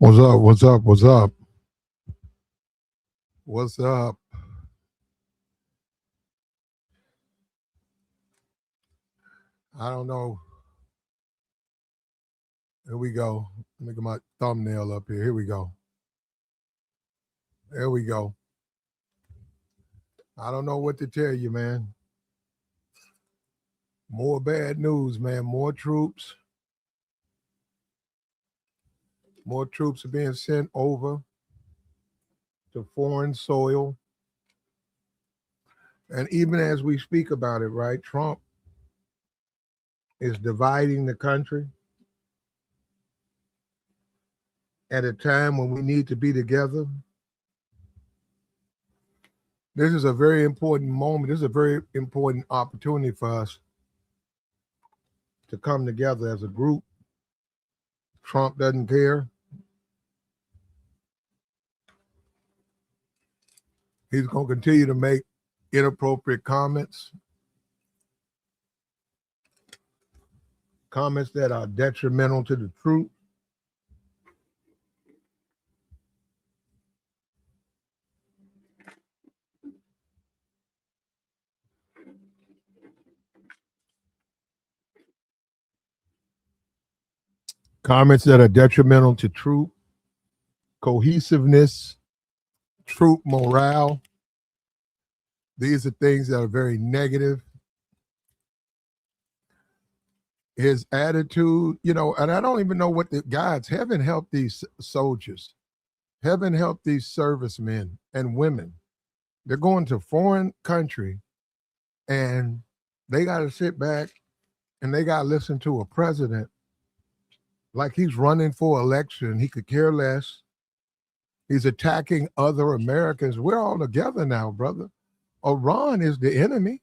What's up? What's up? What's up? What's up? I don't know. Here we go. Let me get my thumbnail up here. Here we go. There we go. I don't know what to tell you, man. More bad news, man. More troops. More troops are being sent over to foreign soil. And even as we speak about it, right, Trump is dividing the country at a time when we need to be together. This is a very important moment. This is a very important opportunity for us to come together as a group. Trump doesn't care. He's going to continue to make inappropriate comments, comments that are detrimental to the truth. Comments that are detrimental to troop cohesiveness, troop morale. These are things that are very negative. His attitude, and I don't even know what the guys, heaven help these soldiers. Heaven help these servicemen and women. They're going to a foreign country and they got to sit back and they got to listen to a president like he's running for election. He could care less. He's attacking other Americans. We're all together now, brother. Iran is the enemy.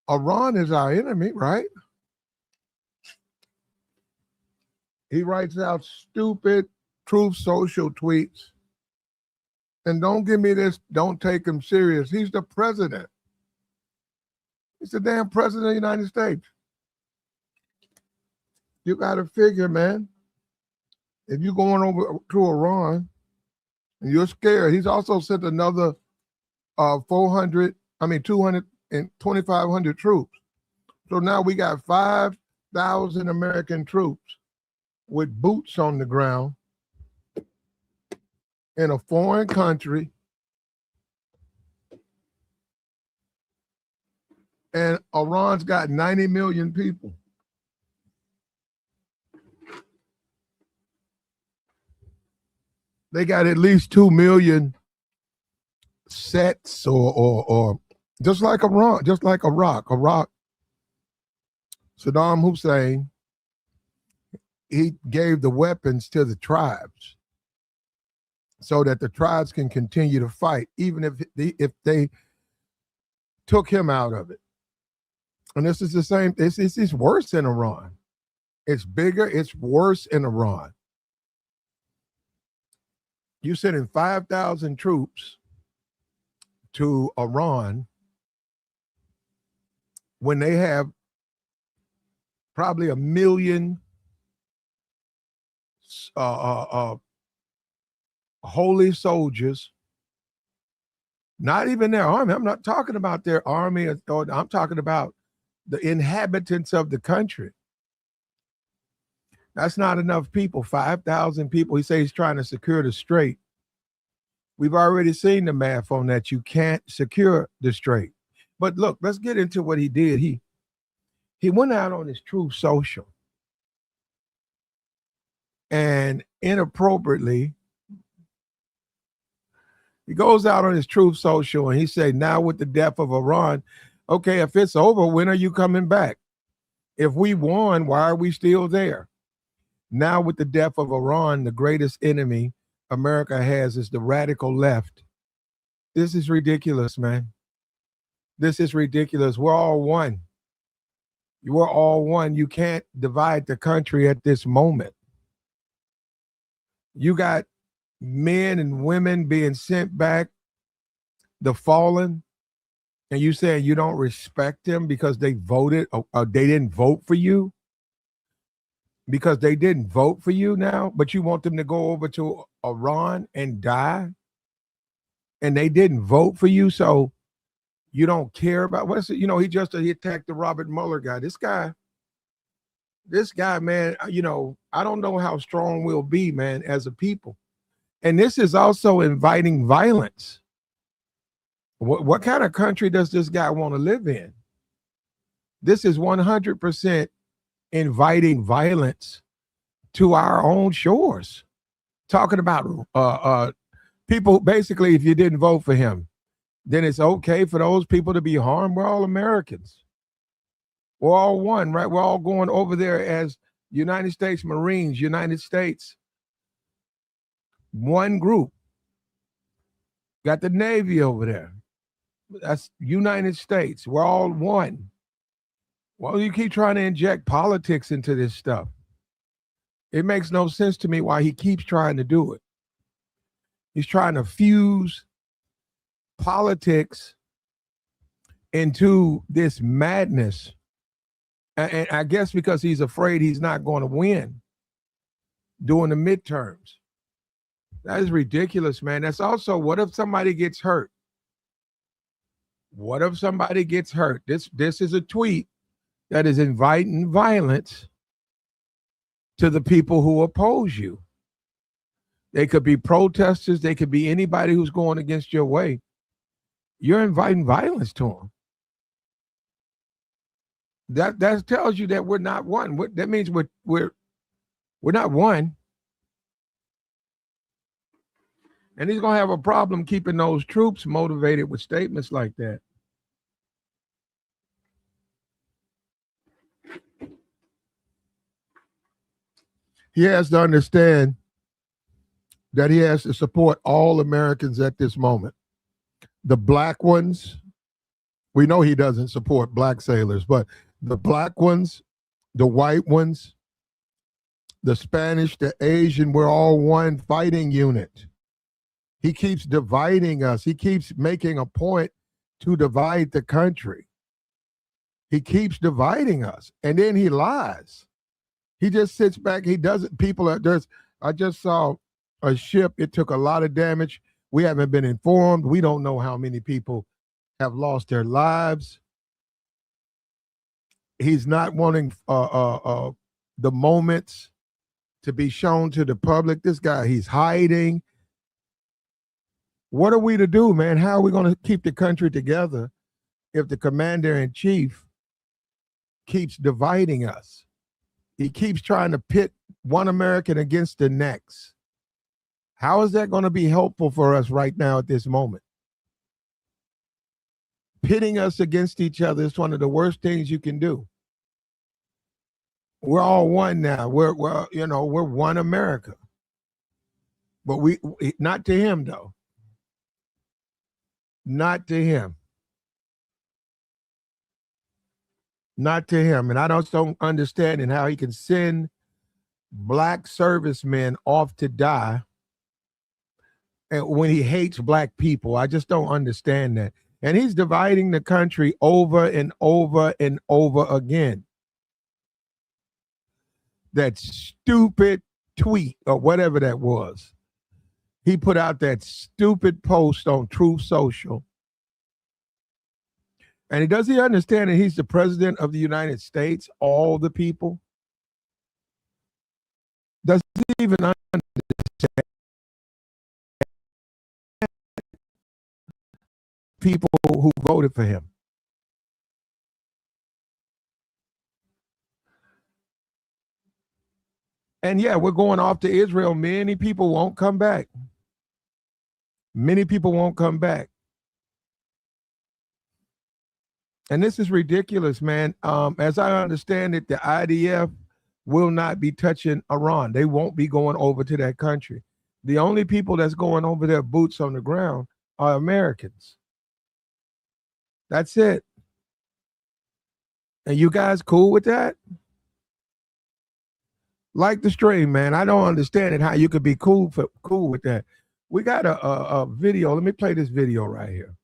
Iran is our enemy, right? He writes out stupid Truth Social tweets. And don't give me this, don't take him serious. He's the president. He's the damn president of the United States. You got to figure, man, if you're going over to Iran and you're scared, he's also sent another 2,500 troops. So now we got 5,000 American troops with boots on the ground in a foreign country. And Iran's got 90 million people. They got at least 2 million sets or just like Iran, just like Iraq. Saddam Hussein, he gave the weapons to the tribes so that the tribes can continue to fight, even if they took him out of it. And this is the same, it's worse in Iran. It's bigger, it's worse in Iran. You sending 5,000 troops to Iran when they have probably 1 million holy soldiers, not even their army. I'm not talking about their army. I'm talking about the inhabitants of the country. That's not enough people, 5,000 people. He says he's trying to secure the strait. We've already seen the math on that. You can't secure the strait. But look, let's get into what he did. He went out on his Truth Social and inappropriately, he goes out on his Truth Social and he said, now with the death of Iran, okay, if it's over, when are you coming back? If we won, why are we still there? Now with the death of Iran, the greatest enemy America has is the radical left. This is ridiculous, man. This is ridiculous. We're all one. You are all one. You can't divide the country at this moment. You got men and women being sent back, the fallen, and you saying you don't respect them because they voted or they didn't vote for you? because they didn't vote for you now, but you want them to go over to Iran and die, and they didn't vote for you, so you don't care about what's it? He attacked the Robert Mueller guy. This guy, man. I don't know how strong we'll be, man, as a people. And this is also inviting violence. What kind of country does this guy want to live in? This is 100% inviting violence to our own shores. Talking about people, basically, if you didn't vote for him, then it's okay for those people to be harmed. We're all Americans. We're all one, right? We're all going over there as United States Marines, United States. One group. Got the Navy over there. That's United States. We're all one. Well, you keep trying to inject politics into this stuff. It makes no sense to me why he keeps trying to do it. He's trying to fuse politics into this madness. And I guess because he's afraid he's not going to win during the midterms. That is ridiculous, man. That's also, what if somebody gets hurt? What if somebody gets hurt? This is a tweet that is inviting violence to the people who oppose you. They could be protesters. They could be anybody who's going against your way. You're inviting violence to them. That tells you that we're not one. That means we're not one. And he's gonna have a problem keeping those troops motivated with statements like that. He has to understand that he has to support all Americans at this moment. The black ones, we know he doesn't support black sailors, but the black ones, the white ones, the Spanish, the Asian, we're all one fighting unit. He keeps dividing us. He keeps making a point to divide the country. He keeps dividing us, and then he lies. He just sits back. He doesn't. I just saw a ship. It took a lot of damage. We haven't been informed. We don't know how many people have lost their lives. He's not wanting the moments to be shown to the public. This guy, he's hiding. What are we to do, man? How are we going to keep the country together if the commander-in-chief keeps dividing us? He keeps trying to pit one American against the next. How is that going to be helpful for us right now at this moment? Pitting us against each other is one of the worst things you can do. We're all one now. We're one America. But we not to him though. Not to him. Not to him. And I don't understand in how he can send black servicemen off to die and when he hates black people. I just don't understand that. And he's dividing the country over and over and over again. That stupid tweet or whatever that was. He put out that stupid post on Truth Social. And does he understand that he's the president of the United States, all the people? Does he even understand people who voted for him? And yeah, we're going off to Israel. Many people won't come back. Many people won't come back. And this is ridiculous, man. As I understand it, the IDF will not be touching Iran. They won't be going over to that country. The only people that's going over there, boots on the ground, are Americans. That's it. And you guys cool with that? Like the stream, man. I don't understand it, how you could be cool with that. We got a video. Let me play this video right here.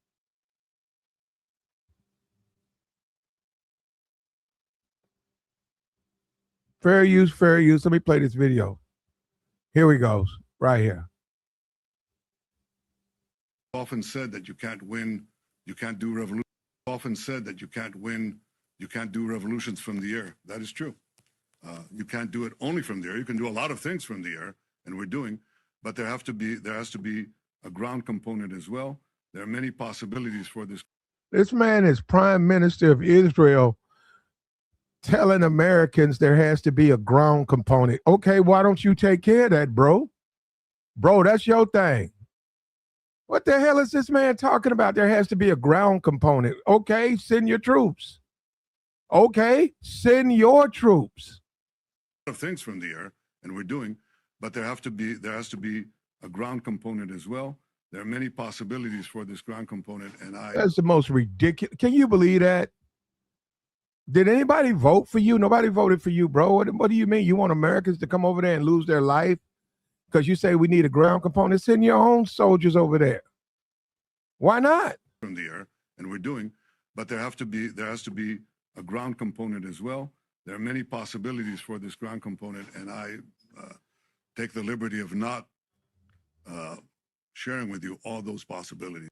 Fair use, fair use. Let me play this video. Here we go, right here. Often said that you can't win, you can't do revolution. Often said that you can't win, you can't do revolutions from the air. That is true. You can't do it only from the air. You can do a lot of things from the air, and we're doing, but there has to be a ground component as well. There are many possibilities for this. This man is Prime Minister of Israel telling Americans there has to be a ground component. Okay, why don't you take care of that, bro? Bro, that's your thing. What the hell is this man talking about? There has to be a ground component. Okay, send your troops. Okay, send your troops. Of things from the air, and we're doing, but there has to be a ground component as well. There are many possibilities for this ground component, and that's the most ridiculous. Can you believe that? Did anybody vote for you? Nobody voted for you, bro. What do you mean? You want Americans to come over there and lose their life because you say we need a ground component? Send your own soldiers over there. Why not? From the air, and we're doing, but there has to be a ground component as well. There are many possibilities for this ground component, and I take the liberty of not sharing with you all those possibilities.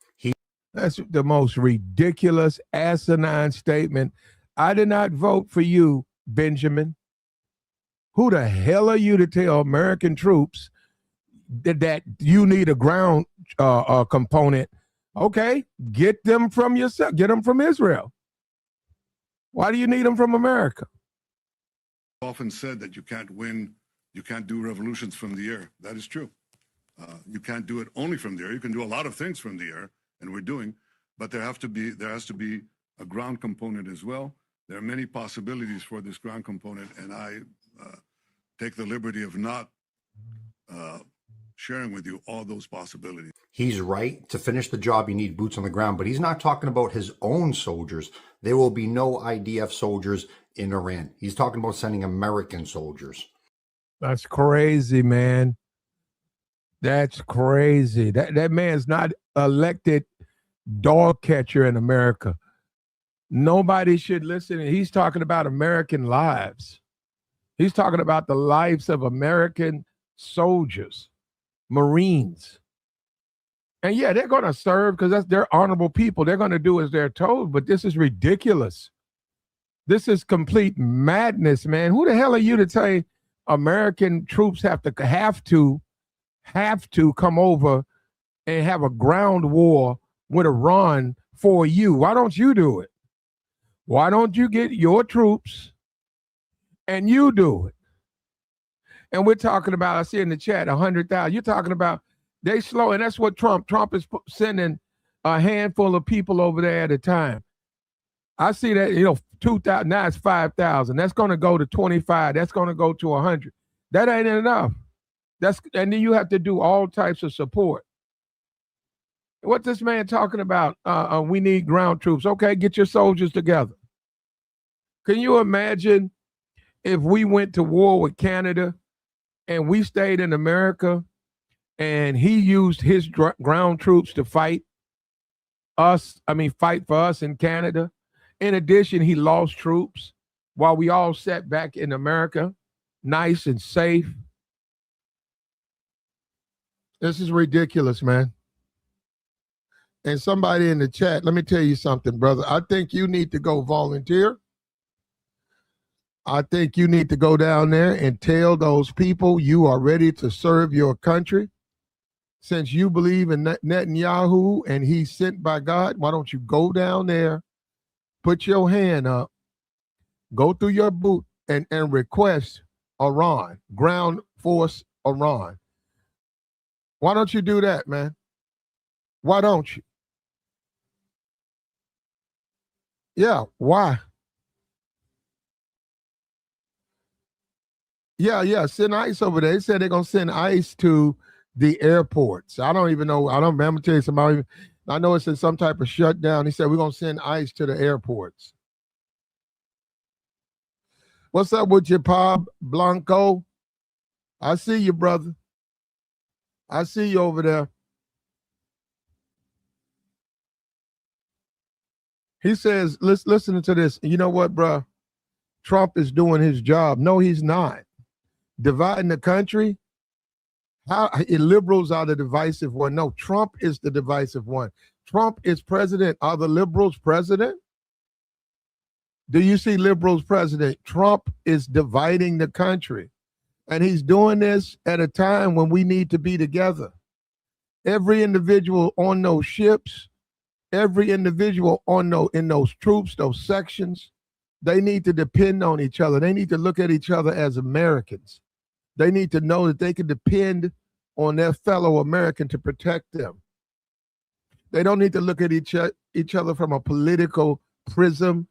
That's the most ridiculous, asinine statement. I did not vote for you, Benjamin. Who the hell are you to tell American troops that you need a ground component? Okay, get them from yourself. Get them from Israel. Why do you need them from America? Often said that you can't win, you can't do revolutions from the air. That is true. You can't do it only from the air. You can do a lot of things from the air, and we're doing, but there has to be a ground component as well. There are many possibilities for this ground component, and I take the liberty of not sharing with you all those possibilities. He's right. To finish the job, you need boots on the ground, but he's not talking about his own soldiers. There will be no IDF soldiers in Iran. He's talking about sending American soldiers. That's crazy, man. That's crazy. That man's not elected dog catcher in America. Nobody should listen. He's talking about American lives. He's talking about the lives of American soldiers, Marines. And yeah, they're going to serve because they're honorable people. They're going to do as they're told, but this is ridiculous. This is complete madness, man. Who the hell are you to say American troops have to come over and have a ground war with Iran for you? Why don't you do it? Why don't you get your troops and you do it? And we're talking about, I see in the chat, 100,000. You're talking about they slow, and that's what Trump is sending a handful of people over there at a time. I see that, 2,000, now it's 5,000. That's going to go to 25. That's going to go to 100. That ain't enough. And then you have to do all types of support. What this man talking about? We need ground troops. Okay, get your soldiers together. Can you imagine if we went to war with Canada and we stayed in America and he used his ground troops to fight for us in Canada? In addition, he lost troops while we all sat back in America, nice and safe. This is ridiculous, man. And somebody in the chat, let me tell you something, brother. I think you need to go volunteer. I think you need to go down there and tell those people you are ready to serve your country. Since you believe in Netanyahu and he's sent by God, why don't you go down there, put your hand up, go through your boot and request Iran, ground force Iran. Why don't you do that, man? Why don't you? Yeah, why? Yeah, send ICE over there. They said they're going to send ICE to the airports. I don't even know. I don't remember telling you somebody. I know it's in some type of shutdown. He said, we're going to send ICE to the airports. What's up with you, Pab Blanco? I see you, brother. I see you over there. He says, listen to this. You know what, bro? Trump is doing his job. No, he's not. Dividing the country. How liberals are the divisive one? No, Trump is the divisive one. Trump is president. Are the liberals president? Do you see liberals president? Trump is dividing the country. And he's doing this at a time when we need to be together. Every individual on those ships, every individual in those troops, those sections, they need to depend on each other. They need to look at each other as Americans. They need to know that they can depend on their fellow American to protect them. They don't need to look at each other from a political prism.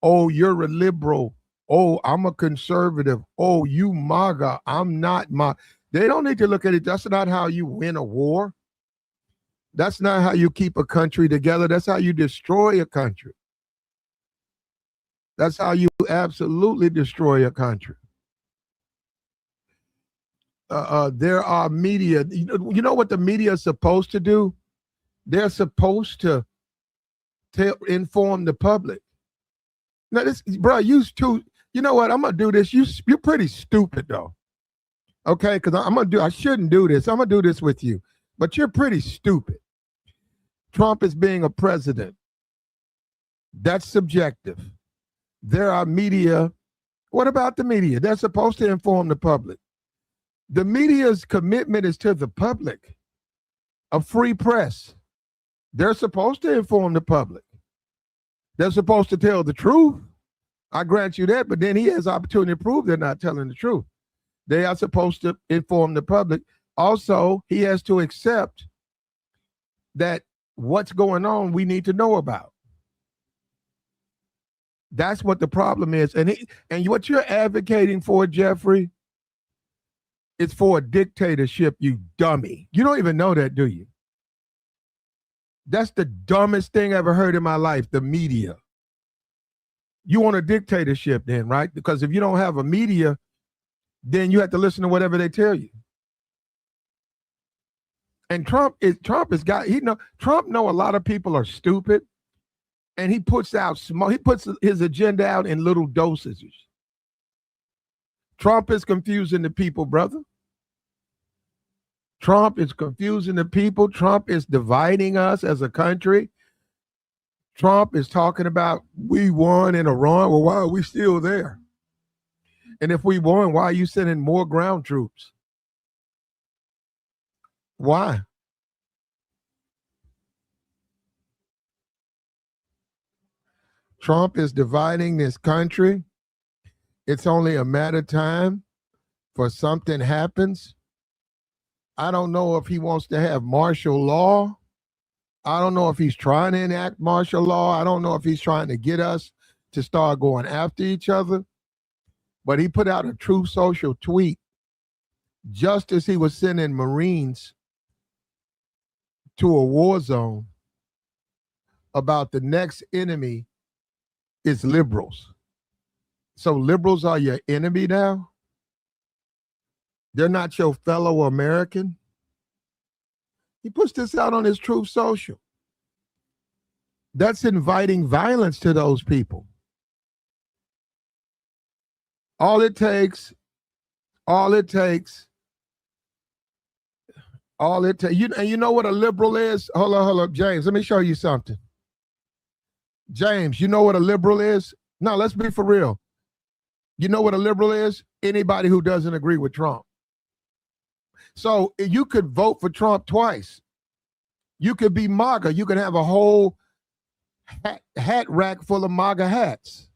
Oh, you're a liberal. Oh, I'm a conservative. Oh, you MAGA. I'm not MAGA. They don't need to look at it. That's not how you win a war. That's not how you keep a country together. That's how you destroy a country. That's how you absolutely destroy a country. There are media. You know what the media is supposed to do? They're supposed to inform the public. Now, this, bro, you know what? I'm gonna do this. You're pretty stupid though. Okay, because I shouldn't do this. I'm gonna do this with you, but you're pretty stupid. Trump is being a president. That's subjective. There are media. What about the media? They're supposed to inform the public. The media's commitment is to the public, a free press. They're supposed to inform the public. They're supposed to tell the truth. I grant you that, but then he has opportunity to prove they're not telling the truth. They are supposed to inform the public. Also, he has to accept that what's going on we need to know about. That's what the problem is. And what you're advocating for, Jeffrey, it's for a dictatorship, you dummy. You don't even know that, do you? That's the dumbest thing I ever heard in my life, the media. You want a dictatorship then, right? Because if you don't have a media, then you have to listen to whatever they tell you. And Trump know a lot of people are stupid, and he puts his agenda out in little dosages. Trump is confusing the people, brother. Trump is confusing the people. Trump is dividing us as a country. Trump is talking about we won in Iran. Well, why are we still there? And if we won, why are you sending more ground troops? Why? Trump is dividing this country. It's only a matter of time for something happens. I don't know if he wants to have martial law. I don't know if he's trying to enact martial law. I don't know if he's trying to get us to start going after each other. But he put out a Truth Social tweet just as he was sending Marines to a war zone about the next enemy is liberals. So liberals are your enemy now? They're not your fellow American? He puts this out on his Truth Social. That's inviting violence to those people. And you know what a liberal is? Hold on, James, let me show you something. James, you know what a liberal is? No, let's be for real. You know what a liberal is? Anybody who doesn't agree with Trump. So you could vote for Trump twice. You could be MAGA. You could have a whole hat rack full of MAGA hats.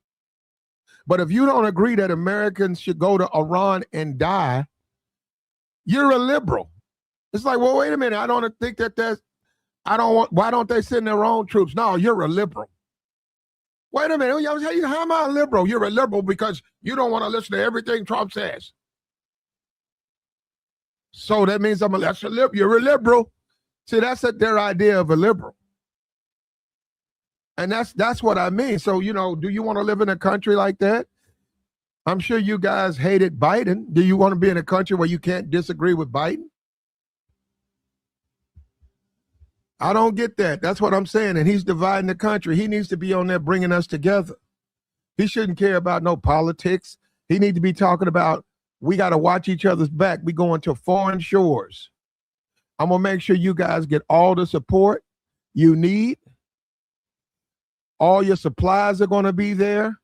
But if you don't agree that Americans should go to Iran and die, you're a liberal. It's like, well, wait a minute. I don't think why don't they send their own troops? No, you're a liberal. Wait a minute. How am I a liberal? You're a liberal because you don't want to listen to everything Trump says. So that means you're a liberal. See, that's their idea of a liberal. And that's what I mean. So, do you want to live in a country like that? I'm sure you guys hated Biden. Do you want to be in a country where you can't disagree with Biden? I don't get that. That's what I'm saying. And he's dividing the country. He needs to be on there bringing us together. He shouldn't care about no politics. He need to be talking about we got to watch each other's back. We going to foreign shores. I'm going to make sure you guys get all the support you need. All your supplies are going to be there.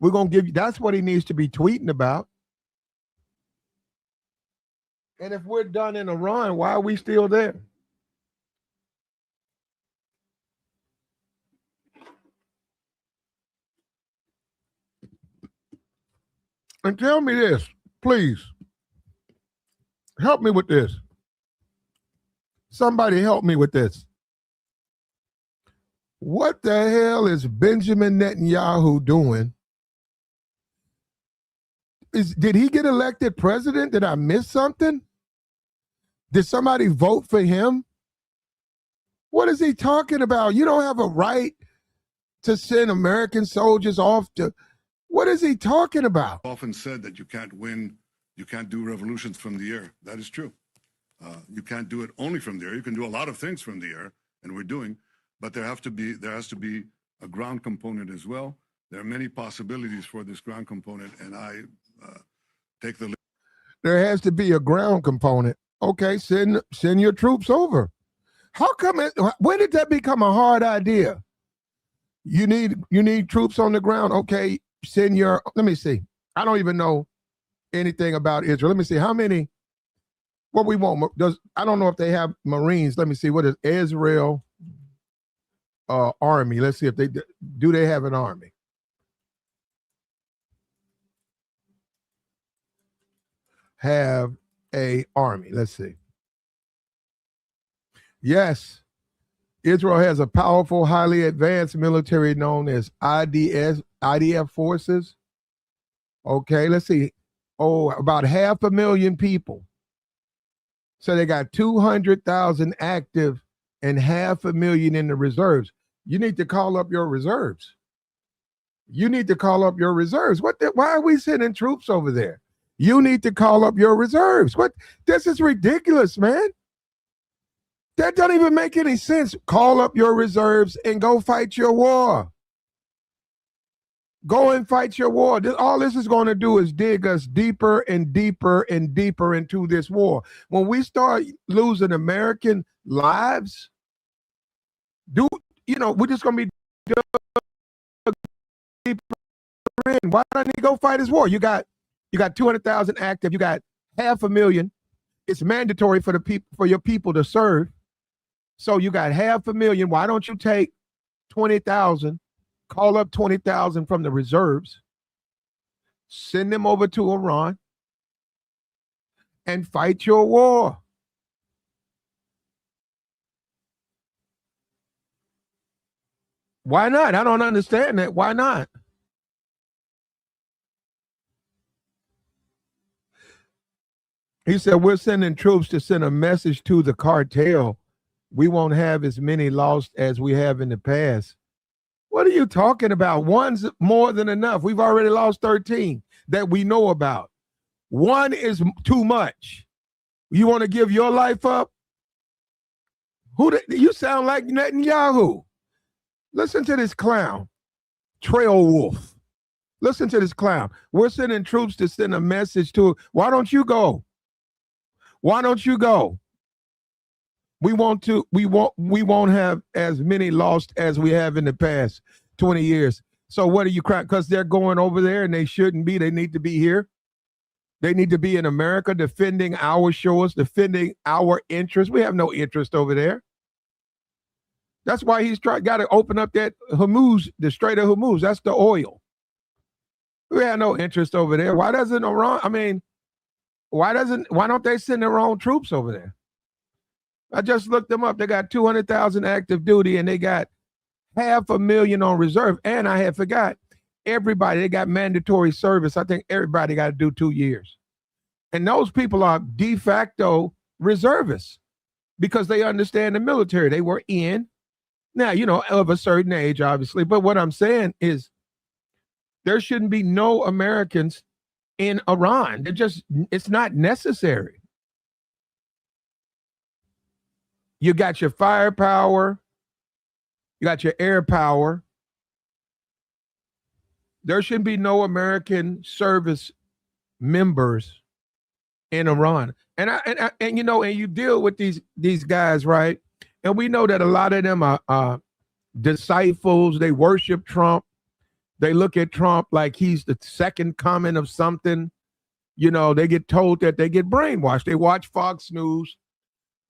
We're going to give you, that's what he needs to be tweeting about. And if we're done in Iran, why are we still there? And tell me this, please. Help me with this. Somebody help me with this. What the hell is Benjamin Netanyahu doing? Did he get elected president? Did I miss something? Did somebody vote for him? What is he talking about? You don't have a right to send American soldiers off to. What is he talking about? Often said that you can't win, you can't do revolutions from the air. That is true. You can't do it only from the air. You can do a lot of things from the air, and we're doing, but there has to be a ground component as well. There are many possibilities for this ground component, and I take the. There has to be a ground component. Okay, send your troops over. How come when did that become a hard idea? You need troops on the ground. Okay, send your, let me see. I don't even know anything about Israel. Let me see how many, what we want. I don't know if they have Marines. Let me see, what is Israel army? Let's see if they have an army. Have a army. Let's see. Yes, Israel has a powerful, highly advanced military known as IDF forces. Okay, let's see. Oh, about 500,000 people. So they got 200,000 active and 500,000 in the reserves. You need to call up your reserves. You need to call up your reserves. Why are we sending troops over there? You need to call up your reserves. This is ridiculous, man. That doesn't even make any sense. Call up your reserves and go fight your war. Go and fight your war. All this is going to do is dig us deeper and deeper and deeper into this war. When we start losing American lives, we're just going to be deeper in. Why don't he go fight his war? You got 200,000 active. You got 500,000. It's mandatory for your people to serve. So you got 500,000. Why don't you take 20,000, call up 20,000 from the reserves, send them over to Iran, and fight your war? Why not? I don't understand that. Why not? He said, we're sending troops to send a message to the cartel. We won't have as many lost as we have in the past. What are you talking about? One's more than enough. We've already lost 13 that we know about. One is too much. You want to give your life up? You sound like Netanyahu. Listen to this clown, Trail Wolf. Listen to this clown. We're sending troops to send a message to. Why don't you go? Why don't you go? We won't have as many lost as we have in the past 20 years. So what are you crying? Because they're going over there and they shouldn't be. They need to be here. They need to be in America defending our shores, defending our interests. We have no interest over there. That's why he's got to open up that Hormuz, the Strait of Hormuz. That's the oil. We have no interest over there. Why doesn't Iran? I mean, why don't they send their own troops over there? I just looked them up. They got 200,000 active duty and they got 500,000 on reserve. And I had forgot everybody, they got mandatory service. I think everybody got to do 2 years. And those people are de facto reservists because they understand the military. They were in, now, of a certain age, obviously. But what I'm saying is there shouldn't be no Americans in Iran. It's not necessary. You got your firepower, you got your air power, There should be no American service members in Iran. And you know, and you deal with these guys, right? And we know that a lot of them are disciples. They worship Trump. They look at Trump like he's the second coming of something. You know, they get told that they get brainwashed. They watch Fox News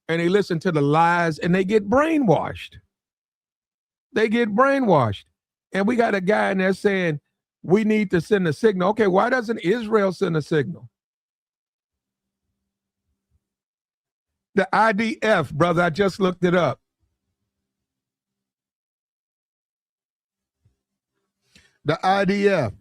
and they listen to the lies and they get brainwashed. They get brainwashed. And we got a guy in there saying we need to send a signal. Okay, why doesn't Israel send a signal? The IDF, brother, I just looked it up. The IDF.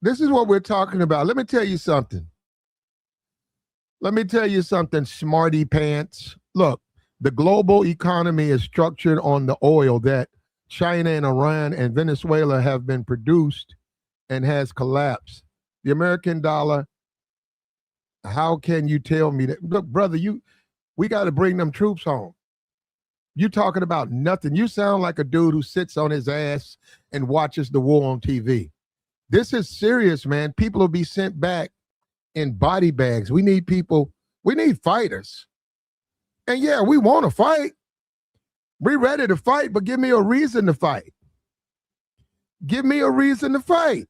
This is what we're talking about. Let me tell you something. Smarty pants. Look, the global economy is structured on the oil that China and Iran and Venezuela have been produced and has collapsed. The American dollar, how can you tell me that? Look, brother, we got to bring them troops home. You talking about nothing. You sound like a dude who sits on his ass and watches the war on TV. This is serious, man. People will be sent back in body bags. We need people. We need fighters. And yeah, we want to fight. We're ready to fight, but give me a reason to fight. Give me a reason to fight.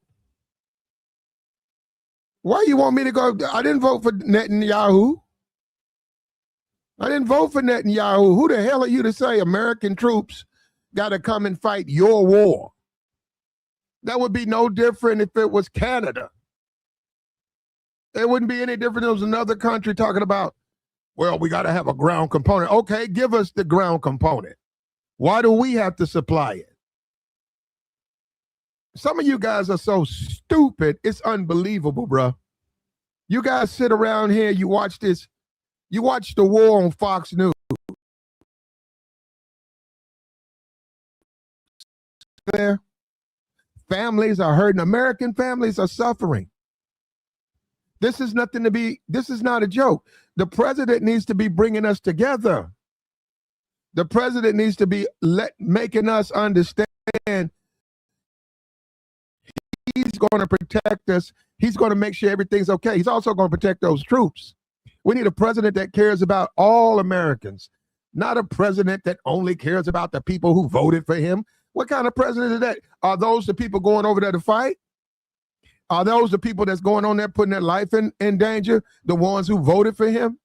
Why you want me to go? I didn't vote for Netanyahu. Who the hell are you to say American troops got to come and fight your war? That would be no different if it was Canada. It wouldn't be any different if it was another country talking about, well, we got to have a ground component. Okay, give us the ground component. Why do we have to supply it? Some of you guys are so stupid. It's unbelievable, bro. You guys sit around here, you watch this, you watch the war on Fox News. There, families are hurting. American families are suffering. This is not a joke. The president needs to be bringing us together. The president needs to be making us understand he's going to protect us. He's going to make sure everything's okay. He's also going to protect those troops. We need a president that cares about all Americans, not a president that only cares about the people who voted for him. What kind of president is that? Are those the people going over there to fight? Are those the people that's going on there putting their life in danger? The ones who voted for him?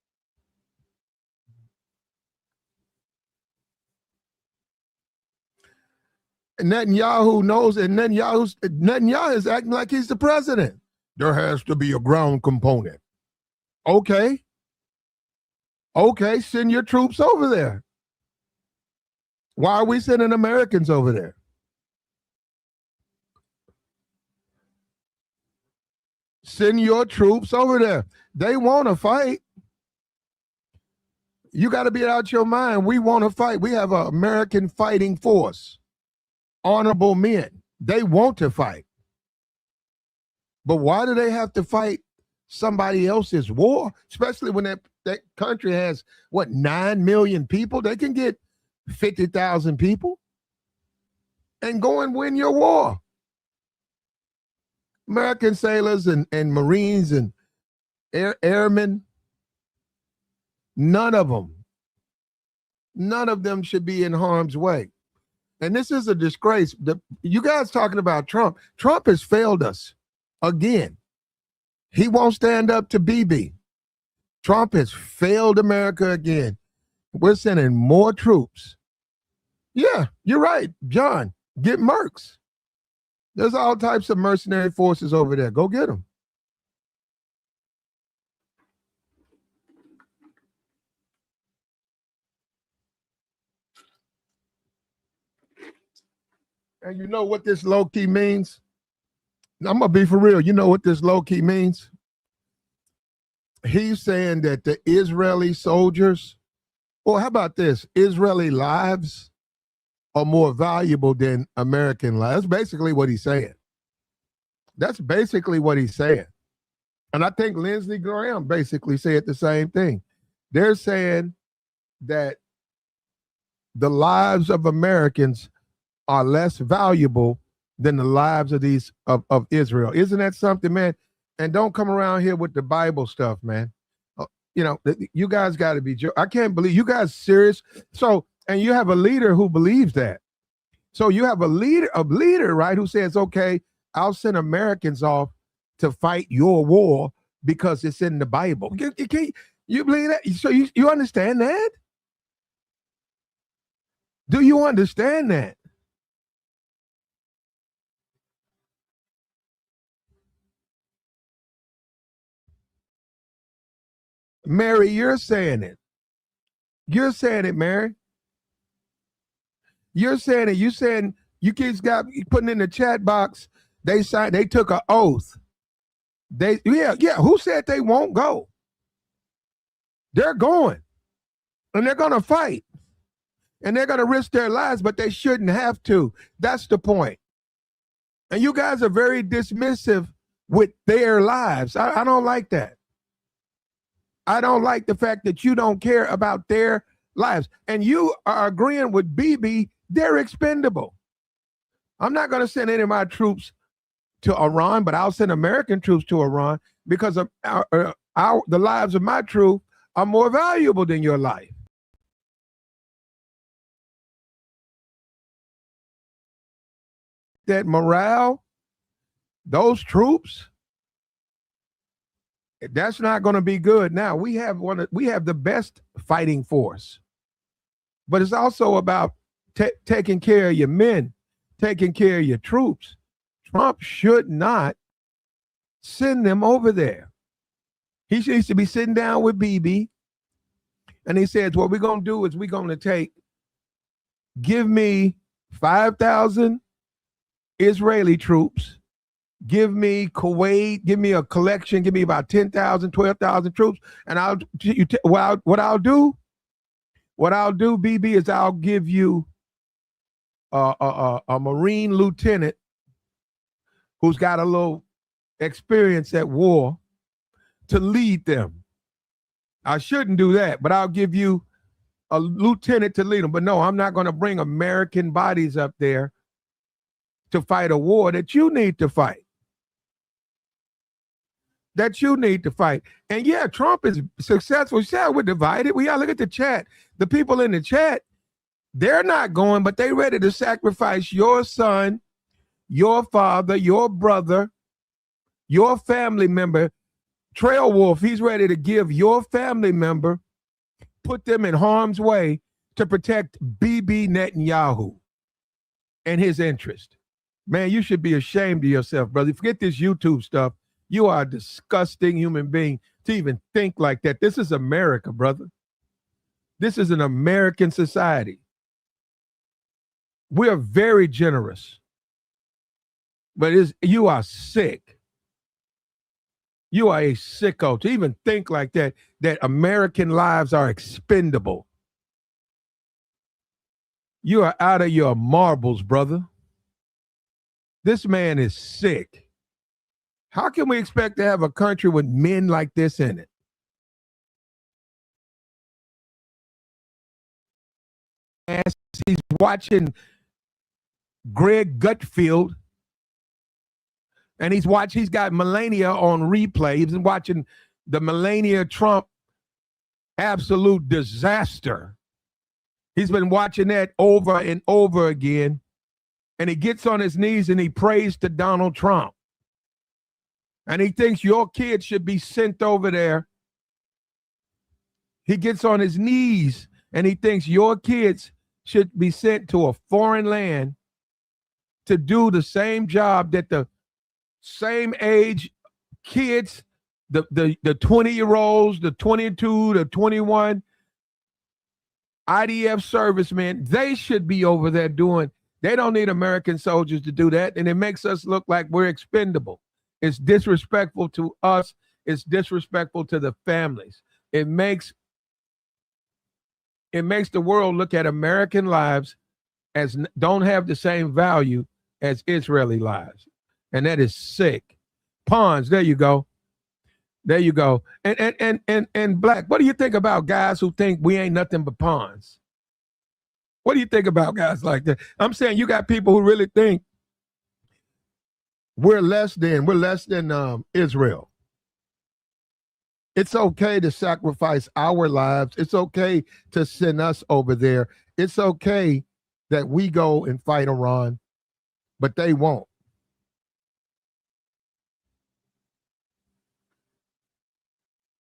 Netanyahu knows, and Netanyahu is acting like he's the president. There has to be a ground component. Okay, send your troops over there. Why are we sending Americans over there? Send your troops over there. They want to fight. You got to be out your mind. We want to fight. We have an American fighting force. Honorable men. They want to fight. But why do they have to fight somebody else's war? Especially when that country has, 9 million people? They can get 50,000 people and go and win your war. American sailors and Marines and airmen, none of them should be in harm's way. And this is a disgrace. You guys talking about Trump. Trump has failed us again. He won't stand up to BB. Trump has failed America again. We're sending more troops. Yeah, you're right, John. Get mercs. There's all types of mercenary forces over there. Go get them. And you know what this low-key means? I'm going to be for real. You know what this low-key means? He's saying that the Israeli soldiers, or how about this? Israeli lives are more valuable than American lives. That's basically what he's saying. That's basically what he's saying. And I think Lindsey Graham basically said the same thing. They're saying that the lives of Americans are less valuable than the lives of these of Israel. Isn't that something, man? And don't come around here with the Bible stuff, man. You know, you guys got to be. I can't believe you guys serious. So, and you have a leader who believes that. So you have a leader, right, who says, okay, I'll send Americans off to fight your war because it's in the Bible. You believe that? So you understand that? Do you understand that? Mary, you're saying it. You're saying it, Mary. You're saying it. You saying you kids got putting in the chat box. They signed. They took an oath. Yeah. Who said they won't go? They're going, and they're going to fight, and they're going to risk their lives, but they shouldn't have to. That's the point. And you guys are very dismissive with their lives. I don't like that. I don't like the fact that you don't care about their lives. And you are agreeing with BB, they're expendable. I'm not going to send any of my troops to Iran, but I'll send American troops to Iran because of the lives of my troops are more valuable than your life. That morale, those troops, that's not going to be good. Now we have the best fighting force, but it's also about taking care of your men, taking care of your troops. Trump should not send them over there. He needs to be sitting down with BB, and he says, what we're going to do is we're going to give me 5,000 Israeli troops. Give me Kuwait, give me a collection, give me about 10,000, 12,000 troops. And what I'll do, BB, is I'll give you a Marine lieutenant who's got a little experience at war to lead them. I shouldn't do that, but I'll give you a lieutenant to lead them. But no, I'm not going to bring American bodies up there to fight a war that you need to fight. And yeah, Trump is successful. Yeah, we're divided. Look at the chat. The people in the chat, they're not going, but they're ready to sacrifice your son, your father, your brother, your family member. Trail Wolf, he's ready to give your family member, put them in harm's way to protect Bibi Netanyahu and his interest. Man, you should be ashamed of yourself, brother. Forget this YouTube stuff. You are a disgusting human being to even think like that. This is America, brother. This is an American society. We are very generous. But you are sick. You are a sicko to even think like that American lives are expendable. You are out of your marbles, brother. This man is sick. How can we expect to have a country with men like this in it? As he's watching Greg Gutfield, and he's got Melania on replay. He's been watching the Melania Trump absolute disaster. He's been watching that over and over again. And he gets on his knees and he prays to Donald Trump. And he thinks your kids should be sent over there. He gets on his knees and he thinks your kids should be sent to a foreign land to do the same job that the same age kids, the 20-year-olds, the 22, the 21 IDF servicemen, they should be over there doing. They don't need American soldiers to do that. And it makes us look like we're expendable. It's disrespectful to us. It's disrespectful to the families. It makes the world look at American lives as don't have the same value as Israeli lives. And that is sick. Pawns, there you go. There you go. And Black, what do you think about guys who think we ain't nothing but pawns? What do you think about guys like that? I'm saying you got people who really think we're less than Israel. It's okay to sacrifice our lives. It's okay to send us over there. It's okay that we go and fight Iran, but they won't.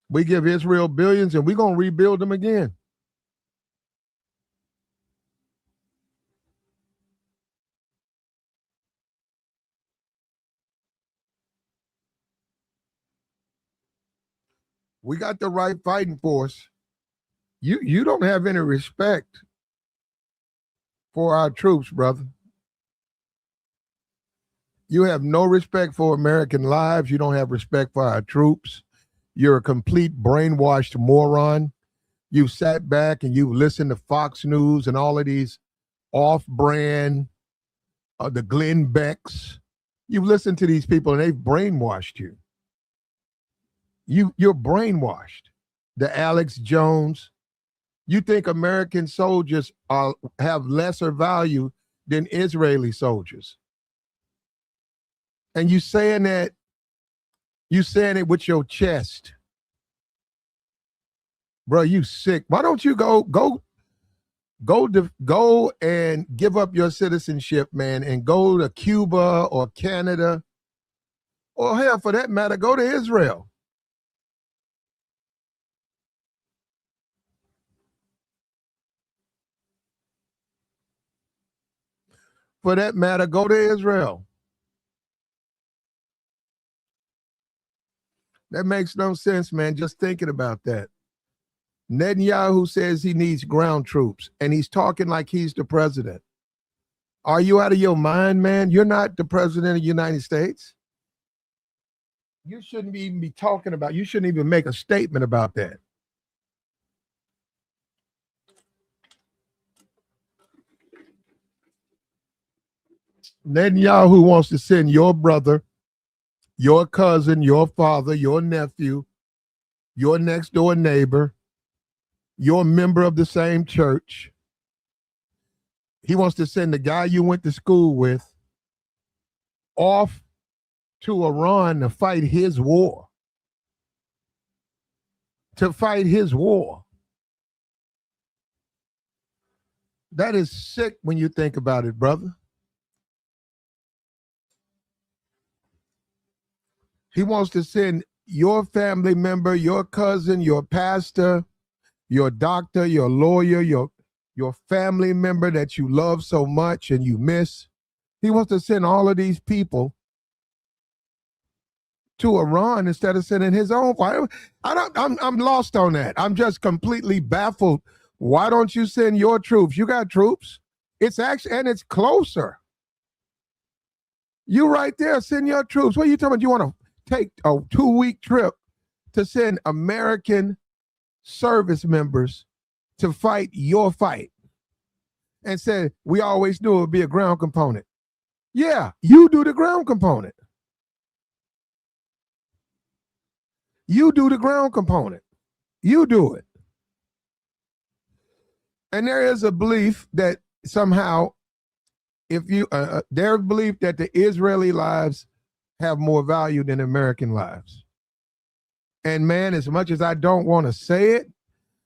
We give Israel billions and we're going to rebuild them again. We got the right fighting force. You don't have any respect for our troops, brother. You have no respect for American lives. You don't have respect for our troops. You're a complete brainwashed moron. You've sat back and you've listened to Fox News and all of these off-brand, the Glenn Becks. You've listened to these people and they've brainwashed you. You're brainwashed. The Alex Jones. You think American soldiers have lesser value than Israeli soldiers. And you saying it with your chest. Bro, you sick. Why don't you go and give up your citizenship, man, and go to Cuba or Canada, or hell, for that matter, go to Israel. For that matter, go to Israel. That makes no sense, man. Just thinking about that. Netanyahu says he needs ground troops, and he's talking like he's the president. Are you out of your mind, man? You're not the president of the United States. You shouldn't even be talking about, you shouldn't even make a statement about that. Netanyahu wants to send your brother, your cousin, your father, your nephew, your next door neighbor, your member of the same church. He wants to send the guy you went to school with off to Iran to fight his war. To fight his war. That is sick when you think about it, brother. He wants to send your family member, your cousin, your pastor, your doctor, your lawyer, your family member that you love so much and you miss. He wants to send all of these people to Iran instead of sending his own. I'm lost on that. I'm just completely baffled. Why don't you send your troops? You got troops. It's actually, and it's closer. You right there, send your troops. What are you talking about? You want to take a 2-week trip to send American service members to fight your fight and say, we always knew it would be a ground component. Yeah, you do the ground component. You do the ground component. You do it. And there is a belief that somehow, if you, there's belief that the Israeli lives have more value than American lives. And man, as much as I don't want to say it,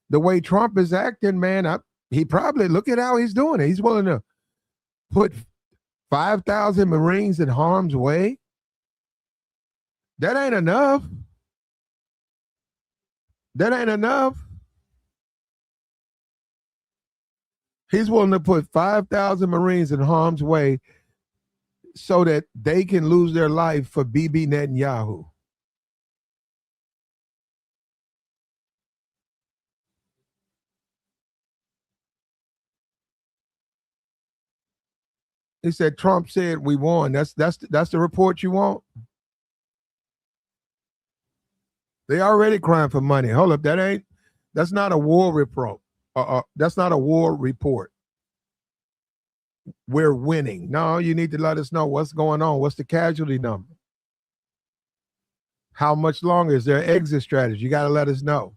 the way Trump is acting, man, he probably, look at how he's doing it. He's willing to put 5,000 Marines in harm's way. That ain't enough. That ain't enough. He's willing to put 5,000 Marines in harm's way so that they can lose their life for Bibi Netanyahu. He said Trump said we won. That's the report you want? They already crying for money. Hold up, that's not a war report. That's not a war report. we're winning. No, you need to let us know what's going on. What's the casualty number? How much longer is there exit strategy? You got to let us know.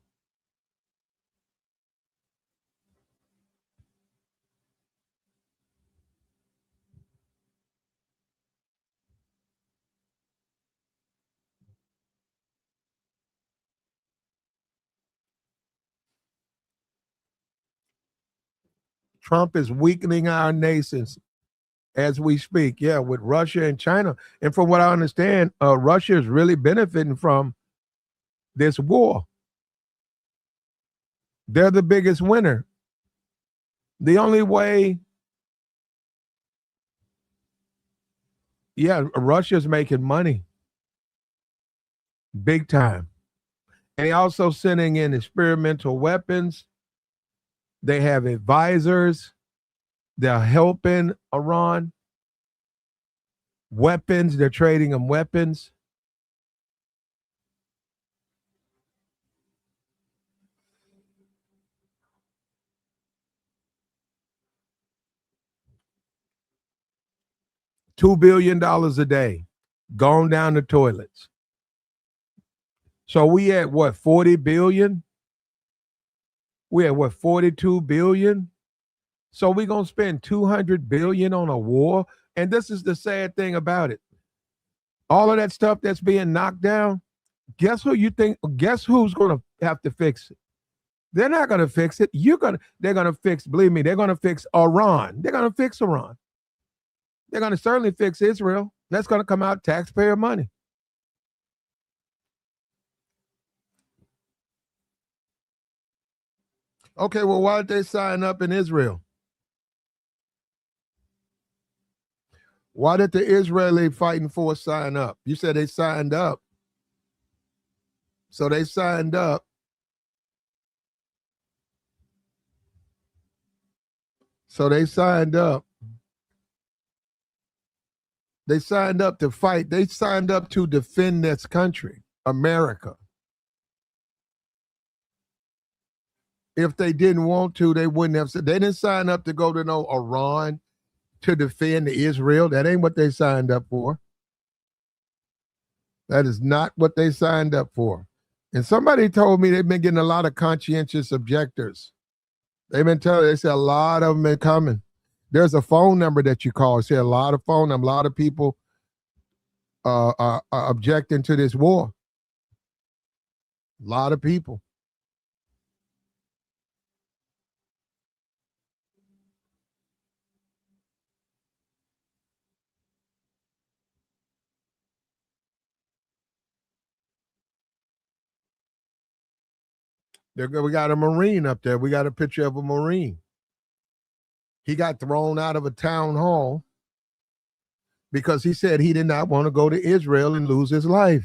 Trump is weakening our nations as we speak. Yeah, with Russia and China. And from what I understand, Russia is really benefiting from this war. They're the biggest winner. The only way, yeah, Russia's making money big time. And they also sending in experimental weapons. They have advisors. They're helping Iran. Weapons, they're trading them weapons. $2 billion a day gone down the toilets. So we at what, 40 billion? We at what, 42 billion? So we're going to spend 200 billion on a war. And this is the sad thing about it. All of that stuff that's being knocked down, guess who's going to have to fix it? They're not going to fix it. They're going to fix, believe me, they're going to fix Iran. They're going to fix Iran. They're going to certainly fix Israel. That's going to come out taxpayer money. Okay, well, why did they sign up in Israel? Why did the Israeli fighting force sign up? You said they signed up. So they signed up. They signed up to fight. They signed up to defend this country, America. If they didn't want to, they wouldn't have said. They didn't sign up to go to no Iran to defend Israel. That ain't what they signed up for. That is not what they signed up for. And somebody told me they've been getting a lot of conscientious objectors. They've been telling, they said a lot of them are coming. There's a phone number that you call. Say a lot of phone numbers. A lot of people are objecting to this war. A lot of people. We got a Marine up there. We got a picture of a Marine. He got thrown out of a town hall because he said he did not want to go to Israel and lose his life.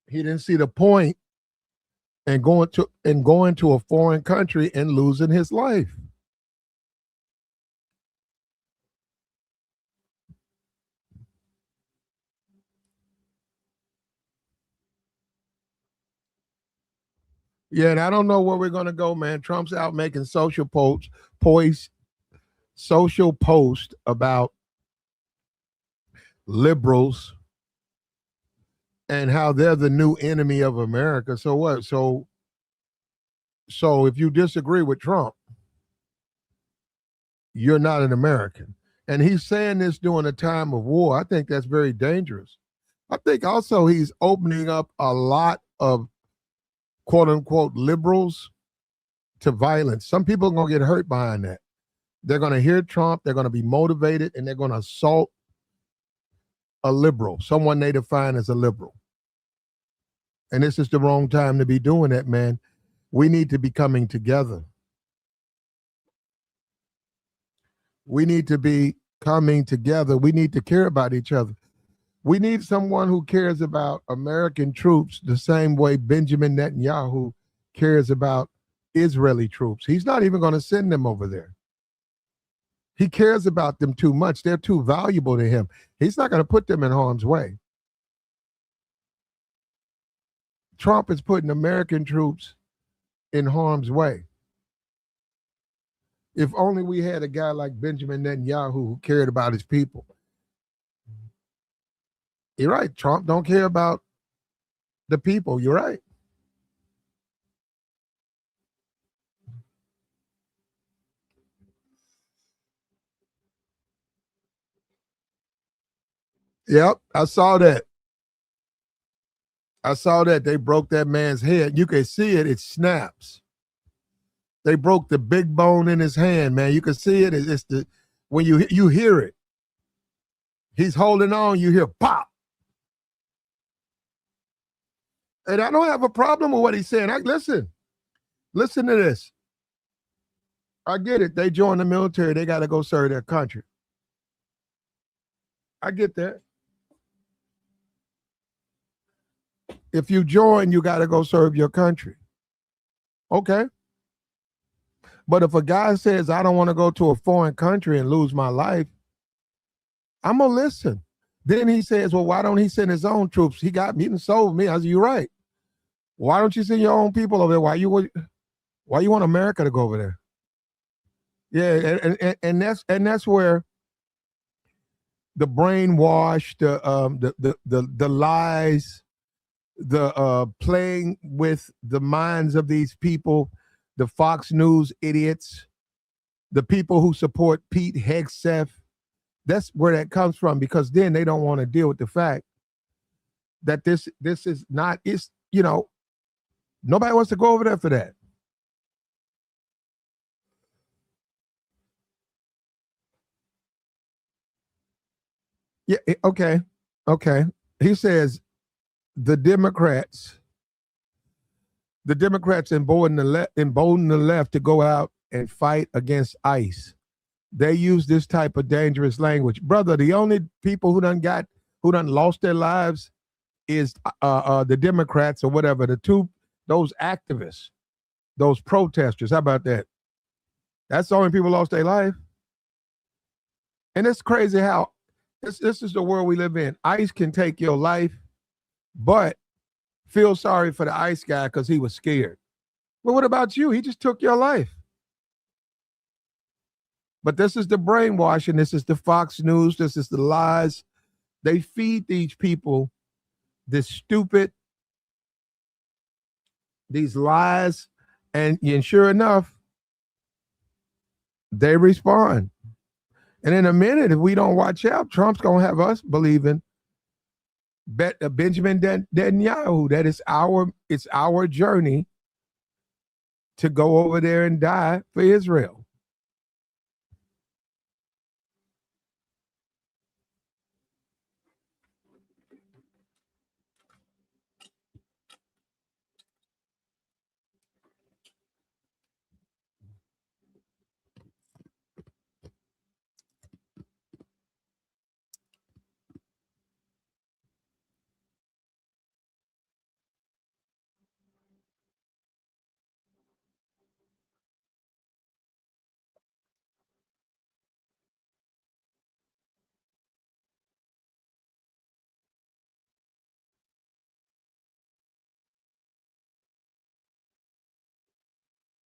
He didn't see the point in going to a foreign country and losing his life. Yeah, and I don't know where we're gonna go, man. Trump's out making social posts about liberals and how they're the new enemy of America. So what? So if you disagree with Trump, you're not an American. And he's saying this during a time of war. I think that's very dangerous. I think also he's opening up a lot of quote unquote liberals to violence. Some people are going to get hurt behind that. They're going to hear Trump, they're going to be motivated, and they're going to assault a liberal, someone they define as a liberal. And this is the wrong time to be doing that, man. We need to be coming together. We need to be coming together. We need to care about each other. We need someone who cares about American troops the same way Benjamin Netanyahu cares about Israeli troops. He's not even going to send them over there. He cares about them too much. They're too valuable to him. He's not going to put them in harm's way. Trump is putting American troops in harm's way. If only we had a guy like Benjamin Netanyahu who cared about his people. You're right. Trump don't care about the people. You're right. Yep, I saw that. I saw that. They broke that man's head. You can see it. It snaps. They broke the big bone in his hand, man. You can see it. It's the when you hear it. He's holding on. You hear pop. And I don't have a problem with what he's saying. Listen to this. I get it. They join the military. They got to go serve their country. I get that. If you join, you got to go serve your country. Okay. But if a guy says, I don't want to go to a foreign country and lose my life, I'm going to listen. Then he says, well, why don't he send his own troops? He done sold me. I said, you're right. Why don't you send your own people over there? Why you want America to go over there? Yeah, and that's where the brainwash, the lies, the playing with the minds of these people, the Fox News idiots, the people who support Pete Hegseth. That's where that comes from, because then they don't want to deal with the fact that this is not, it's, nobody wants to go over there for that. Yeah, okay. He says the Democrats embolden the left to go out and fight against ICE. They use this type of dangerous language. Brother, the only people who done lost their lives is the Democrats or whatever, those activists, those protesters. How about that? That's the only people lost their life. And it's crazy how this is the world we live in. ICE can take your life, but feel sorry for the ICE guy because he was scared. Well, what about you? He just took your life. But this is the brainwashing. This is the Fox News. This is the lies. They feed these people these lies, and sure enough, they respond. And in a minute, if we don't watch out, Trump's going to have us believing Benjamin Netanyahu that it's our journey to go over there and die for Israel.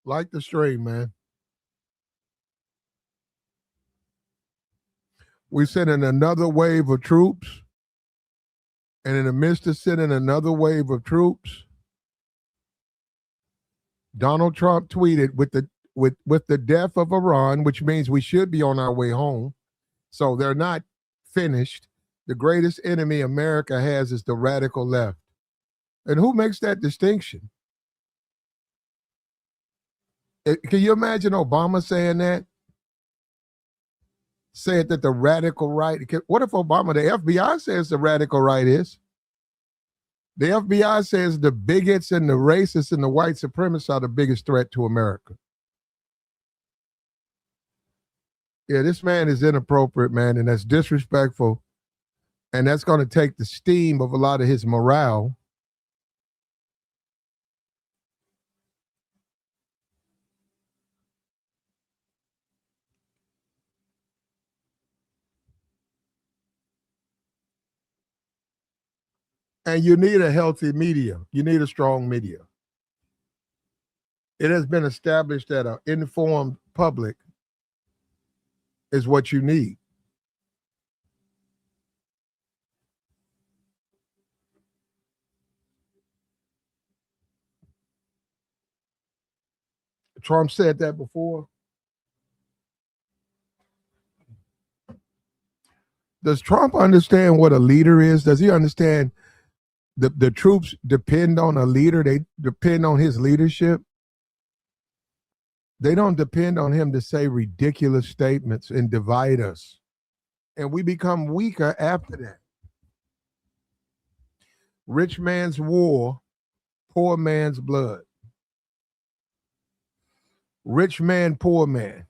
Like the stream, man. We sent in another wave of troops. And in the midst of sending another wave of troops, Donald Trump tweeted with the death of Iran, which means we should be on our way home. So they're not finished. The greatest enemy America has is the radical left. And who makes that distinction? Can you imagine Obama saying that? Said that the radical right. What if Obama, the FBI says the radical right is? The FBI says the bigots and the racists and the white supremacists are the biggest threat to America. Yeah, this man is inappropriate, man, and that's disrespectful. And that's going to take the steam of a lot of his morale. And you need a healthy media. You need a strong media. It has been established that an informed public is what you need. Trump said that before. Does Trump understand what a leader is? Does he understand the troops depend on a leader? They depend on his leadership. They don't depend on him to say ridiculous statements and divide us. And we become weaker after that. Rich man's war, poor man's blood. Rich man, poor man.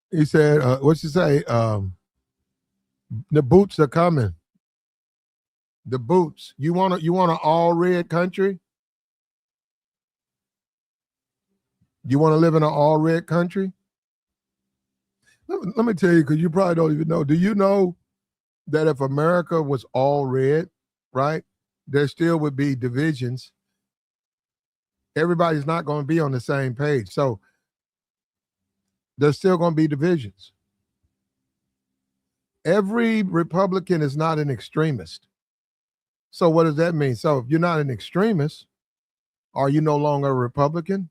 He said, what's he say? The boots are coming. The boots. You want an all red country? You want to live in an all red country? Let me tell you, because you probably don't even know. Do you know that if America was all red, right, there still would be divisions? Everybody's not going to be on the same page. So there's still going to be divisions. Every Republican is not an extremist. So what does that mean? So if you're not an extremist, are you no longer a Republican?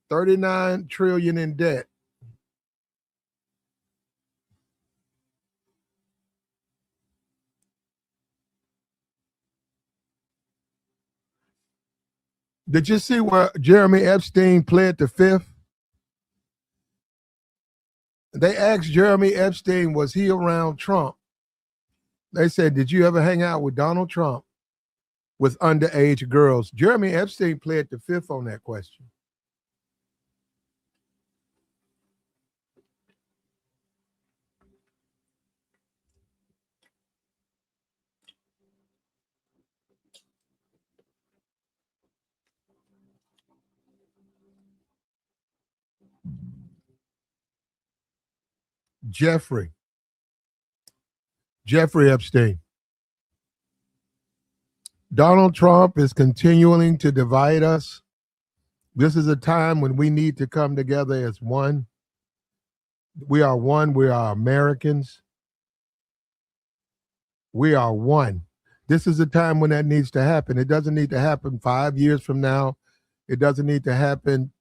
39 trillion in debt. Did you see where Jeremy Epstein pled the fifth? They asked Jeremy Epstein, was he around Trump? They said, did you ever hang out with Donald Trump with underage girls? Jeremy Epstein pled the fifth on that question. Jeffrey Epstein. Donald Trump is continuing to divide us. This is a time when we need to come together as one. We are one. We are Americans. We are one. This is a time when that needs to happen. It doesn't need to happen 5 years from now. It doesn't need to happen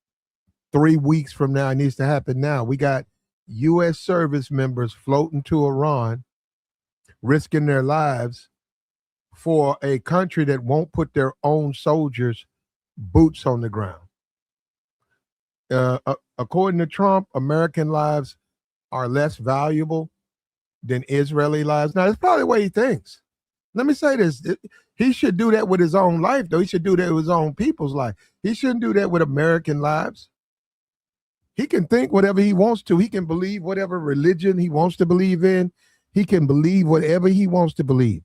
3 weeks from now. It needs to happen now. We got U.S. service members floating to Iran, risking their lives for a country that won't put their own soldiers' boots on the ground. According to Trump, American lives are less valuable than Israeli lives. Now, that's probably the way he thinks. Let me say this. He should do that with his own life, though. He should do that with his own people's life. He shouldn't do that with American lives. He can think whatever he wants to. He can believe whatever religion he wants to believe in. He can believe whatever he wants to believe.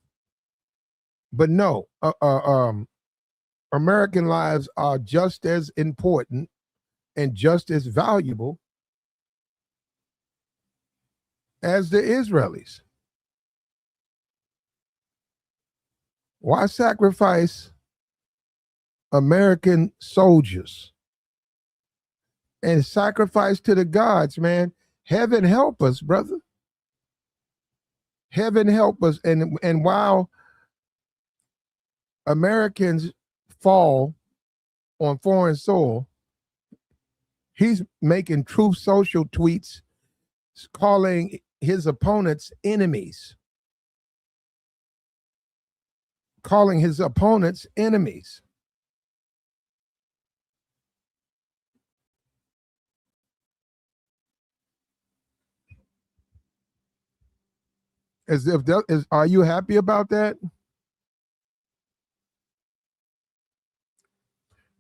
But no, American lives are just as important and just as valuable as the Israelis. Why sacrifice American soldiers and sacrifice to the gods, man? Heaven help us, brother. Heaven help us. And while Americans fall on foreign soil, he's making Truth Social tweets calling his opponents enemies. Calling his opponents enemies. As if that is, are you happy about that?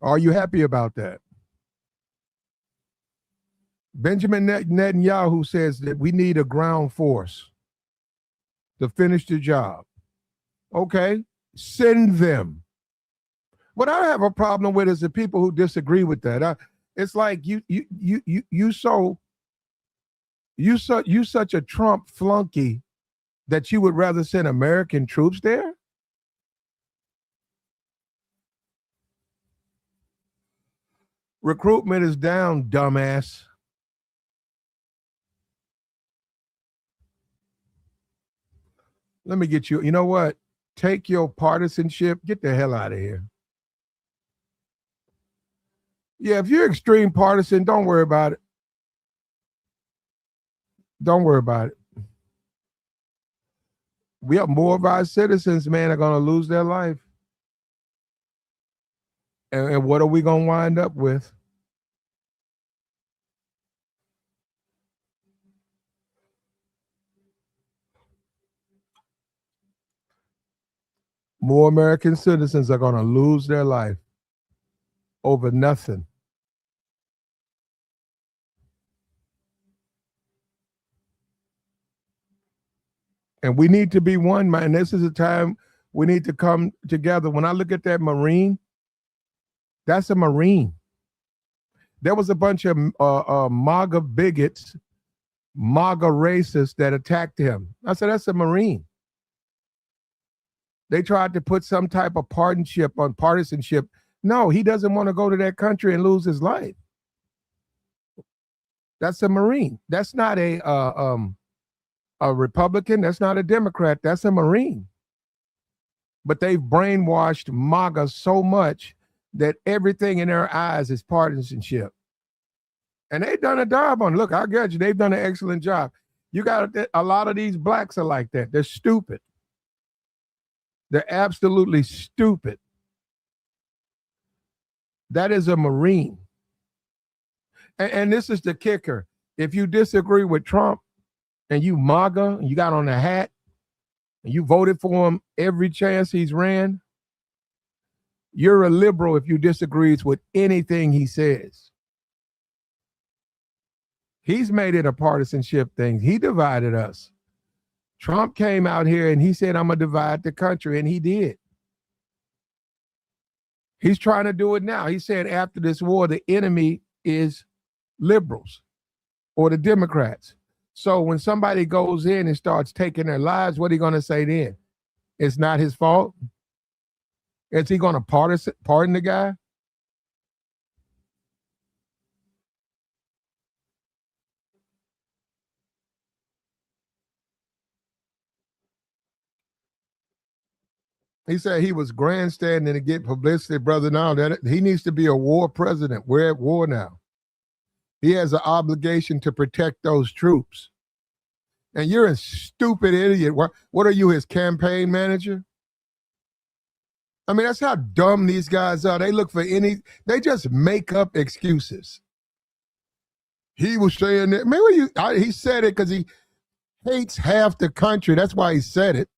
Are you happy about that? Benjamin Netanyahu says that we need a ground force to finish the job. Okay, send them. What I have a problem with is the people who disagree with that. It's like you such a Trump flunky that you would rather send American troops there? Recruitment is down, dumbass. Let me get you. You know what? Take your partisanship. Get the hell out of here. Yeah, if you're extreme partisan, don't worry about it. Don't worry about it. We have more of our citizens, man, are going to lose their life. And what are we going to wind up with? More American citizens are going to lose their life over nothing. And we need to be one, man. This is a time we need to come together. When I look at that Marine, that's a Marine. There was a bunch of MAGA bigots, MAGA racists that attacked him. I said, that's a Marine. They tried to put some type of partisanship. No, he doesn't want to go to that country and lose his life. That's a Marine. That's not a Republican. That's not a Democrat. That's a Marine. But they've brainwashed MAGA so much that everything in their eyes is partisanship. And they've done a job on it. Look, I get you. They've done an excellent job. You got a lot of these blacks are like that. They're stupid. They're absolutely stupid. That is a Marine. And this is the kicker. If you disagree with Trump and you MAGA, and you got on a hat, and you voted for him every chance he's ran, you're a liberal if you disagree with anything he says. He's made it a partisanship thing. He divided us. Trump came out here and he said, I'm going to divide the country, and he did. He's trying to do it now. He said after this war, the enemy is liberals or the Democrats. So when somebody goes in and starts taking their lives, what are you going to say then? It's not his fault? Is he going to pardon the guy? He said he was grandstanding to get publicity, brother. Now that he needs to be a war president. We're at war now. He has an obligation to protect those troops. And you're a stupid idiot. What are you, his campaign manager? I mean, that's how dumb these guys are. They look for they just make up excuses. He was saying that. Maybe he said it because he hates half the country. That's why he said it.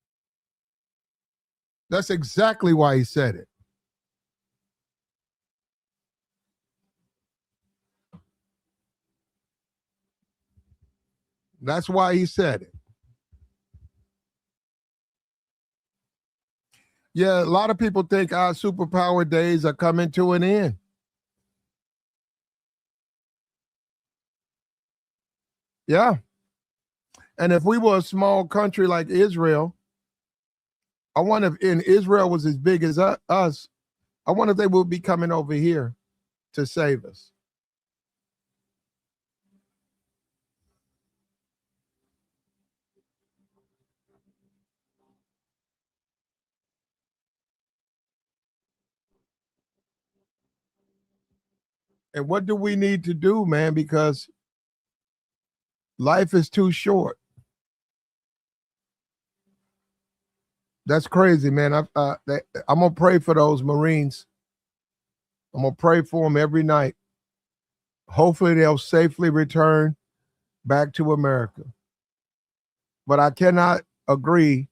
That's exactly why he said it. That's why he said it. Yeah, a lot of people think our superpower days are coming to an end. Yeah. And if we were a small country like Israel, I wonder if Israel was as big as us, I wonder if they would be coming over here to save us. And what do we need to do, man? Because life is too short. That's crazy, man. I'm going to pray for those Marines. I'm going to pray for them every night. Hopefully they'll safely return back to America. But I cannot agree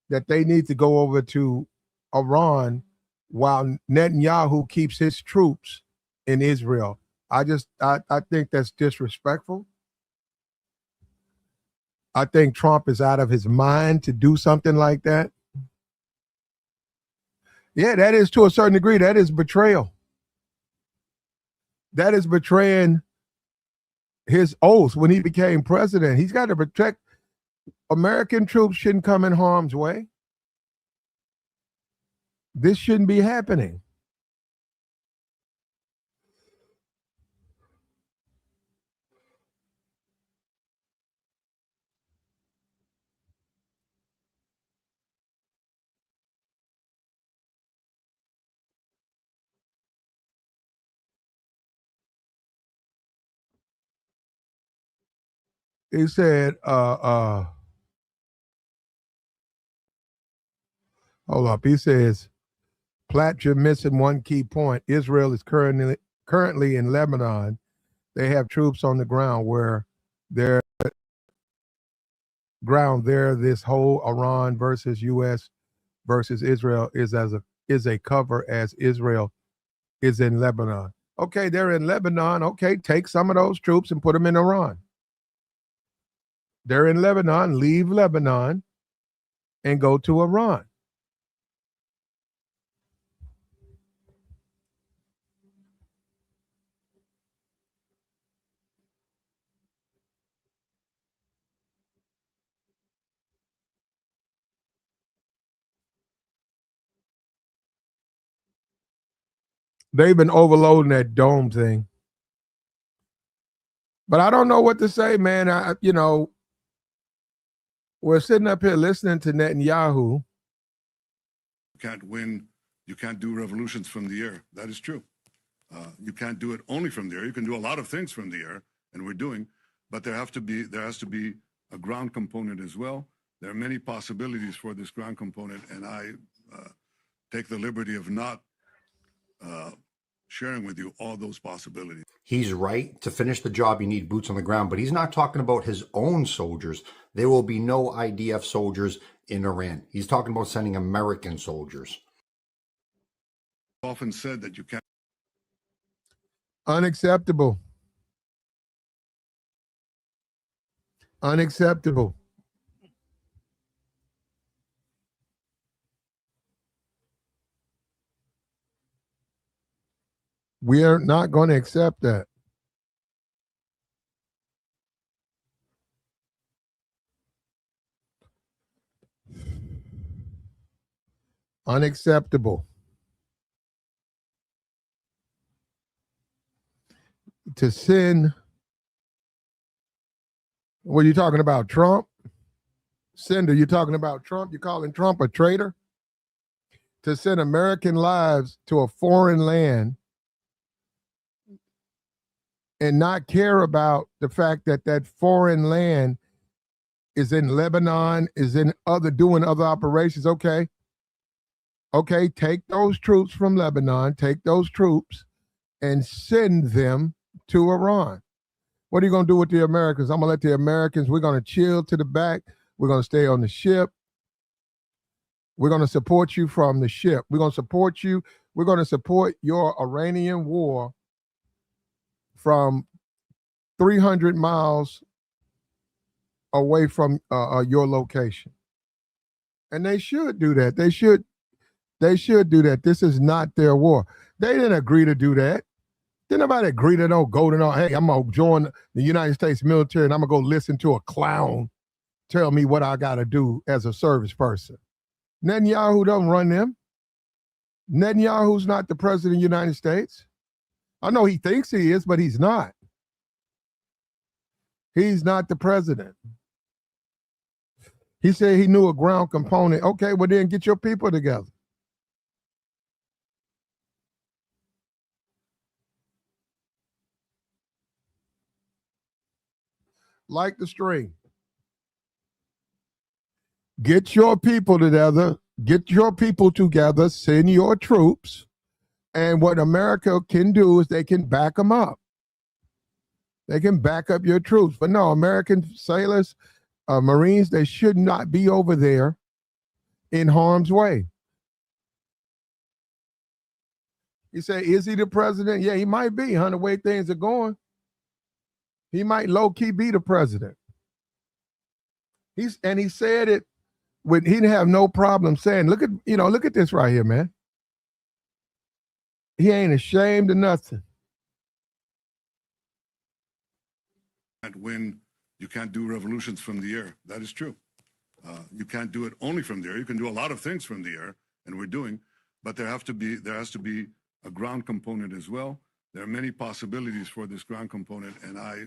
that they need to go over to Iran while Netanyahu keeps his troops in Israel. I think that's disrespectful. I think Trump is out of his mind to do something like that. Yeah, that is, to a certain degree, that is betrayal. That is betraying his oath when he became president. He's got to protect. American troops shouldn't come in harm's way. This shouldn't be happening. He said, hold up. He says, Platt, you're missing one key point. Israel is currently in Lebanon. They have troops on the ground where they're this whole Iran versus US versus Israel is a cover as Israel is in Lebanon. Okay, they're in Lebanon. Okay, take some of those troops and put them in Iran. They're in Lebanon, leave Lebanon and go to Iran. They've been overloading that dome thing. But I don't know what to say, man. We're sitting up here listening to Netanyahu. You can't win. You can't do revolutions from the air. That is true. You can't do it only from the air. You can do a lot of things from the air, and we're doing. But there has to be a ground component as well. There are many possibilities for this ground component, and I take the liberty of not sharing with you all those possibilities. He's right. To finish the job, you need boots on the ground, but he's not talking about his own soldiers. There will be no IDF soldiers in Iran. He's talking about sending American soldiers. Often said that you can't. Unacceptable. Unacceptable. We are not going to accept that. Unacceptable. To send, what are you talking about, Trump? Sender, you talking about Trump? You calling Trump a traitor? To send American lives to a foreign land and not care about the fact that that foreign land is in Lebanon, is in doing other operations. Okay, take those troops from Lebanon, take those troops and send them to Iran. What are you going to do with the Americans? I'm going to let the Americans, we're going to chill to the back. We're going to stay on the ship. We're going to support you from the ship. We're going to support you. We're going to support your Iranian war from 300 miles away from your location. And they should do that. They should do that. This is not their war. They didn't agree to do that. Didn't nobody agree to go to hey, I'm going to join the United States military and I'm going to go listen to a clown tell me what I got to do as a service person. Netanyahu doesn't run them. Netanyahu's not the president of the United States. I know he thinks he is, but he's not. He's not the president. He said he knew a ground component. Okay, well then get your people together. Like the string. Get your people together. Get your people together. Send your troops. And what America can do is they can back them up. They can back up your troops. But no, American sailors, Marines, they should not be over there in harm's way. You say, is he the president? Yeah, he might be, huh? The way things are going. He might low-key be the president. He said it with, he didn't have no problem saying, look at this right here, man. He ain't ashamed of nothing. You can't do revolutions from the air. That is true. You can't do it only from the air. You can do a lot of things from the air, and we're doing, but there has to be a ground component as well. There are many possibilities for this ground component, and I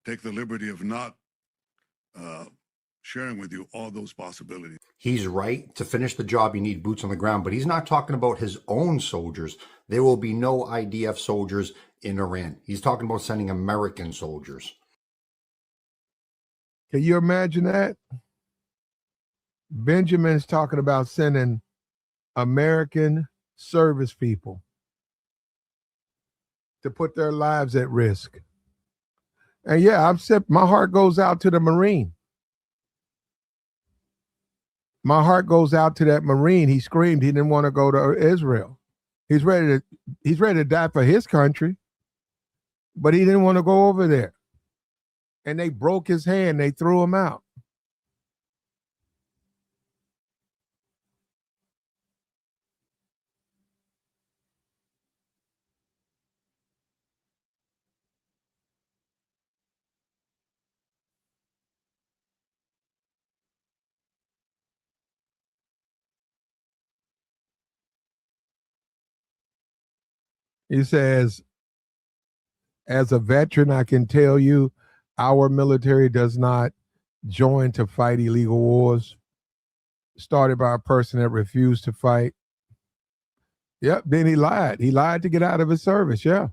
take the liberty of not sharing with you all those possibilities. He's right. To finish the job, you need boots on the ground, but he's not talking about his own soldiers. There will be no IDF soldiers in Iran. He's talking about sending American soldiers. Can you imagine that? Benjamin's talking about sending American service people to put their lives at risk. And yeah, my heart goes out to the Marine. My heart goes out to that Marine. He screamed he didn't want to go to Israel. He's ready to die for his country, but he didn't want to go over there. And they broke his hand. They threw him out. He says, as a veteran, I can tell you our military does not join to fight illegal wars started by a person that refused to fight. Yep, then he lied. He lied to get out of his service, yeah.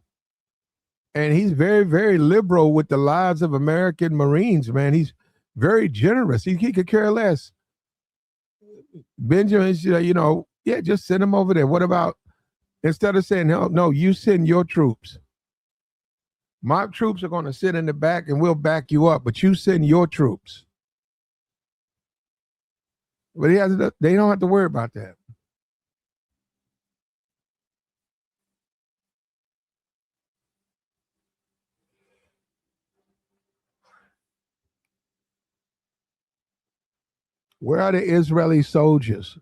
And he's very, very liberal with the lives of American Marines, man. He's very generous. He could care less. Benjamin's, just send him over there. What about, instead of saying, no, you send your troops. My troops are going to sit in the back and we'll back you up, but you send your troops. But they don't have to worry about that. Where are the Israeli soldiers?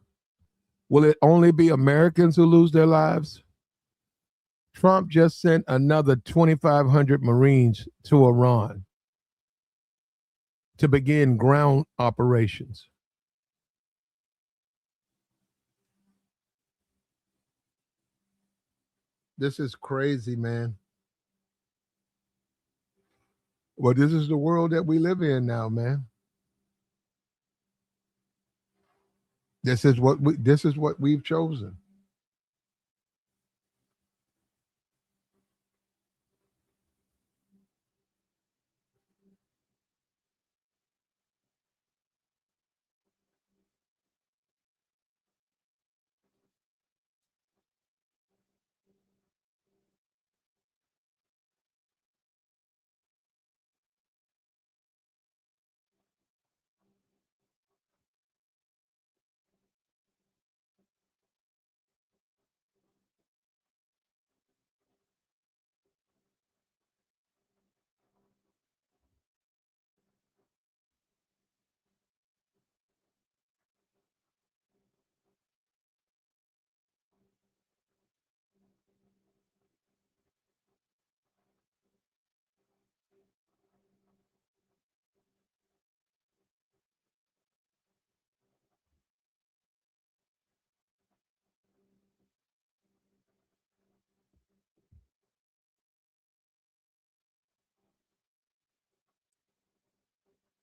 Will it only be Americans who lose their lives? Trump just sent another 2,500 Marines to Iran to begin ground operations. This is crazy, man. Well, this is the world that we live in now, man. This is what we've chosen.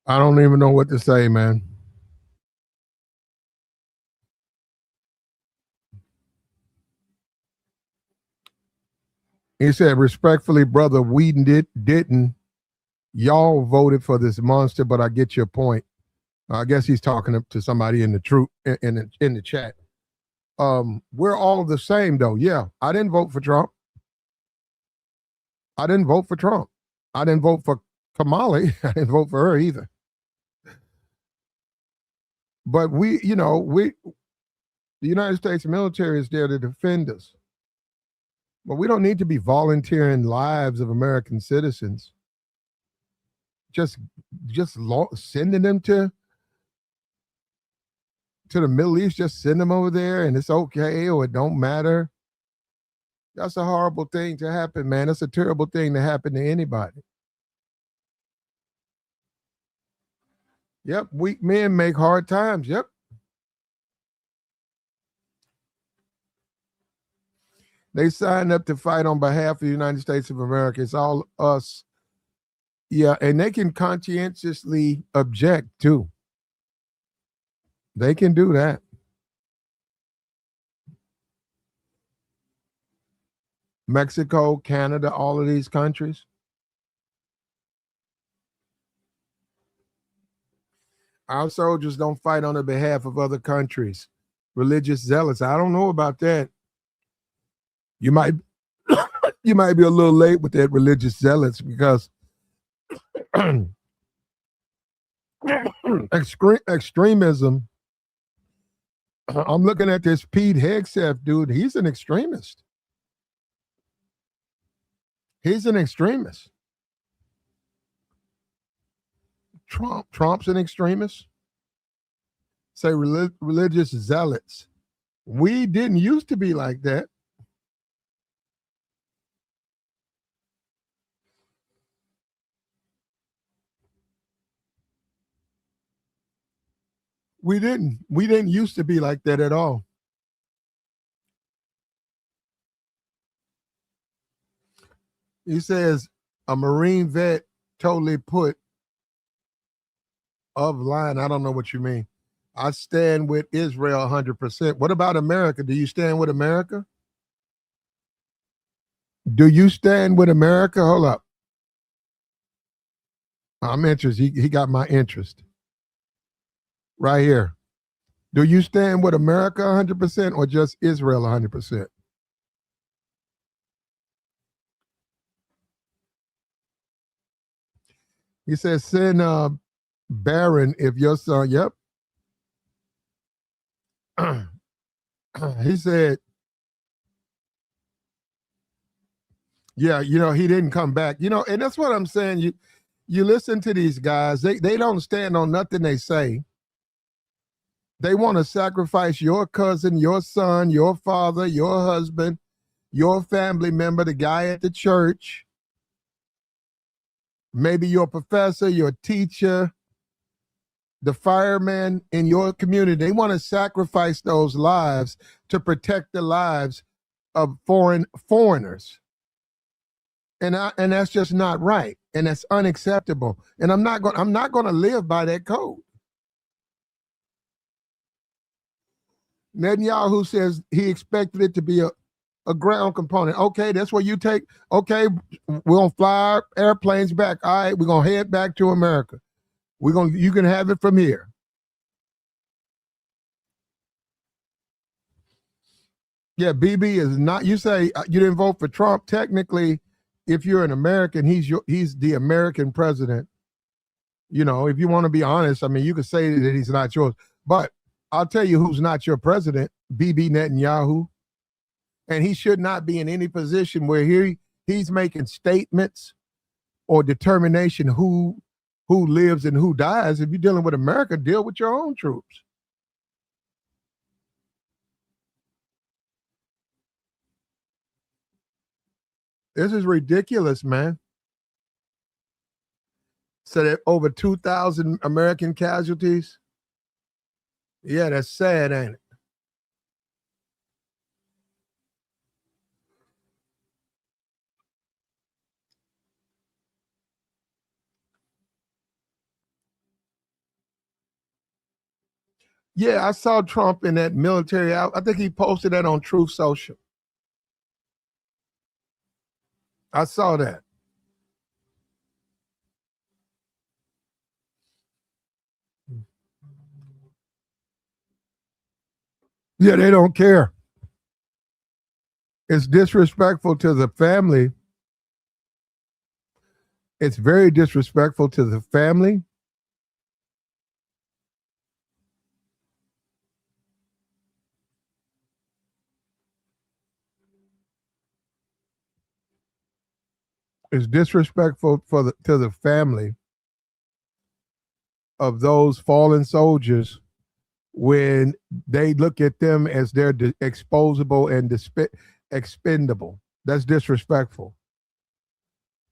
I don't even know what to say, man. He said, respectfully, brother, we didn't. Y'all voted for this monster, but I get your point. I guess he's talking to somebody in the chat. We're all the same, though. Yeah, I didn't vote for Trump. I didn't vote for Trump. I didn't vote for Kamala. I didn't vote for her either. But the United States military is there to defend us. But we don't need to be volunteering lives of American citizens. Just sending them to the Middle East, just send them over there and it's okay or it don't matter. That's a horrible thing to happen, man. That's a terrible thing to happen to anybody. Yep, weak men make hard times. Yep. They signed up to fight on behalf of the United States of America. It's all us. Yeah, and they can conscientiously object too. They can do that. Mexico, Canada, all of these countries. Our soldiers don't fight on the behalf of other countries. Religious zealots. I don't know about that. You might be a little late with that religious zealots because extremism. I'm looking at this Pete Hegseth dude. He's an extremist. He's an extremist. Trump's an extremist. Say religious zealots. We didn't used to be like that. We didn't used to be like that at all. He says a Marine vet totally put of line. I don't know what you mean. I stand with Israel 100%. What about America? Do you stand with America? Do you stand with America? Hold up. I'm interested. He got my interest. Right here. Do you stand with America 100% or just Israel 100%? He says, send Barron if your son, yep. He said, yeah, he didn't come back. And that's what I'm saying. You listen to these guys, they don't stand on nothing they say. They want to sacrifice your cousin, your son, your father, your husband, your family member, the guy at the church, maybe your professor, your teacher, the fireman in your community. They want to sacrifice those lives to protect the lives of foreigners. And that's just not right. And that's unacceptable. And I'm not going to live by that code. Netanyahu says he expected it to be a ground component. Okay, that's where you take, okay, we're going to fly our airplanes back. All right, we're going to head back to America. You can have it from here. Yeah, BB is not, you say you didn't vote for Trump. Technically, if you're an American, he's the American president. If you want to be honest, I mean, you could say that he's not yours. But I'll tell you who's not your president, Bibi Netanyahu. And he should not be in any position where he's making statements or determination who lives and who dies. If you're dealing with America, deal with your own troops. This is ridiculous, man. So that over 2,000 American casualties. Yeah, that's sad, ain't it? Yeah, I saw Trump in that military out. I think he posted that on Truth Social. I saw that. Yeah, they don't care. It's disrespectful to the family. It's very disrespectful to the family. It's disrespectful to the family of those fallen soldiers when they look at them as they're exposable and expendable. That's disrespectful.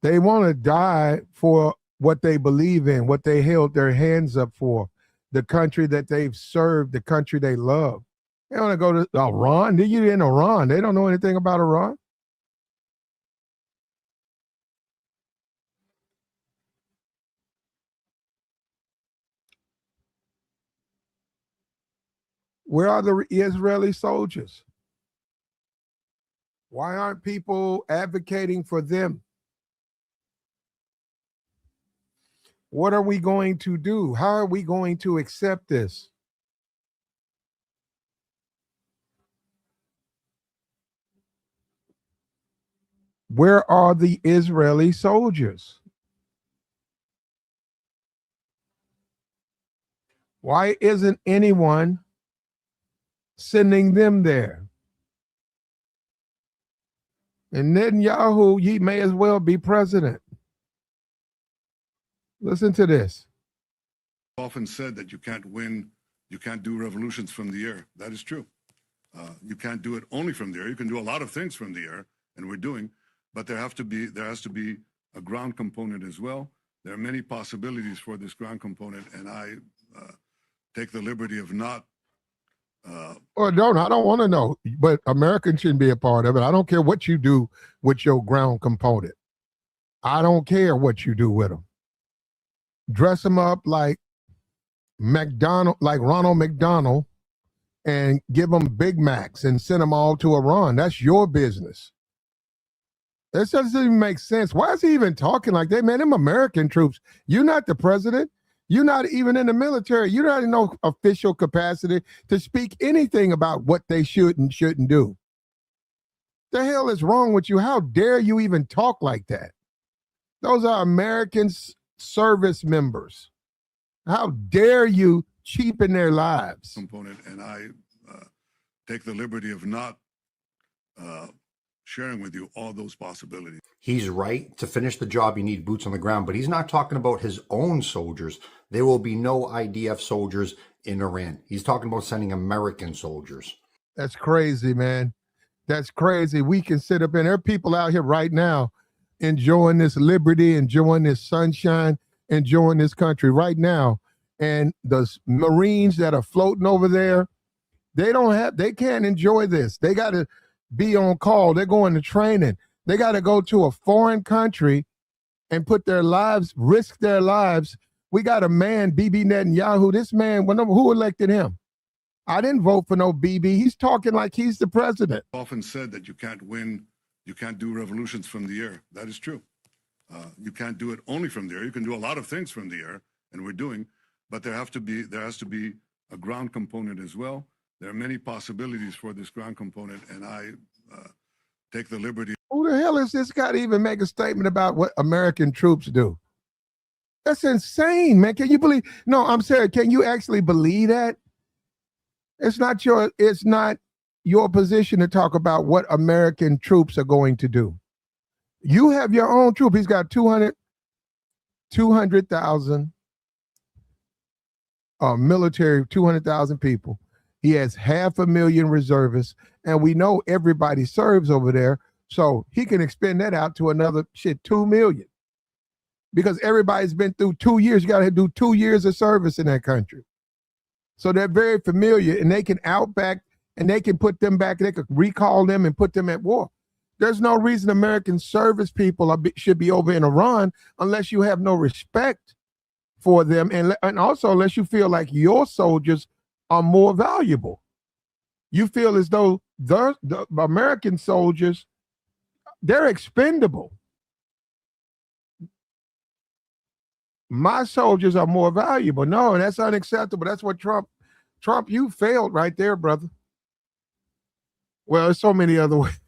They want to die for what they believe in, what they held their hands up for, the country that they've served, the country they love. They want to go to Iran. They're in Iran. They don't know anything about Iran. Where are the Israeli soldiers? Why aren't people advocating for them? What are we going to do? How are we going to accept this? Where are the Israeli soldiers? Why isn't anyone sending them there? And Netanyahu, he may as well be president. Listen to this. Often said that you can't win, you can't do revolutions from the air. That is true. You can't do it only from the air. You can do a lot of things from the air, and we're doing, but there has to be a ground component as well. There are many possibilities for this ground component, and I take the liberty of not. I don't want to know, but Americans shouldn't be a part of it. I don't care what you do with your ground component. I don't care what you do with them. Dress them up like Ronald McDonald, and give them Big Macs and send them all to Iran. That's your business. That doesn't even make sense. Why is he even talking like that? Man, them American troops, you're not the president. You're not even in the military. You're not in no official capacity to speak anything about what they should and shouldn't do. The hell is wrong with you? How dare you even talk like that? Those are American service members. How dare you cheapen their lives? Component, and I take the liberty of not sharing with you all those possibilities. He's right. To finish the job, you need boots on the ground, but he's not talking about his own soldiers. There will be no IDF soldiers in Iran. He's talking about sending American soldiers. That's crazy, man. That's crazy. We can sit up in there are people out here right now enjoying this liberty, enjoying this sunshine, enjoying this country right now. And the Marines that are floating over there, they can't enjoy this. They got to be on call. They're going to training. They got to go to a foreign country and put their lives, risk their lives. We got a man, Bibi Netanyahu. This man, who elected him? I didn't vote for no Bibi. He's talking like he's the president. Often said that you can't win, you can't do revolutions from the air. That is true. You can't do it only from the air. You can do a lot of things from the air, and we're doing, but there has to be a ground component as well. There are many possibilities for this ground component, and I take the liberty. Who the hell is this guy to even make a statement about what American troops do? That's insane, man. Can you believe? No, I'm serious. Can you actually believe that? It's not your position to talk about what American troops are going to do. You have your own troop. He's got 200,000 military, 200,000 people. He has 500,000 reservists, and we know everybody serves over there, so he can expend that out to another 2 million. Because everybody's been through 2 years. You got to do 2 years of service in that country. So they're very familiar, and they can outback, and they can put them back. They could recall them and put them at war. There's no reason American service people should be over in Iran unless you have no respect for them, and also unless you feel like your soldiers are more valuable. You feel as though the American soldiers, they're expendable. My soldiers are more valuable. No, that's unacceptable. That's what Trump, you failed right there, brother. Well, there's so many other ways.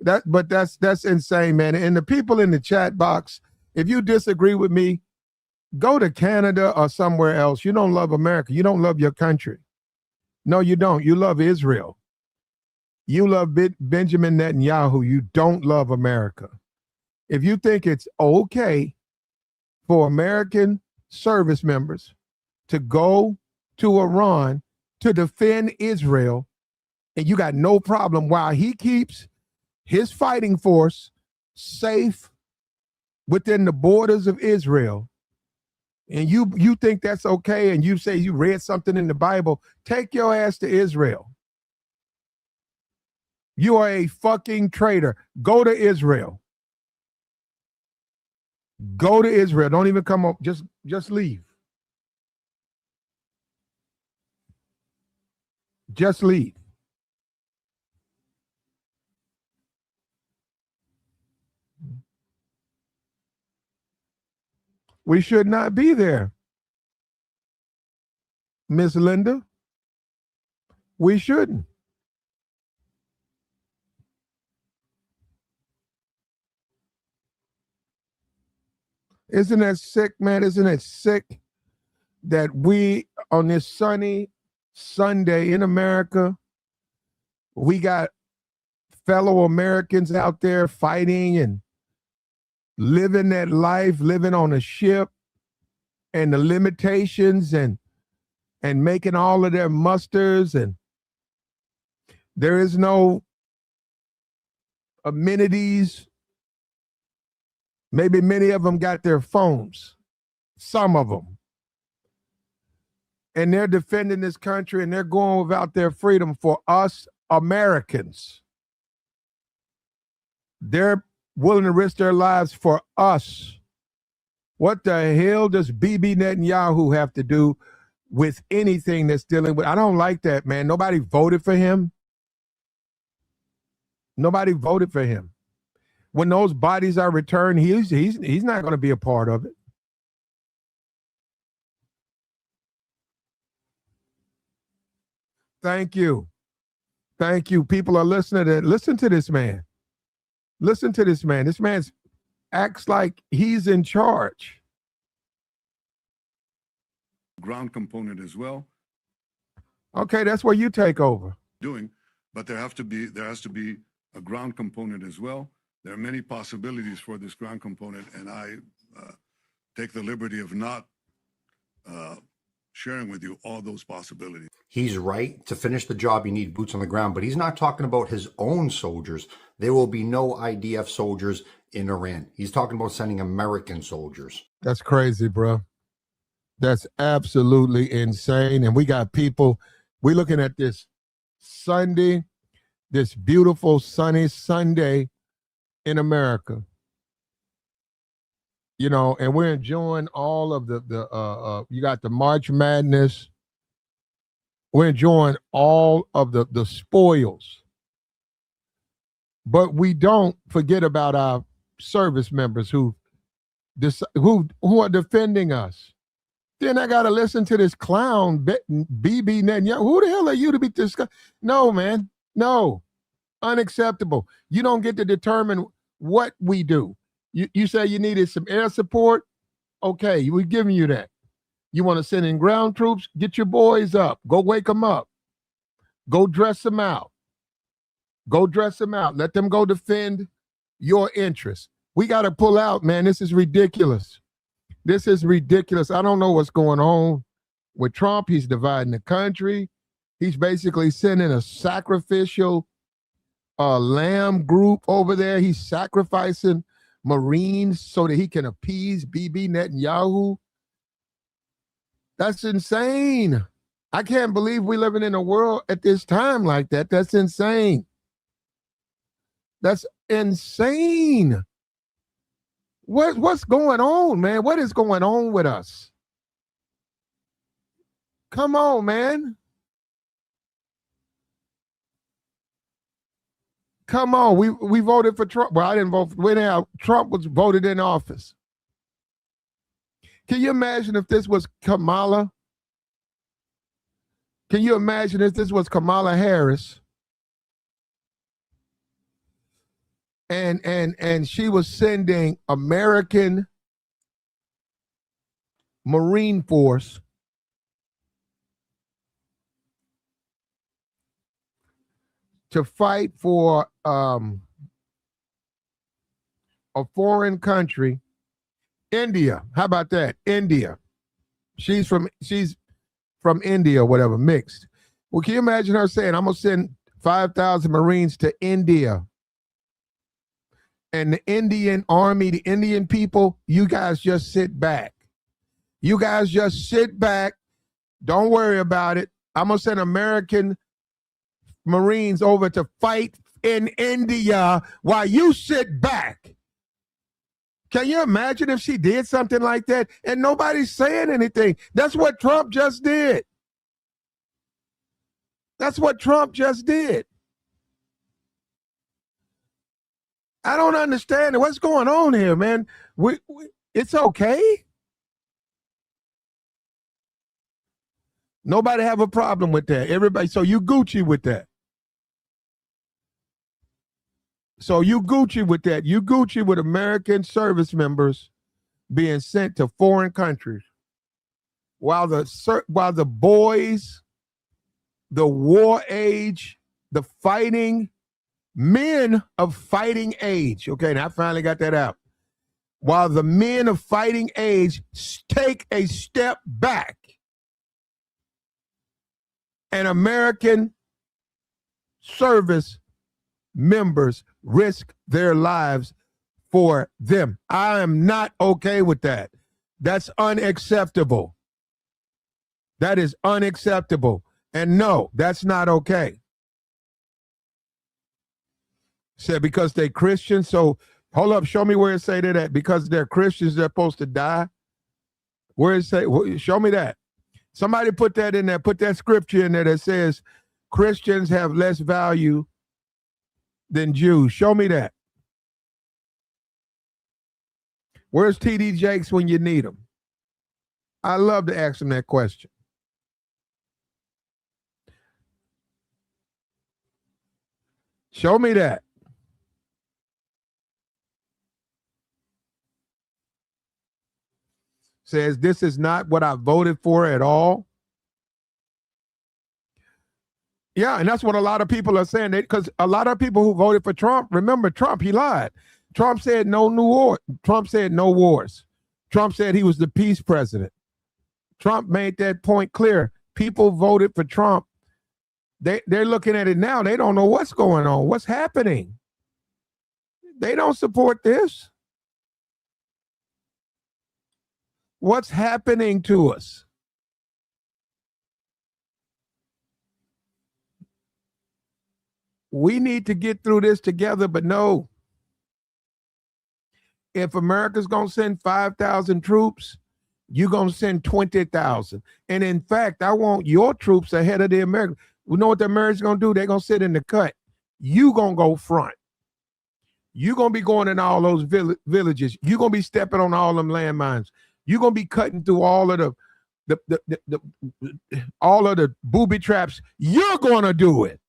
But that's insane, man. And the people in the chat box, if you disagree with me, go to Canada or somewhere else. You don't love America. You don't love your country. No, you don't. You love Israel. You love Benjamin Netanyahu. You don't love America. If you think it's okay for American service members to go to Iran to defend Israel, and you got no problem while he keeps his fighting force safe within the borders of Israel, and you think that's okay, and you say you read something in the Bible, take your ass to Israel. You are a fucking traitor. Go to Israel. Go to Israel. Don't even come up. Just leave. Just leave. We should not be there, Miss Linda. We shouldn't. Isn't that sick, man? Isn't it sick that we, on this sunny Sunday in America, we got fellow Americans out there fighting and living that life, living on a ship, and the limitations and making all of their musters, and there is no amenities. Maybe many of them got their phones, some of them. And they're defending this country, and they're going without their freedom for us Americans. They're willing to risk their lives for us. What the hell does Bibi Netanyahu have to do with anything that's dealing with? I don't like that, man. Nobody voted for him. Nobody voted for him. When those bodies are returned, he's not going to be a part of it. Thank you. Thank you. People are listening to listen to this man. Listen to this man. This man acts like he's in charge. Ground component as well. Okay, that's where you take over. But there has to be a ground component as well. There are many possibilities for this ground component, and I take the liberty of not sharing with you all those possibilities. He's right. To finish the job, you need boots on the ground, but he's not talking about his own soldiers. There will be no IDF soldiers in Iran. He's talking about sending American soldiers. That's crazy, bro. That's absolutely insane. And we got people, we're looking at this Sunday, this beautiful sunny Sunday in America. You know, and we're enjoying all of you got the March Madness. We're enjoying all of the spoils. But we don't forget about our service members who are defending us. Then I got to listen to this clown, Bibi Netanyahu. Who the hell are you to be discussed? No, man. No. Unacceptable. You don't get to determine what we do. You say you needed some air support. Okay, we're giving you that. You want to send in ground troops? Get your boys up. Go wake them up. Go dress them out. Go dress them out. Let them go defend your interests. We got to pull out, man. This is ridiculous. This is ridiculous. I don't know what's going on with Trump. He's dividing the country. He's basically sending a sacrificial lamb group over there. He's sacrificing Marines so that he can appease Bibi Netanyahu. That's insane. I can't believe we're living in a world at this time like that. That's insane. That's insane. What's going on, man? What is going on with us? Come on, man. Come on, we voted for Trump. Well, I didn't vote for Trump was voted in office. Can you imagine if this was Kamala? Can you imagine if this was Kamala Harris? And she was sending American Marine Force to fight for a foreign country, India. How about that? India. She's from India, whatever, mixed. Well, can you imagine her saying, I'm going to send 5,000 Marines to India? And the Indian army, the Indian people, you guys just sit back. You guys just sit back. Don't worry about it. I'm going to send American Marines over to fight in India while you sit back. Can you imagine if she did something like that and nobody's saying anything? That's what Trump just did. That's what Trump just did. I don't understand it. What's going on here, man? It's okay. Nobody have a problem with that. Everybody, so you Gucci with that. So you Gucci with that. You Gucci with American service members being sent to foreign countries while the boys, the war age, the fighting men of fighting age. Okay, and I finally got that out. While the men of fighting age take a step back, and American service members risk their lives for them. I am not okay with that. That's unacceptable. That is unacceptable. And no, that's not okay. Said because they Christians, so hold up, show me where it say that because they're Christians, they're supposed to die. Where it say, show me that. Somebody put that in there, put that scripture in there that says Christians have less value than Jews. Show me that. Where's TD Jakes when you need him? I love to ask him that question. Show me that. Says this is not what I voted for at all. Yeah, and that's what a lot of people are saying. Because a lot of people who voted for Trump, remember Trump, he lied. Trump said no new war. Trump said no wars. Trump said he was the peace president. Trump made that point clear. People voted for Trump. They're looking at it now. They don't know what's going on. What's happening? They don't support this. What's happening to us? We need to get through this together, but no. If America's going to send 5,000 troops, you're going to send 20,000. And in fact, I want your troops ahead of the Americans. We know what the Americans going to do. They're going to sit in the cut. You going to go front. You're going to be going in all those villages. You're going to be stepping on all them landmines. You're going to be cutting through all of the booby traps. You're going to do it.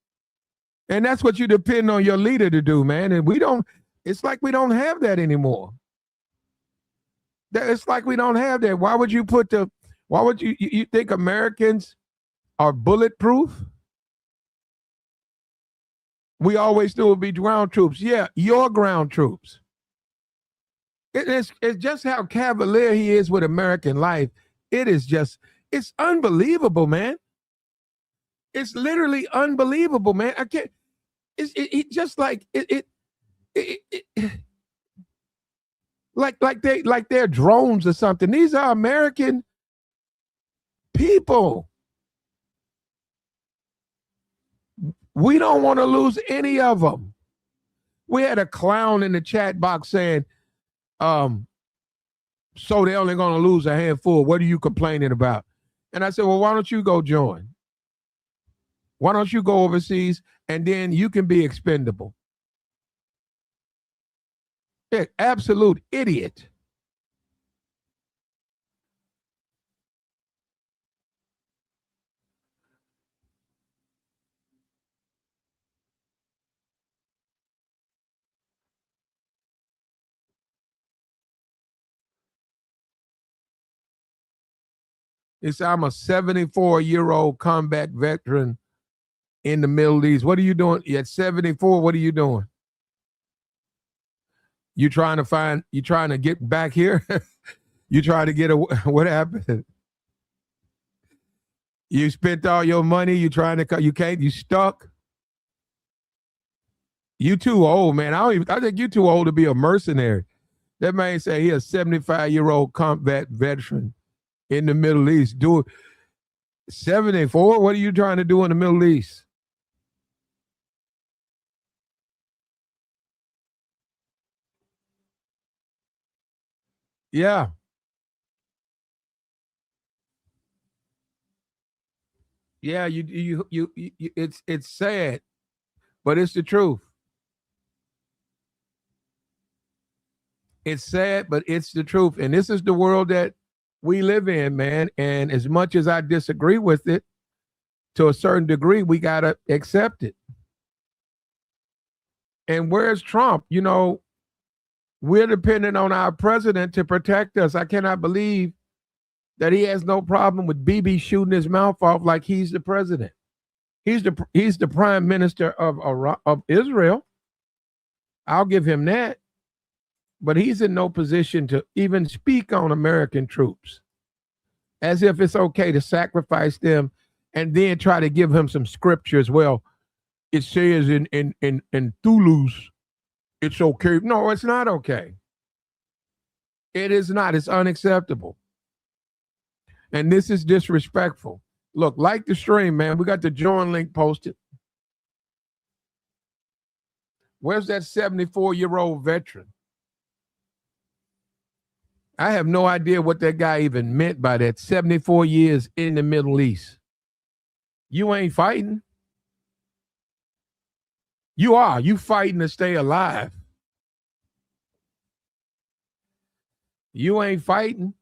And that's what you depend on your leader to do, man. And it's like we don't have that anymore. It's like we don't have that. Why would you you think Americans are bulletproof? We always knew it would be ground troops. Yeah, your ground troops. It's just how cavalier he is with American life. It's unbelievable, man. It's literally unbelievable, man. I can't. It just like like they're drones or something. These are American people. We don't want to lose any of them. We had a clown in the chat box saying, so they're only going to lose a handful. What are you complaining about? And I said, well, why don't you go join? Why don't you go overseas and then you can be expendable? Yeah, absolute idiot. It's I'm a 74-year-old combat veteran in the Middle East. What are you doing? At 74, what are you doing? You trying to get back here? You trying to get what happened? You spent all your money. You can't. You stuck. You too old, man. I think you too old to be a mercenary. That man say he a 75-year-old combat veteran in the Middle East. 74? What are you trying to do in the Middle East? Yeah. Yeah, you it's sad, but it's the truth. It's sad, but it's the truth. And this is the world that we live in, man. And as much as I disagree with it, to a certain degree, we got to accept it. And where's Trump? You know, we're dependent on our president to protect us. I cannot believe that he has no problem with BB shooting his mouth off like he's the president. He's the prime minister of Israel. I'll give him that. But he's in no position to even speak on American troops, as if it's okay to sacrifice them and then try to give him some scripture as well. It says in Thulus, it's okay. No, it's not okay. It is not. It's unacceptable. And this is disrespectful. Look, like the stream, man. We got the join link posted. Where's that 74-year-old veteran? I have no idea what that guy even meant by that. 74 years in the Middle East. You ain't fighting. You are. You fighting to stay alive. You ain't fighting.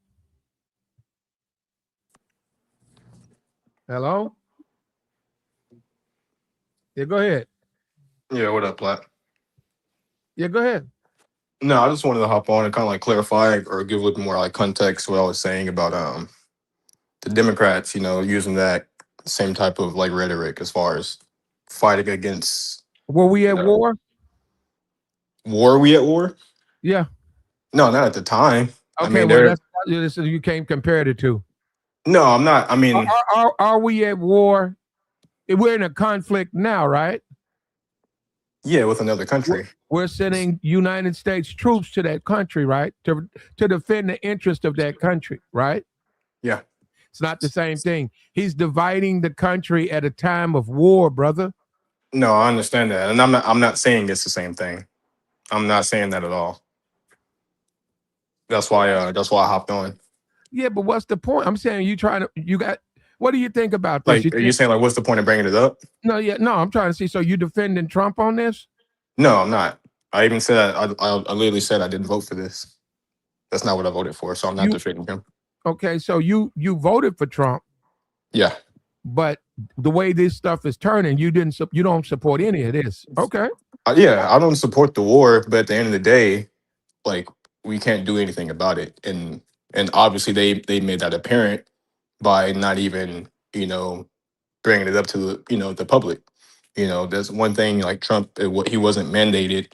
Hello? Yeah, go ahead. Yeah, what up, Platt? Yeah, go ahead. No, I just wanted to hop on and kind of like clarify or give a little more like context to what I was saying about the Democrats, you know, using that same type of like rhetoric as far as fighting against. Were we at war? Were we at war? Yeah. No, not at the time. Okay, well, that's you can't compare the two. No, I'm not. I mean, are we at war? We're in a conflict now, right? Yeah, with another country. We're sending United States troops to that country, right? To defend the interest of that country, right? Yeah. It's not the same thing. He's dividing the country at a time of war, brother. No, I understand that. And I'm not saying it's the same thing. I'm not saying that at all. That's why I hopped on. Yeah, but what's the point? I'm saying what do you think about this? Like, are you saying like, what's the point of bringing it up? No, I'm trying to see. So you defending Trump on this? No, I'm not. I even said I literally said I didn't vote for this. That's not what I voted for. So I'm not defending him. Okay, so you voted for Trump. Yeah. But the way this stuff is turning, you don't support any of this. Okay. Yeah, I don't support the war, but at the end of the day, like, we can't do anything about it. And obviously they made that apparent by not even, bringing it up to the public. There's one thing, like Trump, he wasn't mandated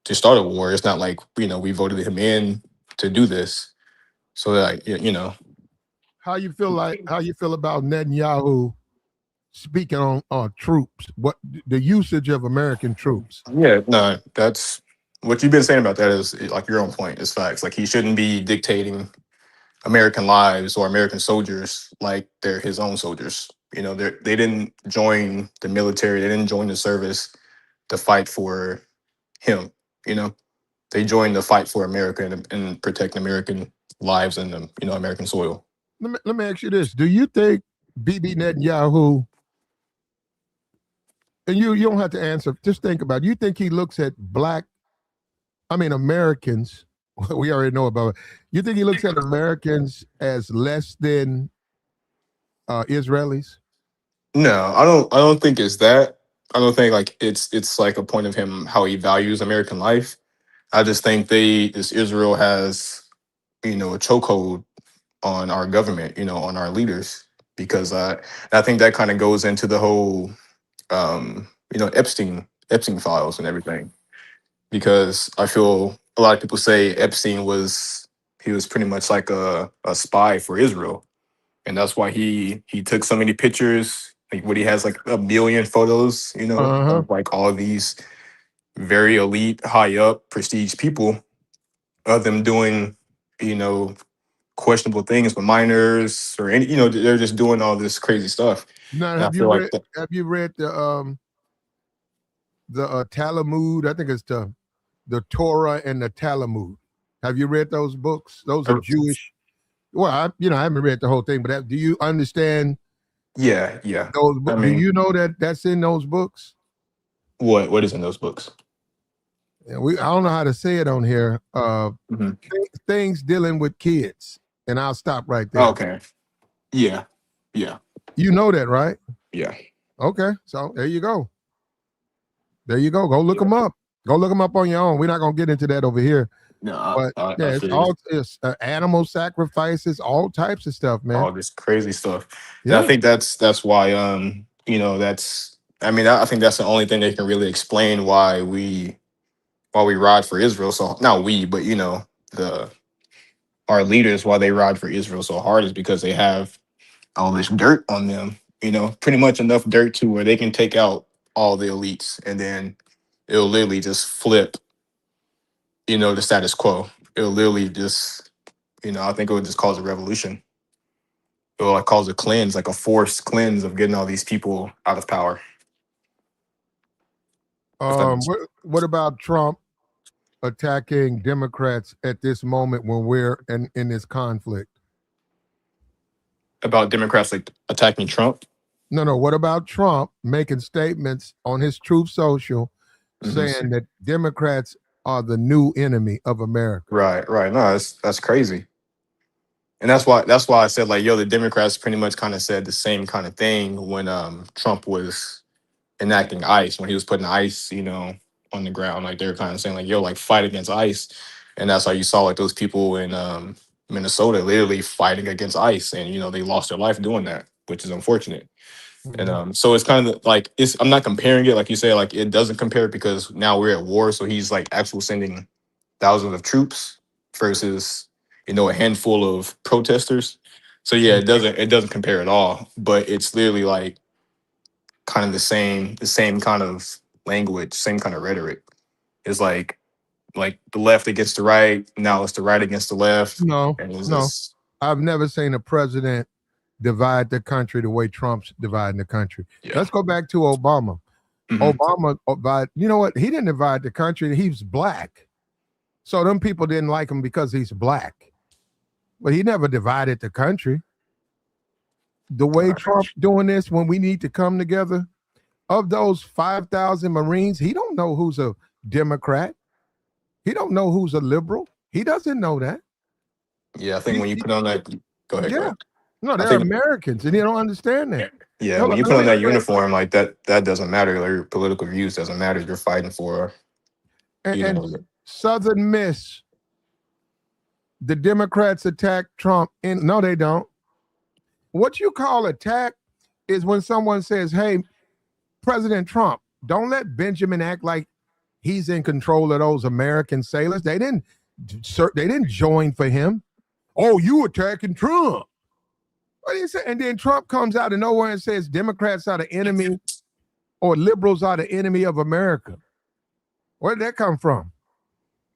to start a war. It's not like, we voted him in to do this. So like, How you feel about Netanyahu speaking on troops? What the usage of American troops? Yeah, no, that's what you've been saying about that is like your own point. Is facts. Like, he shouldn't be dictating American lives or American soldiers like they're his own soldiers. They didn't join the military. They didn't join the service to fight for him. They joined the fight for America and protect American lives and American soil. Let me ask you this: do you think Bibi Netanyahu, and you don't have to answer, just think about it, you think he looks at Americans, we already know about it, you think he looks at Americans as less than Israelis? No, I don't think it's that. I don't think like it's like a point of him how he values American life. I just think Israel has a chokehold on our government, on our leaders, because I think that kind of goes into the whole Epstein files and everything, because I feel a lot of people say Epstein was pretty much like a spy for Israel, and that's why he took so many pictures. Like what he has like 1 million photos, Uh-huh. of like all of these very elite, high up, prestige people of them doing, you know, questionable things with minors or any, they're just doing all this crazy stuff. Now, And I feel like that, have you read the Talmud? I think it's the Torah and the Talmud. Have you read those books? Those are Jewish. Well, I haven't read the whole thing, but do you understand yeah. those I books? Do mean, you know that's in those books? what is in those books? I don't know how to say it on here. Mhm. Things dealing with kids, and I'll stop right there. Okay. Yeah. You know that, right? Yeah. Okay, so there you go. There you go. Go look them up. Go look them up on your own. We're not gonna get into that over here. No, But I figured it's animal sacrifices, all types of stuff, man. all this crazy stuff. And Yeah. I think that's why that's I think that's the only thing that can really explain why we ride for Israel. So not we, but the our leaders, why they ride for Israel so hard, is because they have all this dirt on them, pretty much enough dirt to where they can take out all the elites, and then it'll literally just flip, the status quo. It'll literally just, I think it would just cause a revolution. It will like cause a cleanse, like a forced cleanse of getting all these people out of power. If that makes What about Trump attacking Democrats at this moment when we're in this conflict? About Democrats like attacking Trump. No. What about Trump making statements on his Truth Social Mhm. saying that Democrats are the new enemy of America? Right. No, that's crazy. And that's why I said like, yo, the Democrats pretty much kind of said the same kind of thing when Trump was enacting ICE, when he was putting ICE, on the ground. Like they were kind of saying like, yo, like fight against ICE. And that's how you saw like those people in Minnesota literally fighting against ICE, and they lost their life doing that, which is unfortunate. And so it's kind of like I'm not comparing it, like you say, like it doesn't compare because now we're at war. So he's like actually sending thousands of troops versus a handful of protesters. So yeah, it doesn't compare at all. But it's literally like kind of the same kind of language, same kind of rhetoric. It's like the left against the right. Now it's the right against the left, No, and it's no. just I've never seen a president divide the country the way Trump's dividing the country. yeah. Let's go back to Obama. Mhm. Obama, you know what? He didn't divide the country. He's black. So them people didn't like him because he's black. But he never divided the country. The way Trump doing this when we need to come together, of those 5,000 Marines, he don't know who's a Democrat. He don't know who's a liberal. He doesn't know that. Yeah, I think when you put on that, go ahead. Yeah. No, I they're think- Americans and they don't understand that. Yeah, Hold when on, you let put on me- that uniform, like that doesn't matter. Like, your political views doesn't matter. You're fighting for, And Southern Miss, the Democrats attack Trump. And no, they don't. What you call attack is when someone says, hey, President Trump, don't let Benjamin act like he's in control of those American sailors. They didn't join for him. Oh, you attacking Trump. What do you say? And then Trump comes out of nowhere and says Democrats are the enemy or liberals are the enemy of America. Where did that come from?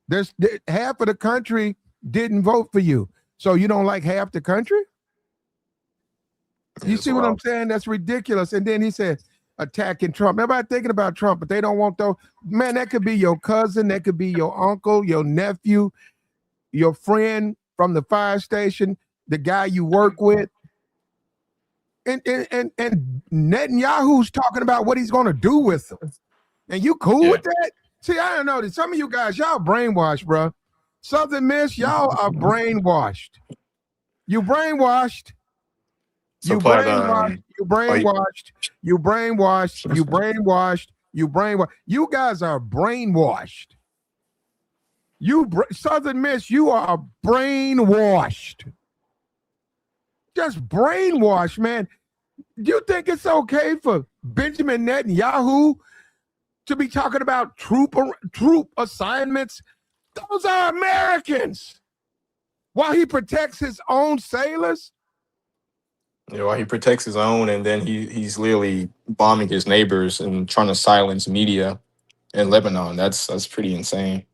There's half of the country didn't vote for you. So you don't like half the country? You see what I'm saying? That's ridiculous. And then he said, attacking Trump. Everybody thinking about Trump, but they don't want those. Man, that could be your cousin. That could be your uncle, your nephew, your friend from the fire station, the guy you work with. And Netanyahu's talking about what he's going to do with them. And you cool with that? See, I don't know. Some of you guys, y'all brainwashed, bro. Southern Miss, y'all are brainwashed. You brainwashed. You brainwashed. You brainwashed. You brainwashed. You brainwashed. You brainwashed. You guys are brainwashed. Southern Miss, you are brainwashed. Just brainwashed, man. Do you think it's okay for Benjamin Netanyahu to be talking about troop assignments Those are Americans. While he protects his own sailors. You know, he protects his own, and then he's literally bombing his neighbors and trying to silence media in Lebanon. That's pretty insane.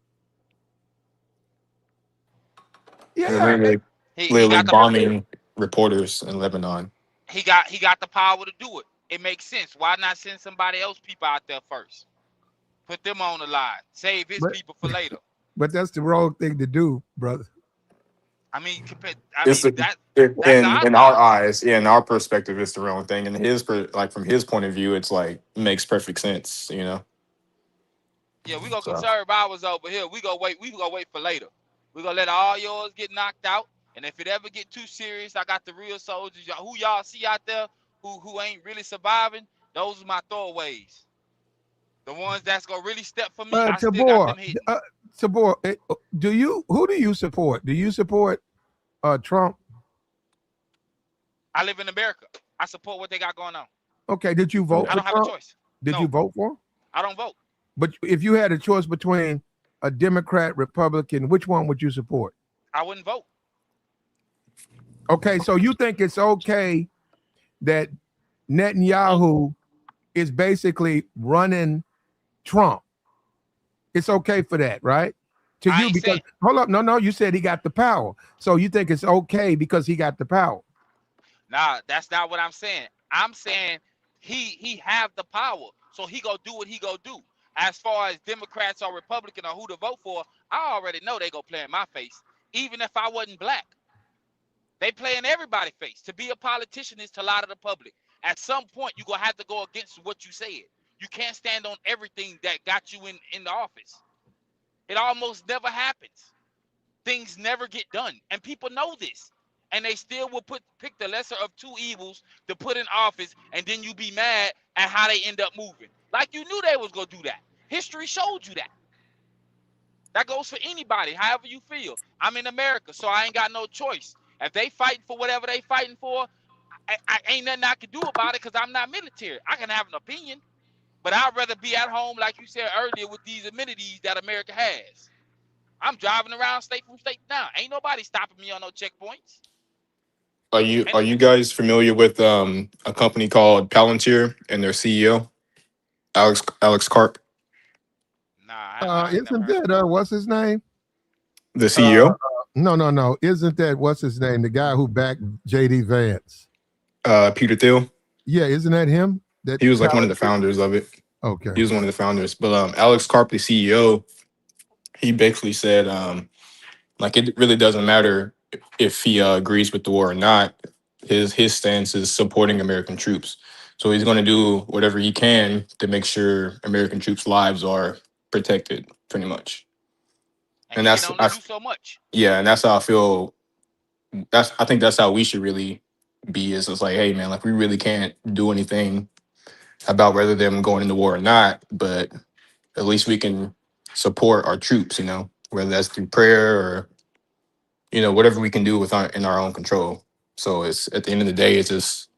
Yeah. Literally bombing reporters in Lebanon. He got the power to do it. It makes sense. Why not send somebody else people out there first? Put them on the line. Save his people for later. But that's the wrong thing to do, brother. I mean, in our eyes, in our perspective, it's the wrong thing. And from his point of view, it's like makes perfect sense, you know. Yeah, we gonna conserve ours over here. We gonna wait for later. We gonna let all yours get knocked out. And if it ever get too serious, I got the real soldiers. Who y'all see out there who ain't really surviving? Those are my throwaways. The ones that's gonna really step for me. I still got them hitting. Tabor, who do you support? Do you support Trump? I live in America. I support what they got going on. Okay, did you vote for Trump? I don't have a choice. Did you vote for him? I don't vote. But if you had a choice between a Democrat, Republican, which one would you support? I wouldn't vote. Okay, so you think it's okay that Netanyahu is basically running Trump? It's okay for that, right? To you, because hold up, no, you said he got the power. So you think it's okay because he got the power? Nah, that's not what I'm saying. I'm saying he have the power, so he go do what he go do. As far as Democrats or Republican or who to vote for, I already know they go play in my face. Even if I wasn't black, they play in everybody's face. To be a politician is to lie to the public. At some point, you're gonna have to go against what you said. You can't stand on everything that got you in the office. It almost never happens. Things never get done. And people know this. And they still will pick the lesser of two evils to put in office, and then you be mad at how they end up moving. Like you knew they was going to do that. History showed you that. That goes for anybody, however you feel. I'm in America, so I ain't got no choice. If they fighting for whatever they fighting for, I ain't nothing I can do about it because I'm not military. I can have an opinion. But I'd rather be at home, like you said earlier, with these amenities that America has. I'm driving around state from state now. Ain't nobody stopping me on no checkpoints. Are you guys familiar with a company called Palantir and their CEO, Alex Karp? Nah. Isn't that what's his name? The CEO? No. Isn't that what's his name? The guy who backed JD Vance. Peter Thiel. Yeah, isn't that him? He was like one of the founders of it. Okay. He was one of the founders. But Alex Karp, the CEO, he basically said, like, it really doesn't matter if he agrees with the war or not. His stance is supporting American troops. So he's going to do whatever he can to make sure American troops' lives are protected, pretty much. And that's do so much. Yeah, and that's how I feel. I think that's how we should really be. Is it's like, hey, man, like we really can't do anything about whether them going into war or not, but at least we can support our troops, you know, whether that's through prayer or, you know, whatever we can do in our own control. So it's at the end of the day, it's just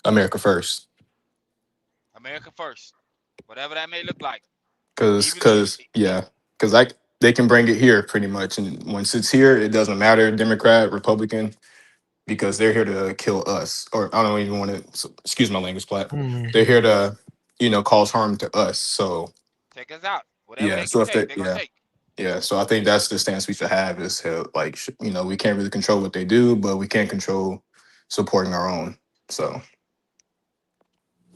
America first. America first, whatever that may look like. Because like they can bring it here pretty much, and once it's here, it doesn't matter Democrat, Republican, because they're here to kill us. Or I don't even want to, excuse my language, Platt. They're here to, you know, cause harm to us. So take us out. Whatever yeah. they So can take, take. Yeah. So I think that's the stance we should have is like, you know, we can't really control what they do, but we can control supporting our own. So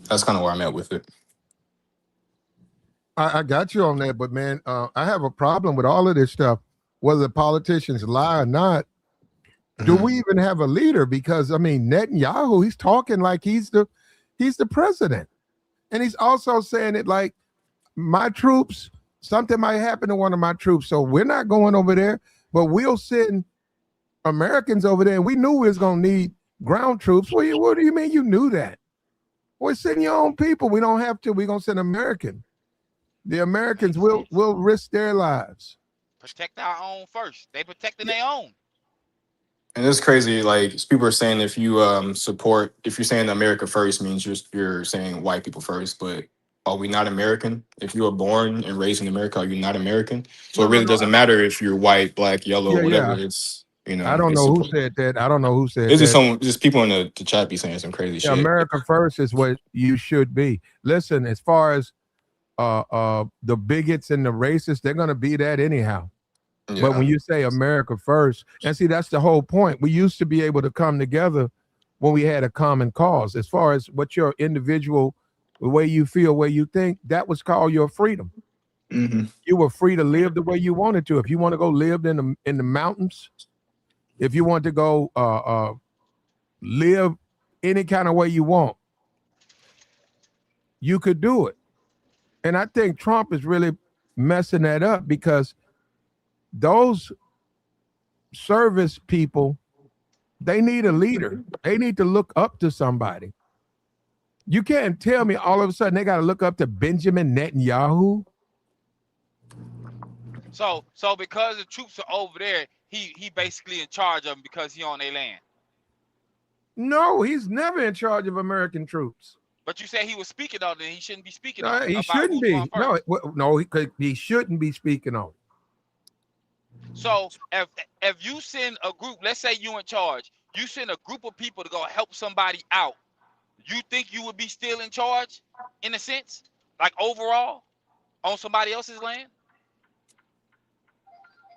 that's kind of where I'm at with it. I got you on that, but man, I have a problem with all of this stuff, whether politicians lie or not. Do we even have a leader? Because I mean, Netanyahu, he's talking like he's the president, and he's also saying it like my troops. Something might happen to one of my troops, so we're not going over there, but we'll send Americans over there. And we knew we was gonna need ground troops. What do you mean you knew that? Well, send your own people. We don't have to. We're gonna send American. The Americans will risk their lives. Protect our own first. They protecting their own. And it's crazy, like people are saying if you're saying America first means you're saying white people first, but are we not American? If you were born and raised in America, are you not American? So No, it really no. doesn't matter if you're white, black, yellow, Yeah, whatever. yeah. It's I don't it's know who said that. I don't know who said it's just that. just people in the chat be saying some crazy Yeah, shit. America first is what you should be. Listen, as far as the bigots and the racists, they're gonna be that anyhow. Yeah. But when you say America first, and see, that's the whole point. We used to be able to come together when we had a common cause. As far as what your individual, the way you feel, way you think, that was called your freedom. Mhm. You were free to live the way you wanted to. If you want to go live in the mountains, if you want to go live any kind of way you want, you could do it. And I think Trump is really messing that up because those service people, they need a leader. They need to look up to somebody. You can't tell me all of a sudden they got to look up to Benjamin Netanyahu. So because the troops are over there, he basically in charge of them because he on their land. No, he's never in charge of American troops. But you said he was speaking on it. He shouldn't be speaking No, on it. he shouldn't be. He shouldn't be speaking on it. So if you send a group, let's say you in charge, you send a group of people to go help somebody out, you think you would be still in charge in a sense, like overall on somebody else's land?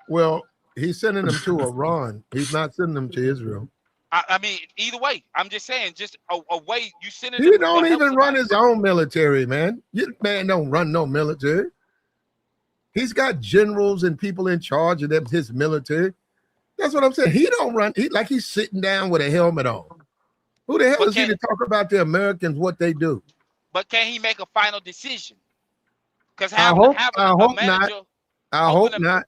Well, he's sending them to Iran. He's not sending them to Israel. I mean, either way, I'm just saying, just a way you sending He them. don't even run his own military, man. You man don't run no military. He's got generals and people in charge of them, his military. That's what I'm saying. He don't run. He's sitting down with a helmet on. Who the hell is he to talk about the Americans, what they do? But can he make a final decision? Because I hope not.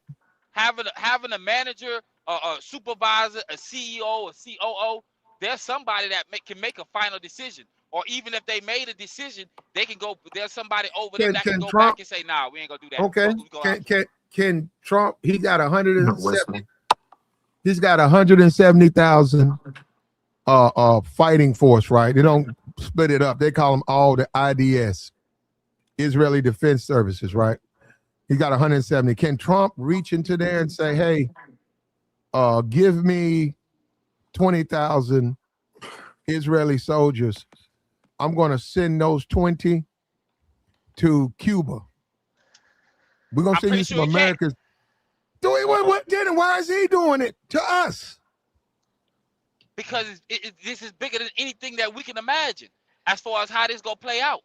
Having a manager, a supervisor, a CEO, a COO, there's somebody that can make a final decision. Or even if they made a decision, they can go. There's somebody over there that can go back and say, "Nah, we ain't gonna do that." Okay. Can Trump? He got 170. He's got 170,000 fighting force, right? They don't split it up. They call them all the IDS, Israeli Defense Services, right? He got 170. Can Trump reach into there and say, "Hey, give me 20,000 Israeli soldiers. I'm going to send those 20 to Cuba. We're going to send you some Americans." Do it. What? Then why is he doing it to us? Because this is bigger than anything that we can imagine as far as how this going to play out.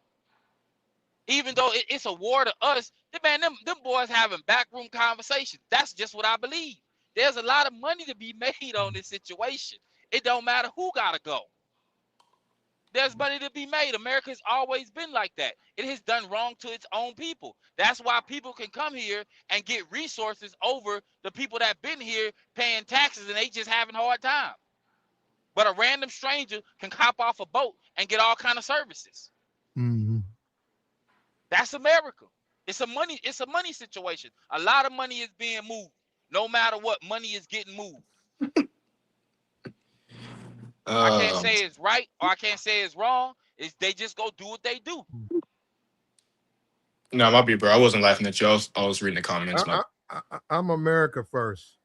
Even though it's a war to us, man, them boys having backroom conversations. That's just what I believe. There's a lot of money to be made on this situation. It don't matter who got to go. There's money to be made. America's always been like that. It has done wrong to its own people. That's why people can come here and get resources over the people that been here paying taxes and they just having a hard time. But a random stranger can hop off a boat and get all kind of services. Mm-hmm. That's America. It's a money situation. A lot of money is being moved. No matter what, money is getting moved. I can't say it's right or I can't say it's wrong. They just go do what they do. No, my be, bro. I wasn't laughing at you. I was reading the comments. I'm America first.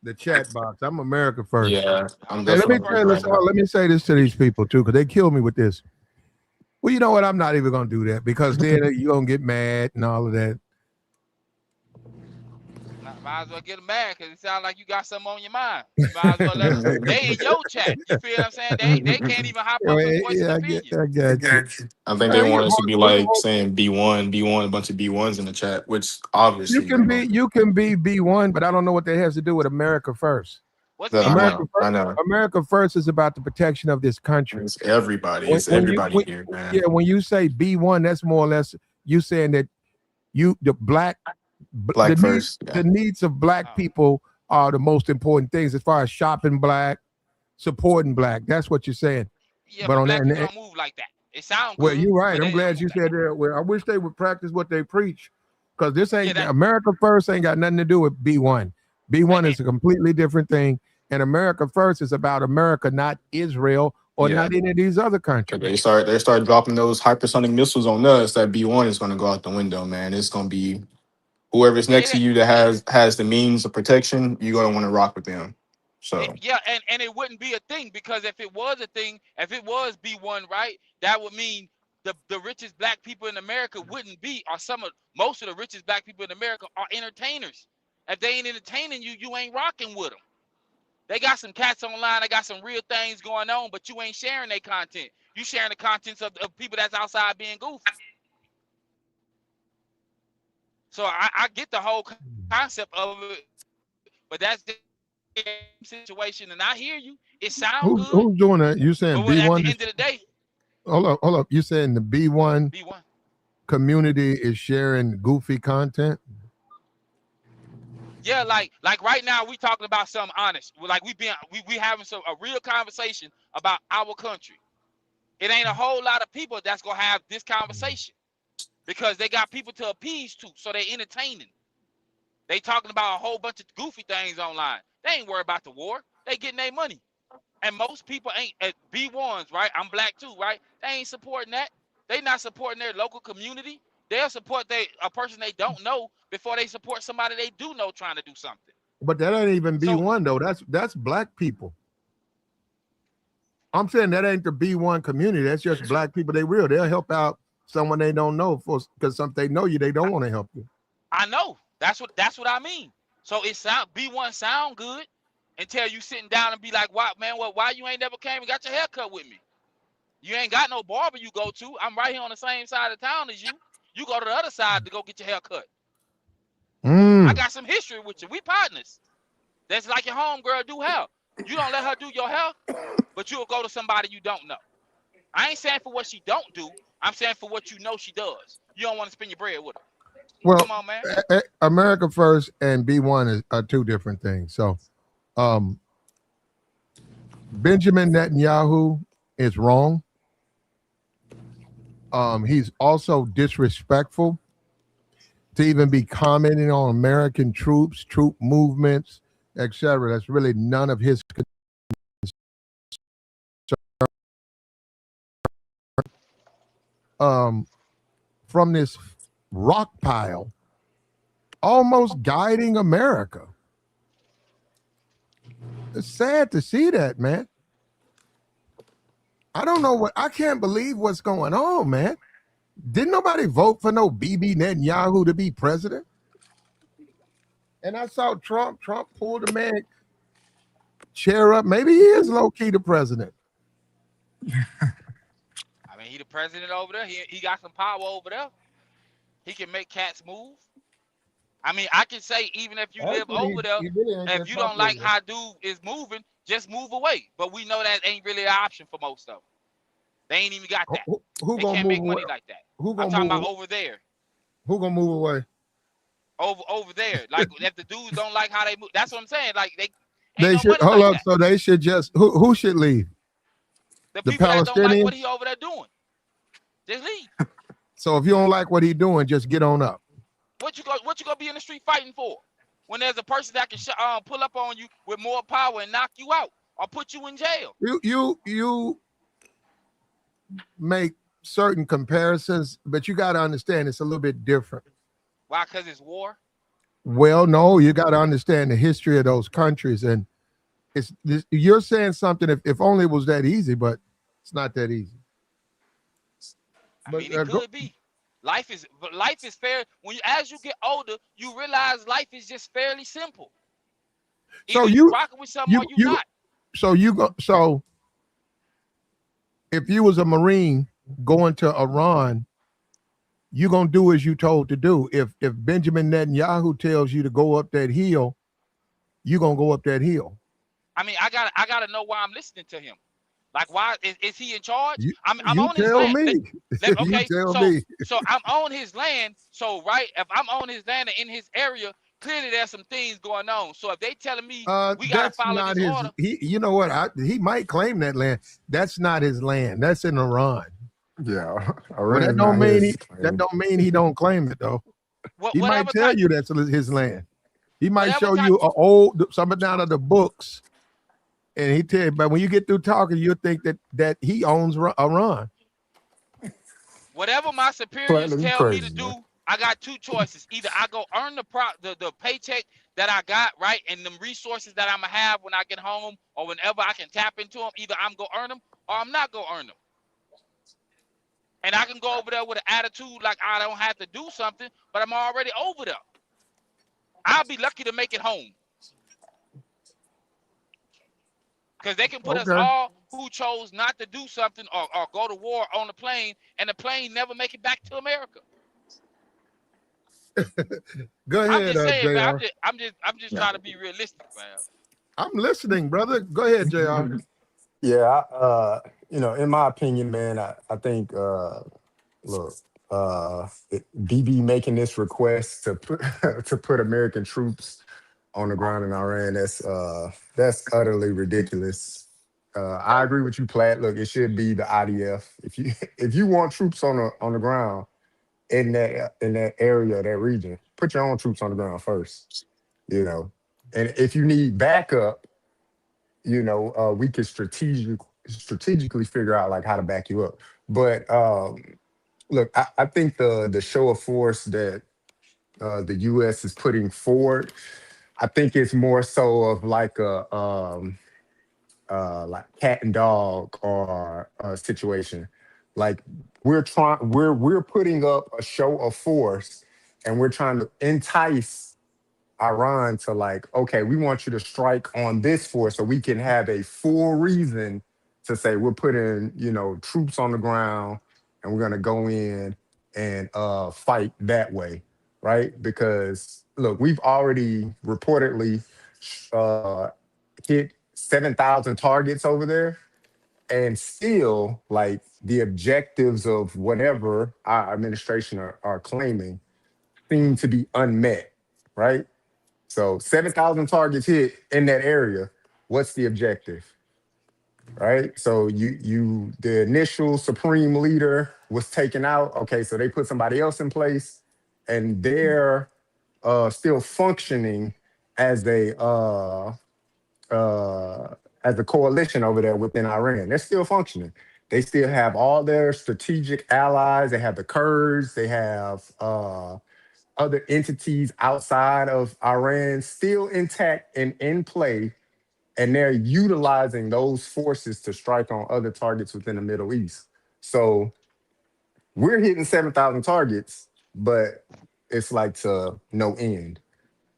The chat box. I'm America first. Yeah, I'm let me say this to these people too, because they kill me with this. Well, you know what? I'm not even gonna do that because then you're gonna get mad and all of that. Might as well get them mad because it sounds like you got something on your mind. You might as well let them. They in your chat. You feel what I'm saying? They can't even hop up and voice an opinion. I think they want us to be like saying B1, a bunch of B1s in the chat, which obviously you can be B1, but I don't know what that has to do with America first. I know. America first is about the protection of this country. It's everybody. It's everybody here, man. Yeah, when you say B1, that's more or less you saying that the black first. The needs of black people are the most important things as far as shopping black, supporting black. That's what you're saying. Yeah, but black people don't move like that. It sounds well. You're right. I'm glad you said that. Well, I wish they would practice what they preach, because this ain't America first. Ain't got nothing to do with B1. B1 is a completely different thing, and America first is about America, not Israel or Yeah. not any of these other 'Cause countries. they start dropping those hypersonic missiles on us. That B1 is going to go out the window, man. It's going to be whoever's next to you that has the means of protection. You're going to want to rock with them. So Yeah, and it wouldn't be a thing, because if it was a thing, if it was B1, right, that would mean the richest black people in America wouldn't be, or most of the richest black people in America are entertainers. If they ain't entertaining you, you ain't rocking with them. They got some cats online, they got some real things going on, but you ain't sharing their content. You sharing the contents of people that's outside being goofy. So I get the whole concept of it, but that's the situation, and I hear you. It sounds good. Who's doing that? You saying But at the B1? end of the day, Hold up. You saying the B1 B1. community is sharing goofy content? Yeah, like right now we talking about something honest. Like we having a real conversation about our country. It ain't a whole lot of people that's gonna have this conversation because they got people to appease to, so they entertaining. They talking about a whole bunch of goofy things online. They ain't worried about the war. They getting their money. And most people ain't at B1s, right? I'm black too, right? They ain't supporting that. They not supporting their local community. They'll support a person they don't know before they support somebody they do know trying to do something. But that ain't even B1 though. That's black people. I'm saying that ain't the B1 community. That's just black people. They'll help out someone they don't know because they know you, they don't want to help you. I know. That's what I mean. So B1 sound good until you sitting down and be like, "Why, man? Why you ain't never came and got your hair cut with me? You ain't got no barber you go to. I'm right here on the same side of town as you. You go to the other side to go get your hair cut. I got some history with you. We partners. That's like your homegirl do hair. You don't let her do your hair, but you'll go to somebody you don't know. I ain't saying for what she don't do. I'm saying for what you know she does. You don't want to spend your bread with her. Well, come on, man. America First and B1 are two different things. So, Benjamin Netanyahu is wrong. He's also disrespectful to even be commenting on American troops, troop movements, etc. That's really none of his concern. From this rock pile, almost guiding America. It's sad to see that, man. I can't believe what's going on, man. Didn't nobody vote for no Bibi Netanyahu to be president? And I saw Trump pulled the man chair up. Maybe he is low-key the president. I mean, he the president over there. He got some power over there. He can make cats move. I mean, I can say even if you live over there, if you don't like how dude is moving, just move away. But we know that ain't really an option for most of them. They ain't even got that. Who they gonna can't move make away? money like that. Who gonna I'm talking move about over there. Who gonna move away? Over there. Like if the dudes don't like how they move. That's what I'm saying. Like they should hold like up. So they should just who should leave? The Palestinians? people that don't like what he over there doing. Just leave. So if you don't like what he doing, just get on up. What you gonna be in the street fighting for? When there's a person that can pull up on you with more power and knock you out or put you in jail. You make certain comparisons, but you got to understand it's a little bit different. Why? Because it's war? Well, no, you got to understand the history of those countries, and you're saying something if only it was that easy, but it's not that easy. I mean, it could be. Life is fair. As you get older, you realize life is just fairly simple. Either you rocking with someone or you not. So if you was a Marine going to Iran, you're gonna do as you told to do. If Benjamin Netanyahu tells you to go up that hill, you're gonna go up that hill. I mean, I gotta know why I'm listening to him. Like, why is he in charge? I'm on his tell land. Me. Okay, you tell me. So I'm on his land. So right, if I'm on his land and in his area, clearly there's some things going on. So if they telling me we gotta follow this order, you know what? He might claim that land. That's not his land. That's in Iran. Yeah, well, that don't mean he don't claim it though. He might tell you that's his land. He might show you something out of the books And he tell you, but when you get through talking, you'll think that he owns Iran. Whatever my superiors tell me to do, I got two choices. Either I go earn the paycheck that I got, right, and them resources that I'm gonna have when I get home or whenever I can tap into them. Either I'm gonna earn them or I'm not gonna earn them. And I can go over there with an attitude like I don't have to do something, but I'm already over there. I'll be lucky to make it home. Because they can put us all who chose not to do something or go to war on the plane, and the plane never make it back to America. Go ahead, I'm just saying, man, JR. I'm just trying to be realistic, man. I'm listening, brother. Go ahead, JR. Yeah, in my opinion, man, I think, look, BB making this request to put American troops on the ground in Iran, that's utterly ridiculous. I agree with you, Platt. Look, it should be the IDF. If you want troops on the ground in that area, that region, put your own troops on the ground first. And if you need backup, we could strategically figure out like how to back you up. But look, I think the show of force that the U.S. is putting forward, I think it's more so of like a like cat and dog or a situation. Like we're putting up a show of force, and we're trying to entice Iran to like, okay, we want you to strike on this force so we can have a full reason to say we're putting, troops on the ground and we're gonna go in and fight that way, right? Because look, we've already reportedly hit 7,000 targets over there, and still like the objectives of whatever our administration are claiming seem to be unmet, right? So 7,000 targets hit in that area. What's the objective? Right? So the initial supreme leader was taken out. Okay, so they put somebody else in place, and they're still functioning as a coalition over there within Iran. They're still functioning. They still have all their strategic allies. They have the Kurds. They have other entities outside of Iran still intact and in play, and they're utilizing those forces to strike on other targets within the Middle East. So we're hitting 7,000 targets, but it's like to no end.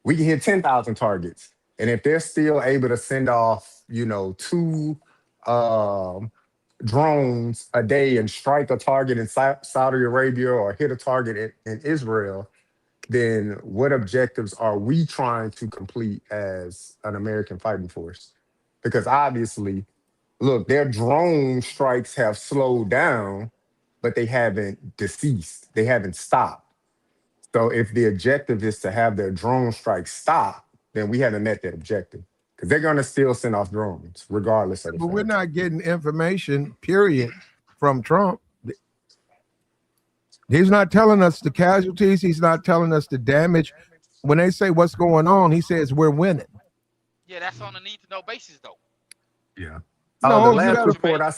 We can hit 10,000 targets, and if they're still able to send off, 2 drones a day and strike a target in Saudi Arabia or hit a target in Israel, then what objectives are we trying to complete as an American fighting force? Because obviously, look, their drone strikes have slowed down, but they haven't deceased. They haven't stopped. So if the objective is to have their drone strikes stop, then we haven't met that objective. Because they're going to still send off drones, regardless of the But fact. we're not getting information, period, from Trump. He's not telling us the casualties. He's not telling us the damage. When they say what's going on, he says we're winning. Yeah, that's on a need-to-know basis, though. Yeah. No, The you last gotta- report I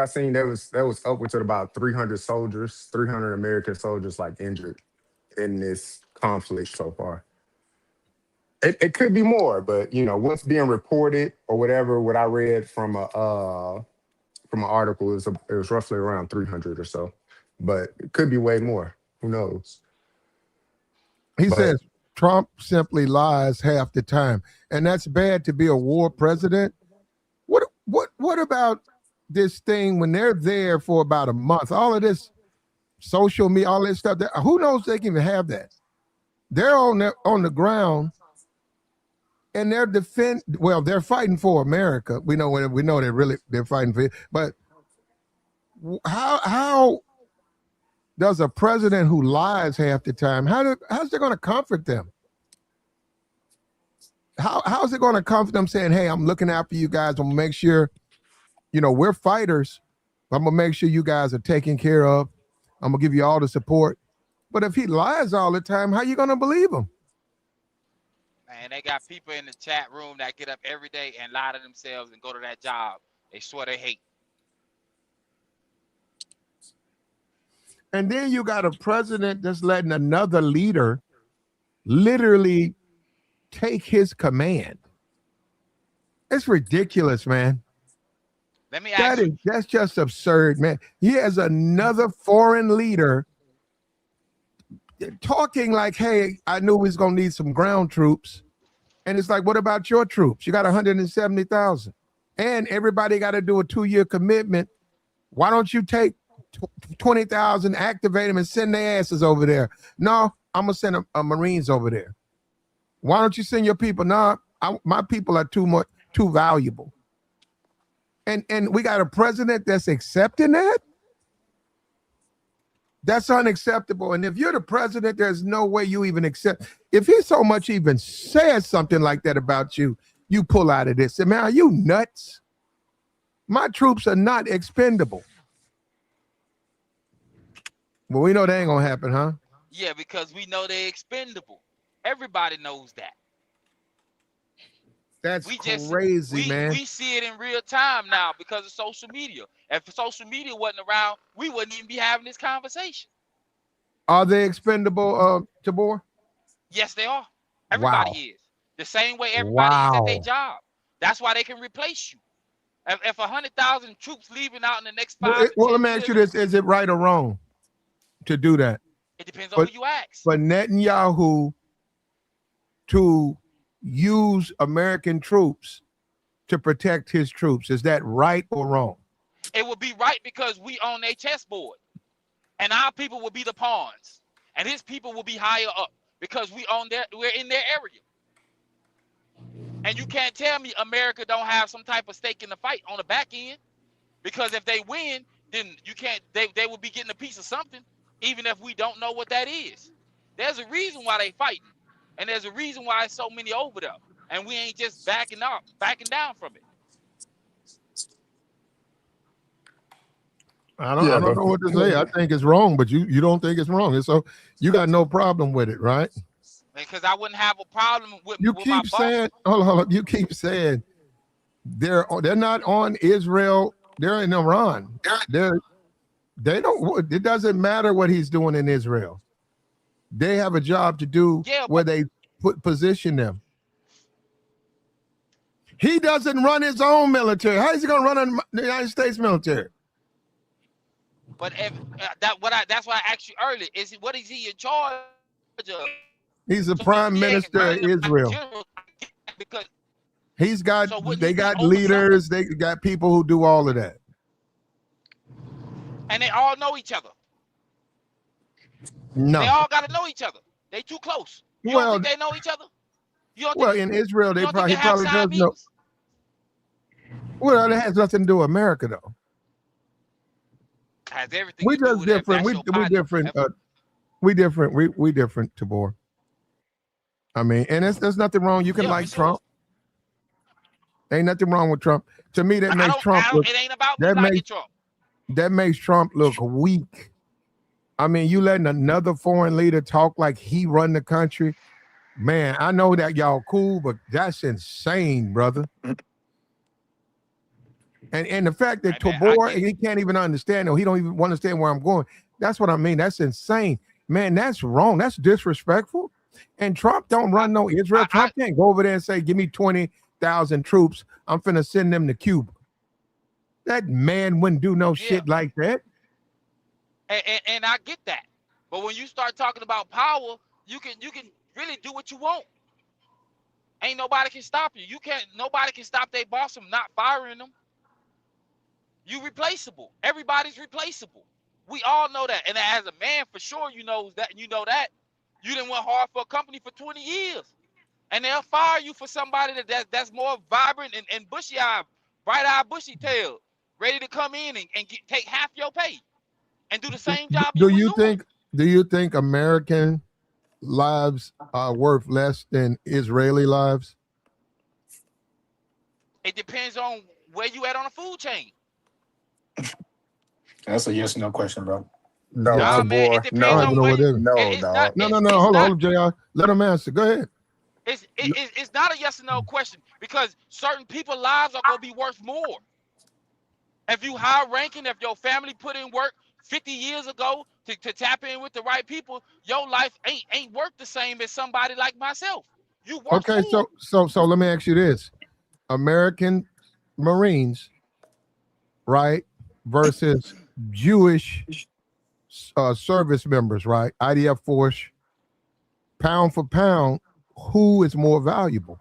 seen, there was upwards of about 300 soldiers, 300 American soldiers like injured in this conflict so far. It could be more, but what's being reported or whatever, what I read from an article is it was roughly around 300 or so, but it could be way more. Who knows? He says Trump simply lies half the time, and that's bad to be a war president. What about this thing when they're there for about a month? All of this social media, all this stuff. Who knows they can even have that? They're on the ground, and they're fighting for America. We know they're fighting for it. But how does a president who lies half the time, how's it going to comfort them? How's it going to comfort them saying, hey, I'm looking after you guys. I'm going to make sure, we're fighters. I'm going to make sure you guys are taken care of. I'm going to give you all the support. But if he lies all the time, how are you going to believe him? Man, they got people in the chat room that get up every day and lie to themselves and go to that job they swear they hate. And then you got a president that's letting another leader literally take his command. It's ridiculous, man. Let me ask you. That's just absurd, man. He has another foreign leader talking like, hey, I knew we was gonna need some ground troops. And it's like, what about your troops? You got 170,000. And everybody got to do a 2-year commitment. Why don't you take 20,000, activate them, and send their asses over there? No, I'm gonna send a Marines over there. Why don't you send your people? No, my people are too valuable. And we got a president that's accepting that. That's unacceptable. And if you're the president, there's no way you even accept. If he so much even says something like that about you, you pull out of this. Say, man, are you nuts? My troops are not expendable. Well, we know that ain't gonna happen, huh? Yeah, because we know they're expendable. Everybody knows that. That's crazy, man. We see it in real time now because of social media. If social media wasn't around, we wouldn't even be having this conversation. Are they expendable, Tabor? Yes, they are. Everybody is. The same way everybody is at their job. That's why they can replace you. If 100,000 troops leaving out in the next 5 to 10 years. Well, let me ask you this. Is it right or wrong to do that? It depends on who you ask. For Netanyahu to use American troops to protect his troops, is that right or wrong? It would be right because we own a chessboard, and our people will be the pawns, and his people will be higher up because we're in their area. And you can't tell me America don't have some type of stake in the fight on the back end, because if they win, then they will be getting a piece of something, even if we don't know what that is. There's a reason why they fighting, and there's a reason why there's so many over there, and we ain't just backing down from it. I don't know what to say. I think it's wrong, but you don't think it's wrong. And so you got no problem with it, right? Because I wouldn't have a problem with you keep saying, hold on, you keep saying they're not on Israel, they're in Iran. They don't, it doesn't matter what he's doing in Israel. They have a job to do where they position them. He doesn't run his own military. How is he going to run the United States military? But that's why I asked you earlier. What is he in charge of? He's the prime minister of Israel. Because they got leaders, they got people who do all of that. And they all know each other. No. They all got to know each other. They too close. You don't think they know each other? In Israel, he probably does know. Well, it has nothing to do with America, though. Has everything we to do just with different. We different. We different. We different, Tabor. I mean, and there's nothing wrong. You can like Trump. Ain't nothing wrong with Trump. To me, that makes Trump look. It ain't about me liking Trump. That makes Trump look weak. I mean, you letting another foreign leader talk like he run the country. Man, I know that y'all cool, but that's insane, brother. And the fact that Tabor, he can't even understand, or he don't even understand where I'm going. That's what I mean. That's insane. Man, that's wrong. That's disrespectful. And Trump don't run no Israel. Trump can't go over there and say, give me 20,000 troops. I'm finna send them to Cuba. That man wouldn't do no shit like that. And I get that. But when you start talking about power, you can really do what you want. Ain't nobody can stop you. Nobody can stop their boss from not firing them. You replaceable. Everybody's replaceable. We all know that. And as a man, for sure, you know that. You know that. You didn't work hard for a company for 20 years. And they'll fire you for somebody that's more vibrant and bushy-eyed, bright-eyed, bushy-tailed, ready to come in and take half your pay and do the same job do you think American lives are worth less than Israeli lives? It depends on where you at on the food chain. That's a yes or no question, bro. No, man, it depends on no, dog. No, hold on, JR. Let him answer. Go ahead. It's not a yes or no question, because certain people's lives are gonna be worth more. If you high ranking, if your family put in work 50 years ago to tap in with the right people, your life ain't worth the same as somebody like myself. You work Okay, more. so let me ask you this: American Marines, right, versus Jewish service members, right? IDF force, pound for pound, who is more valuable?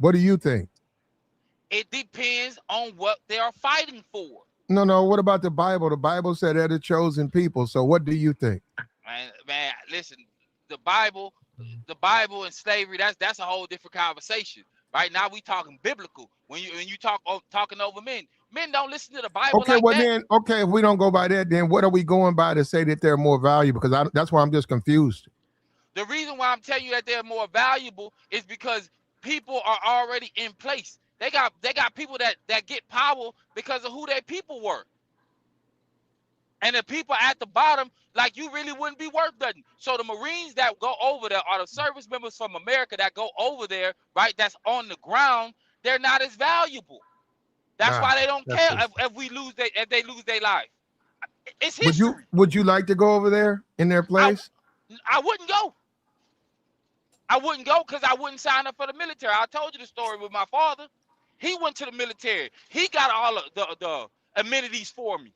What do you think? It depends on what they are fighting for. No. What about the Bible? The Bible said they're the chosen people. So what do you think? Man, listen, the Bible and slavery, that's a whole different conversation. Right now we talking biblical. When you talking over men don't listen to the Bible Okay, like well that. then, okay, if we don't go by that, then what are we going by to say that they're more valuable? Because that's why I'm just confused. The reason why I'm telling you that they're more valuable is because people are already in place. They got people that get power because of who their people were. And the people at the bottom, like, you really wouldn't be worth nothing. So the Marines that go over there are the service members from America that go over there, right? That's on the ground. They're not as valuable. That's why they don't care if they lose their life. It's history. Would you like to go over there in their place? I wouldn't go. I wouldn't go because I wouldn't sign up for the military. I told you the story with my father. He went to the military. He got all of the amenities for me.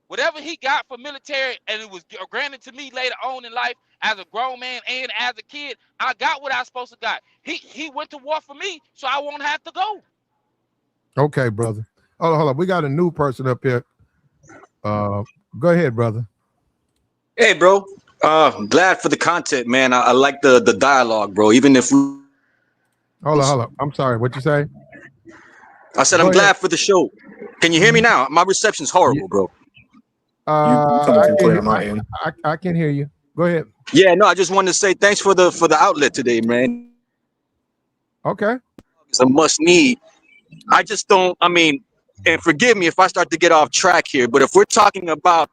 Whatever he got for military, and it was granted to me later on in life as a grown man and as a kid, I got what I was supposed to got. He went to war for me, so I won't have to go. Okay, brother. Hold on. We got a new person up here. Go ahead, brother. Hey, bro. Glad for the content, man. I like the dialogue, bro. Even if we... Hold on. I'm sorry. What you say? I said I'm glad for the show. Can you hear me now? My reception's horrible, bro. I can hear you. Go ahead. Yeah, no, I just wanted to say thanks for the outlet today, man. Okay. It's a must need. I just don't, and forgive me if I start to get off track here, but if we're talking about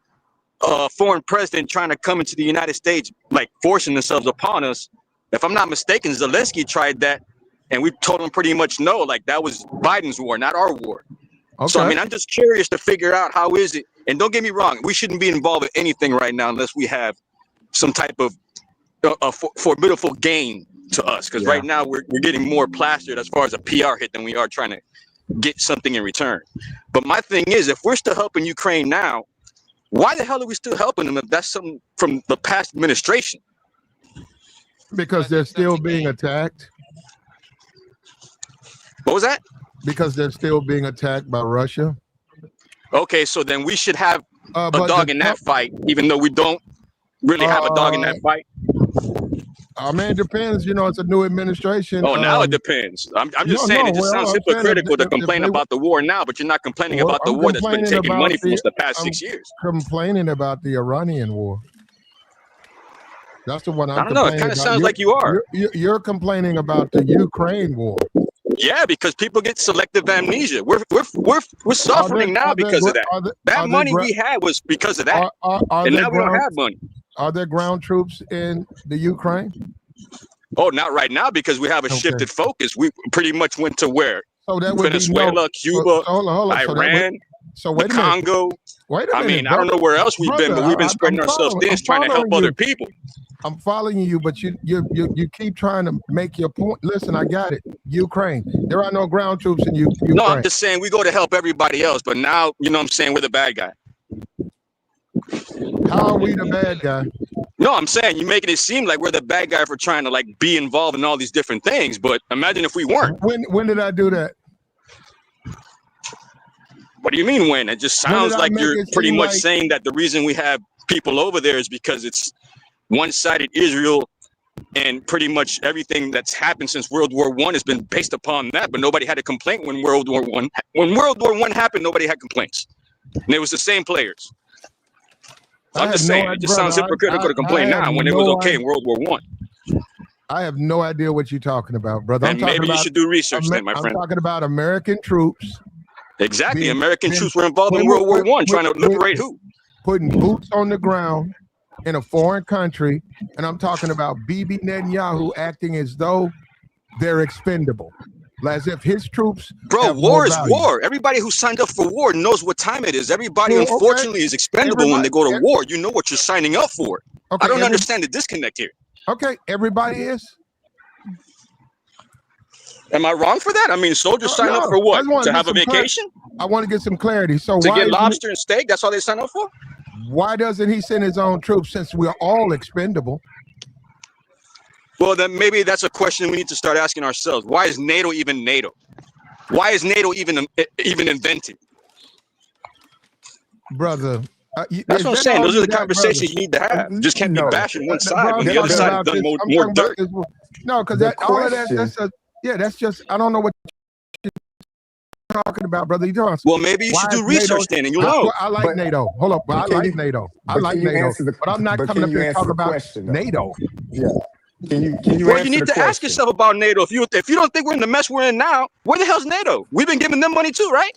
a foreign president trying to come into the United States, like forcing themselves upon us, if I'm not mistaken, Zelensky tried that, and we told him pretty much no, like that was Biden's war, not our war. Okay. So, I'm just curious to figure out how is it, and don't get me wrong, we shouldn't be involved in anything right now unless we have some type of formidable gain to us, because right now we're getting more plastered as far as a PR hit than we are trying to get something in return. But my thing is, if we're still helping Ukraine now, why the hell are we still helping them if that's something from the past administration? Because they're still being attacked. What was that? Because they're still being attacked by Russia. Okay, so then we should have a dog in that fight, even though we don't really have a dog in that fight. Man, it depends. It's a new administration. Oh, now it depends. I'm just saying it just sounds hypocritical to complain about the war now, but you're not complaining about the war that's been taking money from us the past 6 years. Complaining about the Iranian war. That's the one I don't know. It kind of sounds like you are. You're complaining about the Ukraine war. Yeah, because people get selective amnesia. We're suffering now because of that. That money we had was because of that, and now we don't have money. Are there ground troops in the Ukraine? Oh, not right now because we have a shifted focus. We pretty much went to where? So that would Venezuela, Cuba, Iran, the Congo. Wait a minute, I don't know where else we've been, but we've been spreading ourselves thin, trying to help other people. I'm following you, but you keep trying to make your point. Listen, I got it. Ukraine. There are no ground troops in Ukraine. No, I'm just saying we go to help everybody else, but now, you know what I'm saying, we're the bad guy. How are we the bad guy? No, I'm saying you're making it seem like we're the bad guy for trying to like be involved in all these different things, but imagine if we weren't. When did I do that? What do you mean when? It just sounds like you're pretty much saying that the reason we have people over there is because it's one-sided Israel, and pretty much everything that's happened since World War I has been based upon that, but nobody had a complaint when World War I happened, nobody had complaints. And it was the same players. So I'm just saying, it just sounds hypocritical to complain now when it was okay in World War I. I have no idea what you're talking about, brother. And maybe you should do research then, my friend. I'm talking about American troops. Exactly. American troops were involved in World War I, trying to liberate who? Putting boots on the ground in a foreign country, and I'm talking about Bibi Netanyahu acting as though they're expendable, as if his troops. Bro, war is war. Everybody who signed up for war knows what time it is. Everybody, unfortunately, is expendable when they go to war. You know what you're signing up for. I don't understand the disconnect here. Okay, everybody is. Am I wrong for that? I mean, soldiers sign up for what? To have a vacation? I want to get some clarity. So to get lobster and steak? That's all they sign up for? Why doesn't he send his own troops since we're all expendable? Well, then maybe that's a question we need to start asking ourselves. Why is NATO even NATO? Why is NATO even invented? Brother. That's what I'm saying. Those are the conversations you need to have. Just can't be bashing one side when the other side has done more dirt. No, because all of that, that's just, I don't know what you're talking about, brother. You're talking, well, maybe you should do research then, and you'll know. I like NATO. Hold up, I like NATO. I like NATO, but I'm not coming up here to talk about NATO. Yeah. Can you well, you need to ask yourself about NATO. If you don't think we're in the mess we're in now, where the hell's NATO? We've been giving them money too, right?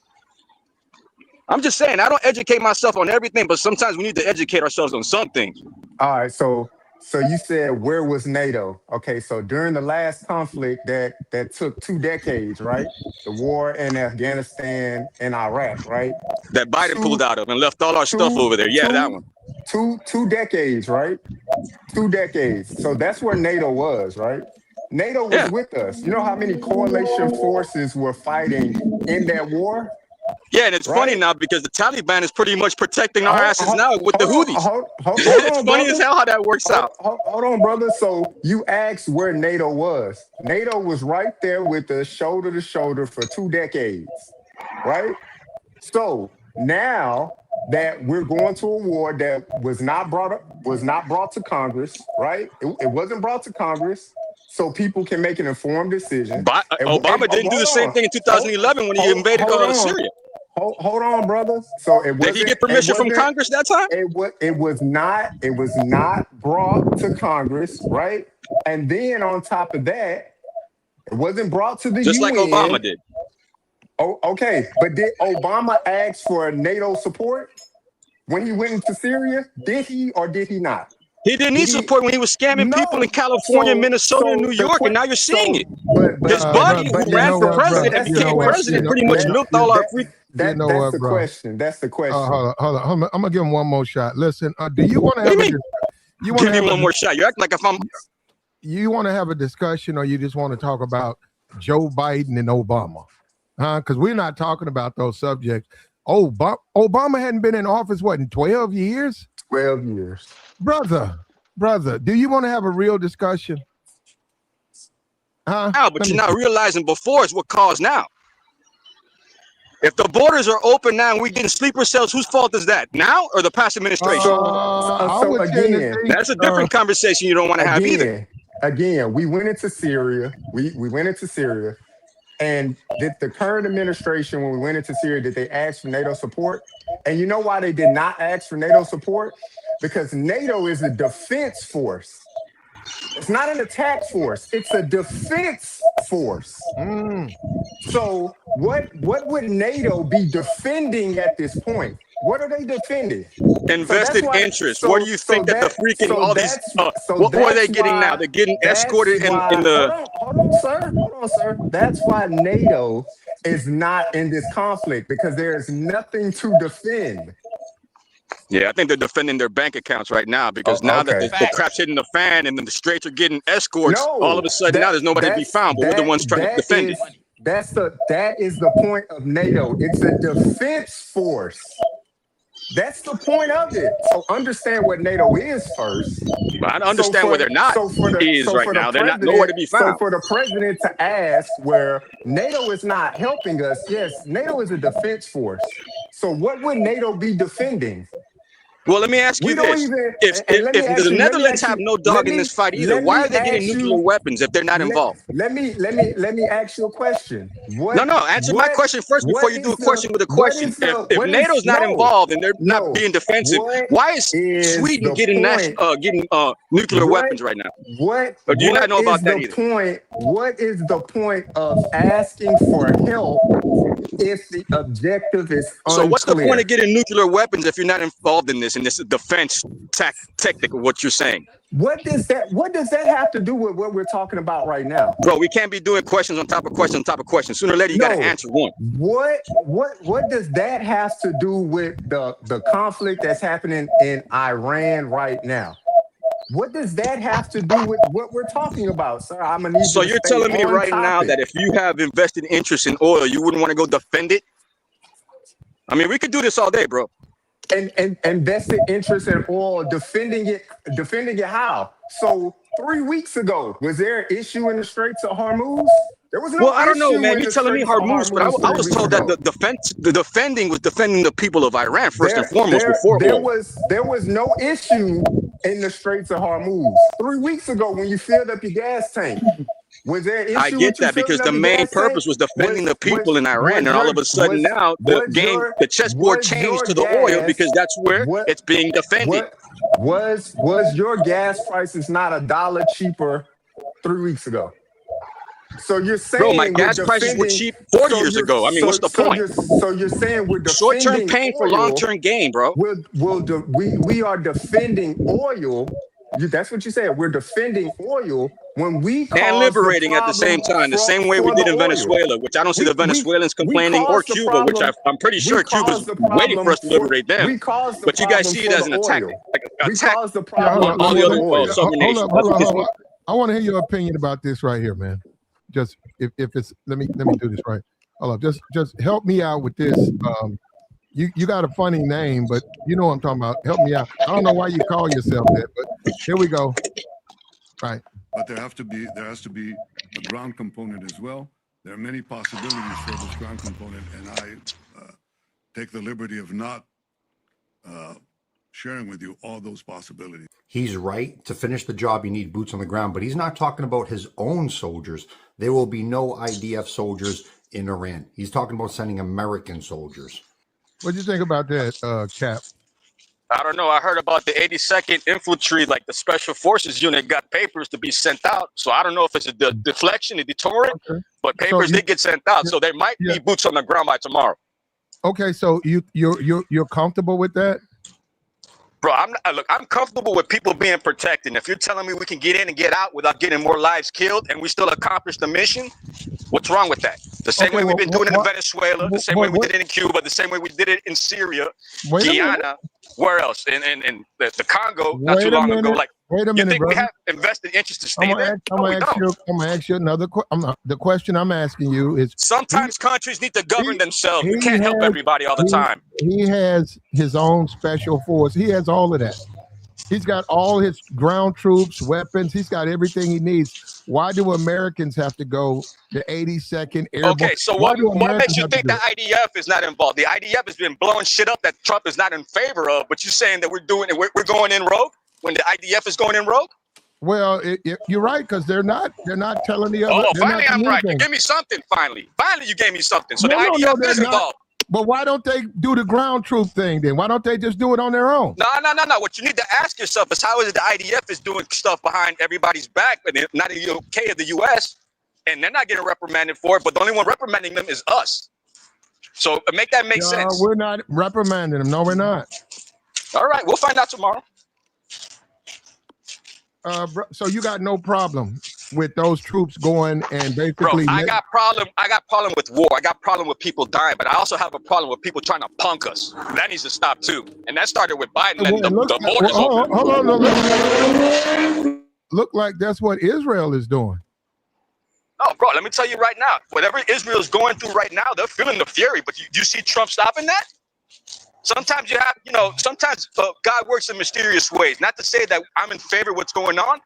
I'm just saying, I don't educate myself on everything, but sometimes we need to educate ourselves on some things. All right, so you said, where was NATO? Okay, so during the last conflict that took 2 decades, right? The war in Afghanistan and Iraq, right? That Biden pulled out of and left all our stuff over there. Yeah, that one. 2 decades, right? 2 decades. So that's where NATO was, right? NATO was with us. You know how many coalition forces were fighting in that war? Yeah, and it's funny now because the Taliban is pretty much protecting our asses now with the Houthis. It's funny as hell how that works out. Hold on, brother. So you asked where NATO was. NATO was right there with us, shoulder to shoulder for 2 decades, right? So now that we're going to a war that was not brought to Congress, right? It wasn't brought to Congress. So people can make an informed decision. But Obama didn't do the same thing in 2011 when he invaded Syria. Hold on, brother. So did he get permission from Congress that time? It was not brought to Congress, right? And then on top of that, it wasn't brought to the UN. Just like Obama did. Oh, okay. But did Obama ask for NATO support when he went into Syria? Did he or did he not? He didn't need support when he was scamming people in California, Minnesota, and New York, and now you're seeing it. His buddy who ran for president and became president pretty much milked all our free. That's the question. That's the question. Hold on. I'm gonna give him one more shot. Listen, do you want to have give me one more shot? You act like if I'm. You want to have a discussion, or you just want to talk about Joe Biden and Obama? Because we're not talking about those subjects. Obama hadn't been in office in 12 years? 12 years. Brother, do you want to have a real discussion? Now, but you're not realizing before is what caused now. If the borders are open now and we're getting sleeper cells, whose fault is that? Now or the past administration? That's a different conversation you don't want to have either. Again, we went into Syria. We went into Syria. And did the current administration, when we went into Syria, did they ask for NATO support? And you know why they did not ask for NATO support? Because NATO is a defense force. It's not an attack force. It's a defense force. So what would NATO be defending at this point? What are they defending? Invested interest. What do you think that the freaking what are they getting now? They're getting escorted in the. Hold on, sir. That's why NATO is not in this conflict, because there is nothing to defend. Yeah, I think they're defending their bank accounts right now because now that the crap's hitting the fan and then the straits are getting escorts, all of a sudden now there's nobody to be found, but we're the ones trying to defend it. That is the point of NATO. It's a defense force. That's the point of it. So understand what NATO is first. But I understand where they're not right now. They're not nowhere to be found. So for the president to ask where NATO is not helping us, yes, NATO is a defense force. So what would NATO be defending? Well, let me ask you this. If the Netherlands have no dog in this fight either, why are they getting nuclear weapons if they're not involved? Let me ask you a question. Answer my question first before you do a question with a question. If NATO's not involved and they're not being defensive, why is Sweden getting nuclear weapons right now? Or do you not know about that either? What is the point of asking for help if the objective is unclear? So what's the point of getting nuclear weapons if you're not involved in this? in this defense tactic of what you're saying. What does that have to do with what we're talking about right now? Bro, we can't be doing questions on top of questions on top of questions. Sooner or later, you got to answer one. What does that have to do with the conflict that's happening in Iran right now? What does that have to do with what we're talking about, sir? I'm gonna need So you to you're stay telling me on right now topic. that if you have invested interest in oil, you wouldn't want to go defend it? I mean, we could do this all day, bro. And invested interest in oil, defending it how? So 3 weeks ago, was there an issue in the Straits of Hormuz? There was no Well, I don't know, issue man. in You're the telling me Straits of Hormuz, but I 3 was weeks told that ago. the defending was defending the people of Iran first and foremost before there oil. was no issue in the Straits of Hormuz 3 weeks ago when you filled up your gas tank. Was there an issue? I get that because the main purpose was defending the people in Iran, and all of a sudden now the chessboard changed to the oil because that's where it's being defended. Was your gas prices not $1 cheaper 3 weeks ago? So you're saying, bro, my gas prices were cheap 4 years ago. I mean, what's the point? So you're saying we're defending short-term pain for long-term gain, bro. We are defending oil. That's what you said. We're defending oil when we and liberating at the same time, the same way we did in Venezuela, which I don't see the Venezuelans complaining, or Cuba, which I'm pretty sure Cuba's waiting for us to liberate them. But you guys see it as an attack, like an attack on all the other sovereign nations. I want to hear your opinion about this right here, man. Just if it's let me do this right. Hold up, just help me out with this. You got a funny name, but you know what I'm talking about. Help me out. I don't know why you call yourself that, but here we go. Right. But there has to be a ground component as well. There are many possibilities for this ground component, and I take the liberty of not sharing with you all those possibilities. He's right. To finish the job, you need boots on the ground, but he's not talking about his own soldiers. There will be no IDF soldiers in Iran. He's talking about sending American soldiers. What do you think about that, Cap? I don't know. I heard about the 82nd Infantry, like the Special Forces unit, got papers to be sent out. So I don't know if it's a deflection, a deterrent, but papers did get sent out. So there might be boots on the ground by tomorrow. Okay, so you're comfortable with that? Bro, I'm comfortable with people being protected. And if you're telling me we can get in and get out without getting more lives killed and we still accomplish the mission, what's wrong with that? The same way we've been doing it in Venezuela, the same way we did it in Cuba, the same way we did it in Syria, Guyana, where else? In the Congo, not too long ago. Like, wait a minute, you think brother. we have invested interest to stay there? I'm gonna ask you another question. The question I'm asking you is: sometimes countries need to govern themselves. You can't help everybody all the time. He has his own special force. He has all of that. He's got all his ground troops, weapons. He's got everything he needs. Why do Americans have to go the 82nd Airborne? Okay, so what makes you think the IDF is not involved? The IDF has been blowing shit up that Trump is not in favor of, but you're saying that we're going in rogue when the IDF is going in rogue? Well, you're right, because they're not telling the other. Oh, finally I'm right. You gave me something. Finally, you gave me something. So the IDF is involved. But why don't they do the ground troop thing then? Why don't they just do it on their own? No. What you need to ask yourself is how is it the IDF is doing stuff behind everybody's back, but not in the UK of the US, and they're not getting reprimanded for it, but the only one reprimanding them is us. So make that make sense. We're not reprimanding them. No, we're not. All right, we'll find out tomorrow. So you got no problem with those troops going and basically. Bro, I got problem with war. I got problem with people dying, but I also have a problem with people trying to punk us. That needs to stop too. And that started with Biden and the borders open. Hold on. Look like that's what Israel is doing. No, bro, let me tell you right now, whatever Israel is going through right now, they're feeling the fury. But you see Trump stopping that? Sometimes you have, sometimes God works in mysterious ways. Not to say that I'm in favor of what's going on,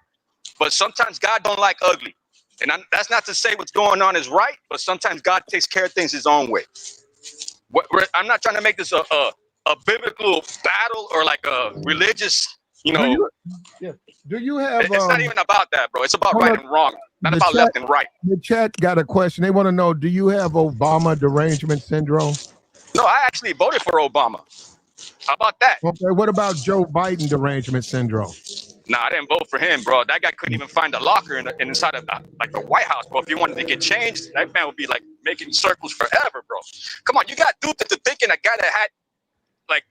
but sometimes God don't like ugly. And that's not to say what's going on is right, but sometimes God takes care of things his own way. I'm not trying to make this a biblical battle or like a religious, Do you have? It's not even about that, bro. It's about right and wrong, not about left and right. The chat got a question. They want to know: do you have Obama derangement syndrome? No, I actually voted for Obama. How about that? Okay, what about Joe Biden derangement syndrome? Nah, I didn't vote for him, bro. That guy couldn't even find a locker inside of the White House, bro. If he wanted to get changed, that man would be like making circles forever, bro. Come on, you got duped into thinking a guy that had like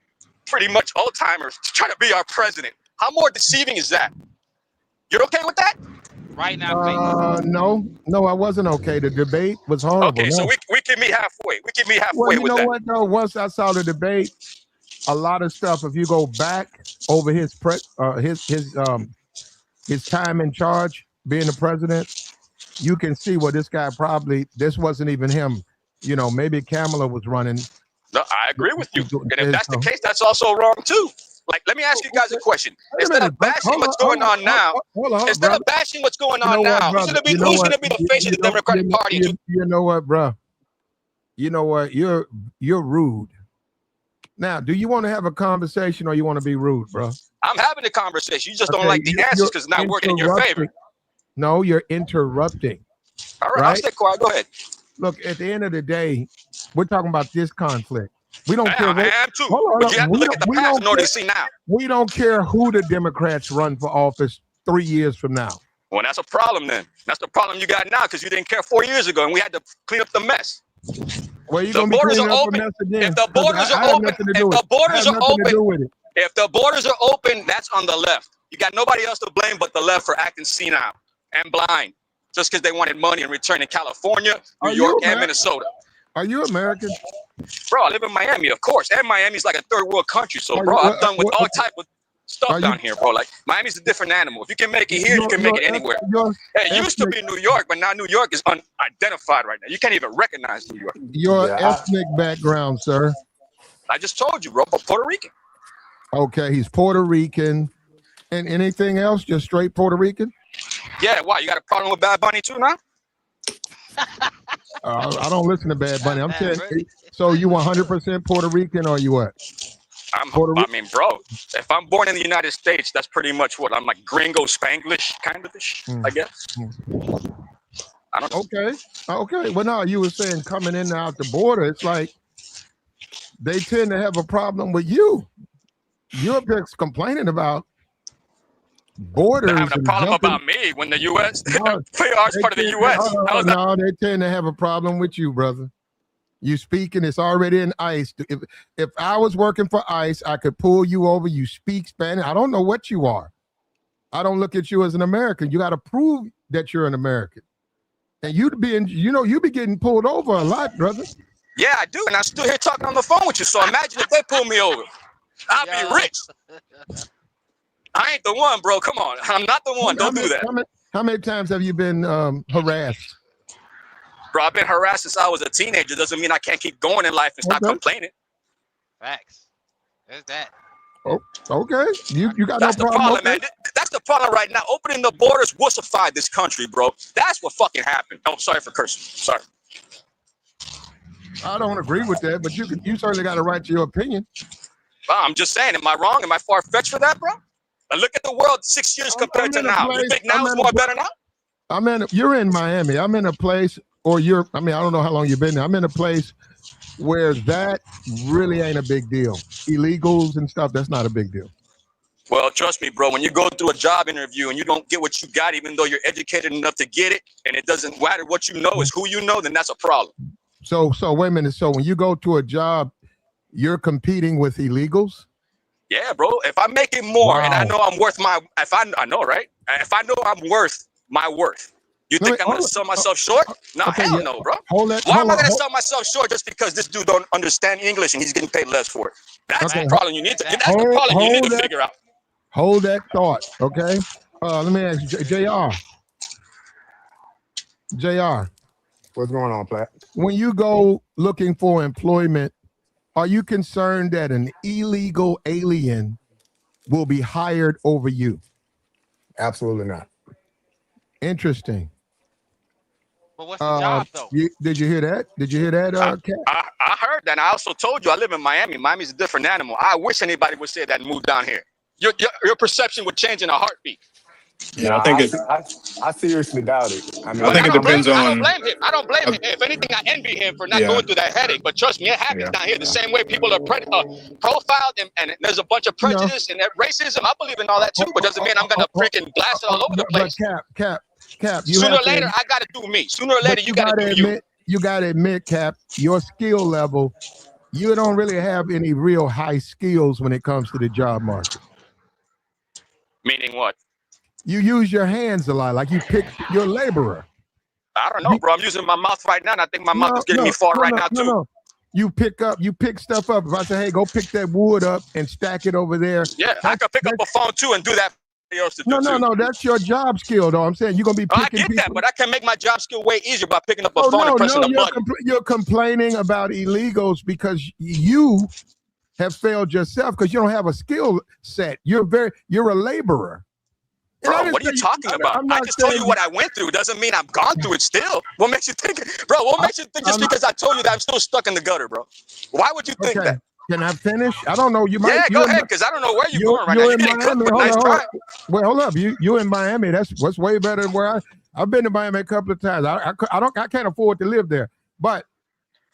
pretty much old timers trying to be our president. How more deceiving is that? You're okay with that? Right now, please. No, I wasn't okay. The debate was horrible. Okay, so we can meet halfway. We can meet halfway well, you with know that. what though? Once I saw the debate, a lot of stuff. If you go back over his time in charge, being the president, you can see what this guy this wasn't even him. You know, maybe Kamala was running. No, I agree with you. And if that's the case, that's also wrong too. Like, let me ask you guys a question. Instead of bashing what's going on now, instead of bashing what's going on now, who's gonna be the face of the Democratic Party? You know what, bro? You know what? You're rude. Now, do you want to have a conversation or you want to be rude, bro? I'm having a conversation. You just don't like the answers because it's not working in your favor. No, you're interrupting. All right, I'll stay quiet. Go ahead. Look, at the end of the day, we're talking about this conflict. We don't care. I am too. But you have to look at the past in order to see now. We don't care who the Democrats run for office 3 years from now. Well, that's a problem then. That's the problem you got now because you didn't care 4 years ago and we had to clean up the mess. Well, the borders are open. If the borders are open, if the borders are open, that's on the left. You got nobody else to blame but the left for acting senile and blind just because they wanted money in return in California, New York, and Minnesota. Are you American? Bro, I live in Miami, of course. And Miami's like a third world country. So, bro, I'm done with all type of stuff down here, bro. Like, Miami's a different animal. If you can make it here, you can make it anywhere. It used to be New York, but now New York is unidentified right now. You can't even recognize New York. Your ethnic background, sir? I just told you, bro, Puerto Rican. Okay, he's Puerto Rican. And anything else? Just straight Puerto Rican? Yeah, why? You got a problem with Bad Bunny too now? I don't listen to Bad Bunny. I'm saying, so you 100% Puerto Rican or you what? I mean, bro, if I'm born in the United States, that's pretty much what I'm like, gringo Spanglish kind of ish, I guess. I don't know. Okay. Well, no, you were saying coming in and out the border, it's like they tend to have a problem with you. You're just complaining about borders. They're having a problem about me when the U.S. PR is part of the U.S. No, they tend to have a problem with you, brother. You speaking, it's already in ICE. If I was working for ICE, I could pull you over. You speak Spanish. I don't know what you are. I don't look at you as an American. You got to prove that you're an American. And you be getting pulled over a lot, brother. Yeah, I do. And I'm still here talking on the phone with you. So imagine if they pull me over. I'll be rich. I ain't the one, bro. Come on. I'm not the one. Don't do that. How many times have you been harassed? Bro, I've been harassed since I was a teenager. Doesn't mean I can't keep going in life and stop complaining. Facts. There's that. Oh, okay. You got That's no the problem, man. That's the problem right now. Opening the borders wussified this country, bro. That's what fucking happened. Oh, sorry for cursing. Sorry. I don't agree with that, but you certainly got a right to your opinion. I'm just saying, am I wrong? Am I far-fetched for that, bro? Now look at the world 6 years compared to now. You think now is more better now? You're in Miami. I'm in a place, I don't know how long you've been there. I'm in a place where that really ain't a big deal. Illegals and stuff, that's not a big deal. Well, trust me, bro, when you go through a job interview and you don't get what you got, even though you're educated enough to get it, and it doesn't matter what you know, it's who you know, then that's a problem. So wait a minute. So when you go to a job, you're competing with illegals? Yeah, bro. If I'm making more and I know I'm worth I know, right? If I know I'm worth my worth, you think I'm going to sell myself short? No, hell no, bro. Why am I going to sell myself short just because this dude don't understand English and he's getting paid less for it? That's the problem you need to figure out. Hold that thought, okay? Let me ask you, JR. What's going on, Platt? When you go looking for employment, are you concerned that an illegal alien will be hired over you? Absolutely not. Interesting. But what's the job, though? Did you hear that? Kat? I heard that. I also told you I live in Miami. Miami's a different animal. I wish anybody would say that and move down here. Your perception would change in a heartbeat. Yeah, I think I seriously doubt it. I think it depends on. I don't blame him. If anything, I envy him for not going through that headache. But trust me, it happens down here. The same way people are profiled and there's a bunch of prejudice and racism. I believe in all that too, but doesn't mean I'm gonna freaking blast it all over the place. Cap. Sooner or later, I gotta do me. Sooner or later, you gotta do you. You gotta admit, Cap, your skill level you don't really have any real high skills when it comes to the job market. Meaning what? You use your hands a lot, like you're a laborer. I don't know, bro. I'm using my mouth right now, and I think my mouth is getting me far right now, too. No. You pick stuff up. If I say, hey, go pick that wood up and stack it over there. Yeah, I could pick up a phone, too, and do that. No, that's your job skill, though. I'm saying you're going to be picking I get that, but I can make my job skill way easier by picking up a phone and pressing a button. You're complaining about illegals because you have failed yourself because you don't have a skill set. You're a laborer. Bro, what are you talking about? I just told you what I went through. Doesn't mean I've gone through it still. What makes you think, bro? What makes you think just because I told you that I'm still stuck in the gutter, bro? Why would you think that? Can I finish? I don't know. You might. Yeah, go ahead, because I don't know where you're going right now. You didn't cook, but nice try. Well, hold up. You in Miami? What's way better than where I've been to Miami a couple of times. I can't afford to live there, but.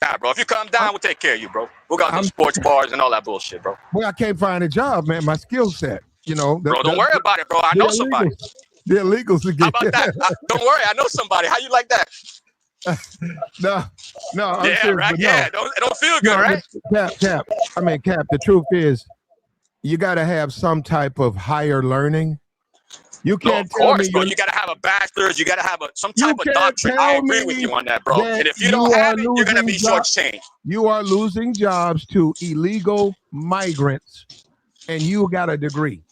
Nah, bro. If you come down, we'll take care of you, bro. We got those sports bars and all that bullshit, bro. Well, I can't find a job, man. My skill set, bro, don't worry about it, bro. I know somebody. The illegals again. How about that? Don't worry, I know somebody. How you like that? No. Yeah, serious, right. Yeah, it don't feel good, right? Cap. Cap. The truth is, you got to have some type of higher learning. You can't. No, of course, bro. You got to have a bachelor's. You got to have some type of doctorate. I agree with you on that, bro. And if you don't have it, you're gonna be shortchanged. You are losing jobs to illegal migrants, and you got a degree.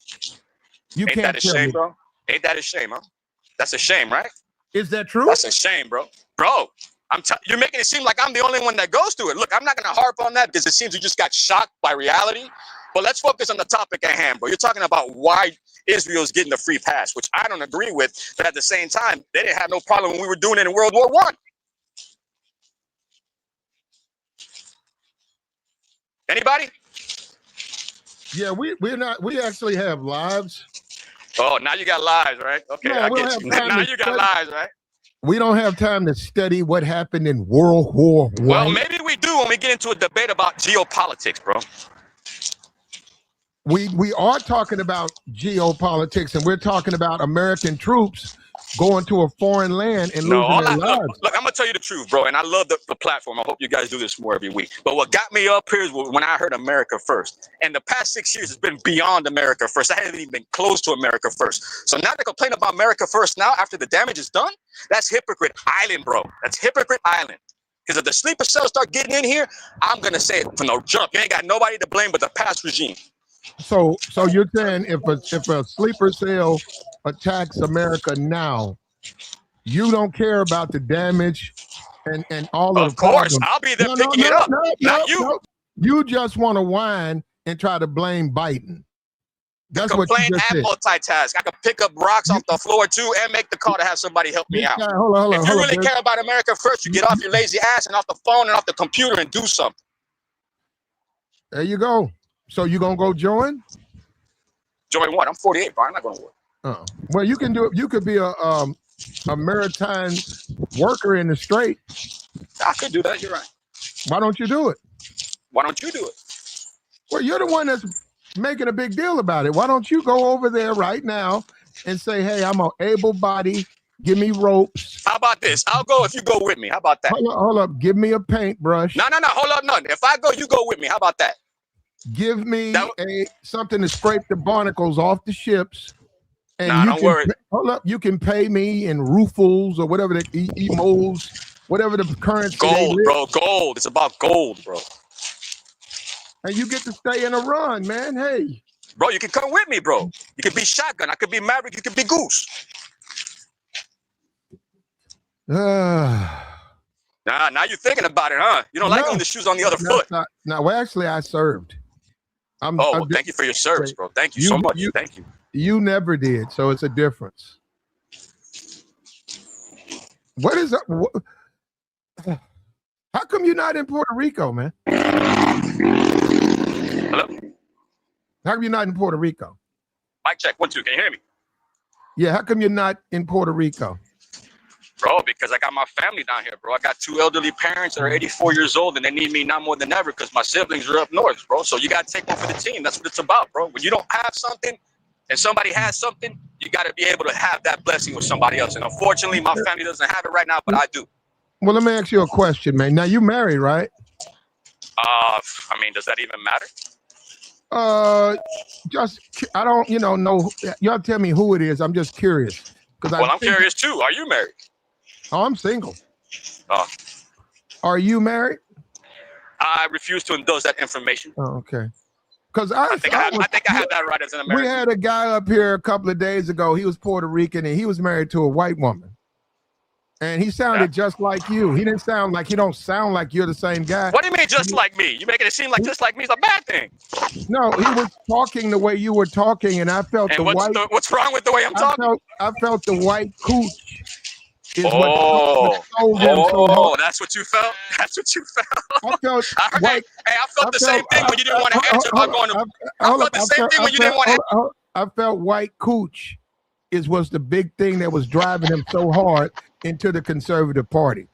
You Ain't can't that a shame, bro? Ain't that a shame, huh? That's a shame, right? Is that true? That's a shame, bro. Bro, you're making it seem like I'm the only one that goes through it. Look, I'm not going to harp on that because it seems you just got shocked by reality. But let's focus on the topic at hand, bro. You're talking about why Israel's getting the free pass, which I don't agree with. But at the same time, they didn't have no problem when we were doing it in World War I. Anybody? Yeah, we actually have lives. Oh, now you got lies, right? Okay, No, I get you. Now you got lies, right? We don't have time to study what happened in World War I. Well, maybe we do when we get into a debate about geopolitics, bro. We are talking about geopolitics, and we're talking about American troops going to a foreign land and losing their lives. Look, I'm gonna tell you the truth, bro, and I love the platform. I hope you guys do this more every week. But what got me up here is when I heard America first. And the past 6 years has been beyond America first. I haven't even been close to America first. So now to complain about America first now after the damage is done, that's hypocrite island, bro. That's hypocrite island. Because if the sleeper cells start getting in here, I'm gonna say it from the jump. You ain't got nobody to blame but the past regime. So you're saying if a sleeper cell attacks America now, you don't care about the damage and all of the course, problems. I'll be there picking it up. Not you. No. You just want to whine and try to blame Biden. That's what you just said. Multitask. I can pick up rocks off the floor too and make the call to have somebody help me out. If you really care about America first, you get off your lazy ass and off the phone and off the computer and do something. There you go. So you gonna go join? Join what? I'm 48, bro. I'm not gonna work. Oh, well, you can do it. You could be a maritime worker in the strait. I could do that. You're right. Why don't you do it? Why don't you do it? Well, you're the one that's making a big deal about it. Why don't you go over there right now and say, hey, I'm an able body. Give me ropes. How about this? I'll go if you go with me. How about that? Hold up. Give me a paintbrush. No. Hold up. None. If I go, you go with me. How about that? Give me something to scrape the barnacles off the ships. And don't worry. Hold up. You can pay me in ruffles or whatever the emos, whatever the currency. Gold, bro. Gold. It's about gold, bro. And you get to stay in a run, man. Hey. Bro, you can come with me, bro. You could be Shotgun. I could be Maverick. You could be Goose. Now you're thinking about it, huh? You don't like when the shoe's on the other foot. Well, actually, I served. Thank you for your service, bro. Thank you so much. Thank you. You never did, so it's a difference. What is that? How come you're not in Puerto Rico, man? Hello? How come you're not in Puerto Rico? Mic check, 1, 2. Can you hear me? Yeah, how come you're not in Puerto Rico? Bro, because I got my family down here, bro. I got 2 elderly parents that are 84 years old, and they need me now more than ever because my siblings are up north, bro. So you got to take one for the team. That's what it's about, bro. When you don't have something and somebody has something, you got to be able to have that blessing with somebody else. And unfortunately, my family doesn't have it right now, but I do. Well, let me ask you a question, man. Now, you married, right? I mean, does that even matter? I don't, know. Y'all tell me who it is. I'm just curious. Well, I'm curious too. Are you married? Oh, I'm single. Oh. Are you married? I refuse to endorse that information. Oh, okay. Because I think I have that right as an American. We had a guy up here a couple of days ago. He was Puerto Rican and he was married to a white woman. And he sounded just like you. He don't sound like you're the same guy. What do you mean just like me? You making it seem like just like me is a bad thing. No, he was talking the way you were talking, and I felt what's wrong with the way I'm talking? I felt the white cooch. That's what you felt? That's what you felt? I felt the same thing when you didn't want to answer about going to... I felt the same thing when you didn't want to... I felt white cooch was the big thing that was driving him so hard into the conservative party.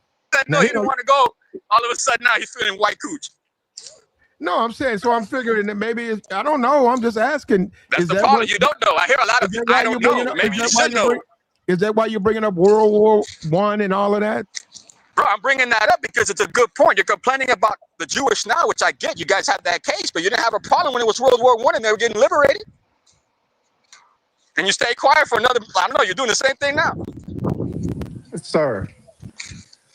No, he didn't want to go. All of a sudden now he's feeling white cooch. No, I'm saying, so I'm figuring that maybe I don't know. I'm just asking. That's the problem. You don't know. I hear a lot of people. I don't know. Maybe you should know. Is that why you're bringing up World War I and all of that? Bro, I'm bringing that up because it's a good point. You're complaining about the Jewish now, which I get. You guys had that case, but you didn't have a problem when it was World War I and they were getting liberated. And you stay quiet for another, I don't know, you're doing the same thing now. Sir,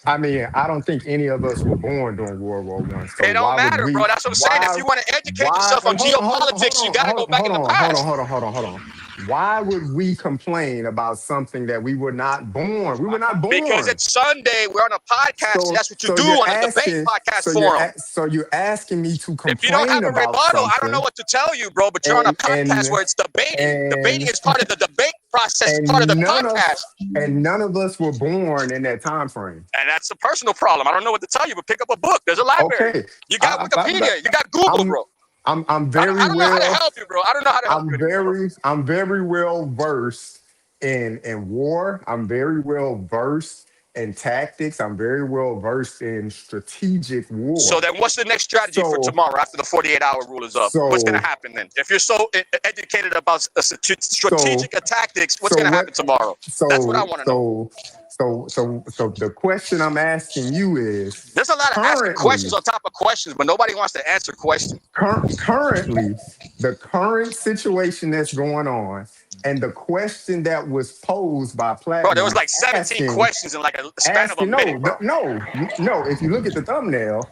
I mean, I don't think any of us were born during World War I. So it don't matter, bro. That's what I'm saying. If you want to educate yourself on geopolitics, you got to go back in the past. Hold on. Why would we complain about something that we were not born? We were not born. Because it's Sunday. We're on a podcast. So that's what you do on a debate podcast forum. So you're asking me to complain about If you don't have a rebuttal, I don't know what to tell you, bro. But you're on a podcast where it's debating. Debating is part of the debate process, part of the podcast. And none of us were born in that time frame. And that's a personal problem. I don't know what to tell you, but pick up a book. There's a library. Okay. You got Wikipedia. You got Google, bro. I'm very I don't know how to help you, bro. I don't know how to help you. I'm very well versed in war. I'm very well versed in tactics. I'm very well versed in strategic war. So then what's the next strategy for tomorrow after the 48-hour rule is up? What's going to happen then? If you're so educated about strategic tactics, what's going to happen tomorrow? That's what I want to know. So the question I'm asking you is... There's a lot of asking questions on top of questions, but nobody wants to answer questions. Currently, the current situation that's going on and the question that was posed by Platinum... Bro, there was like 17 questions in like a span of a minute, bro. No. If you look at the thumbnail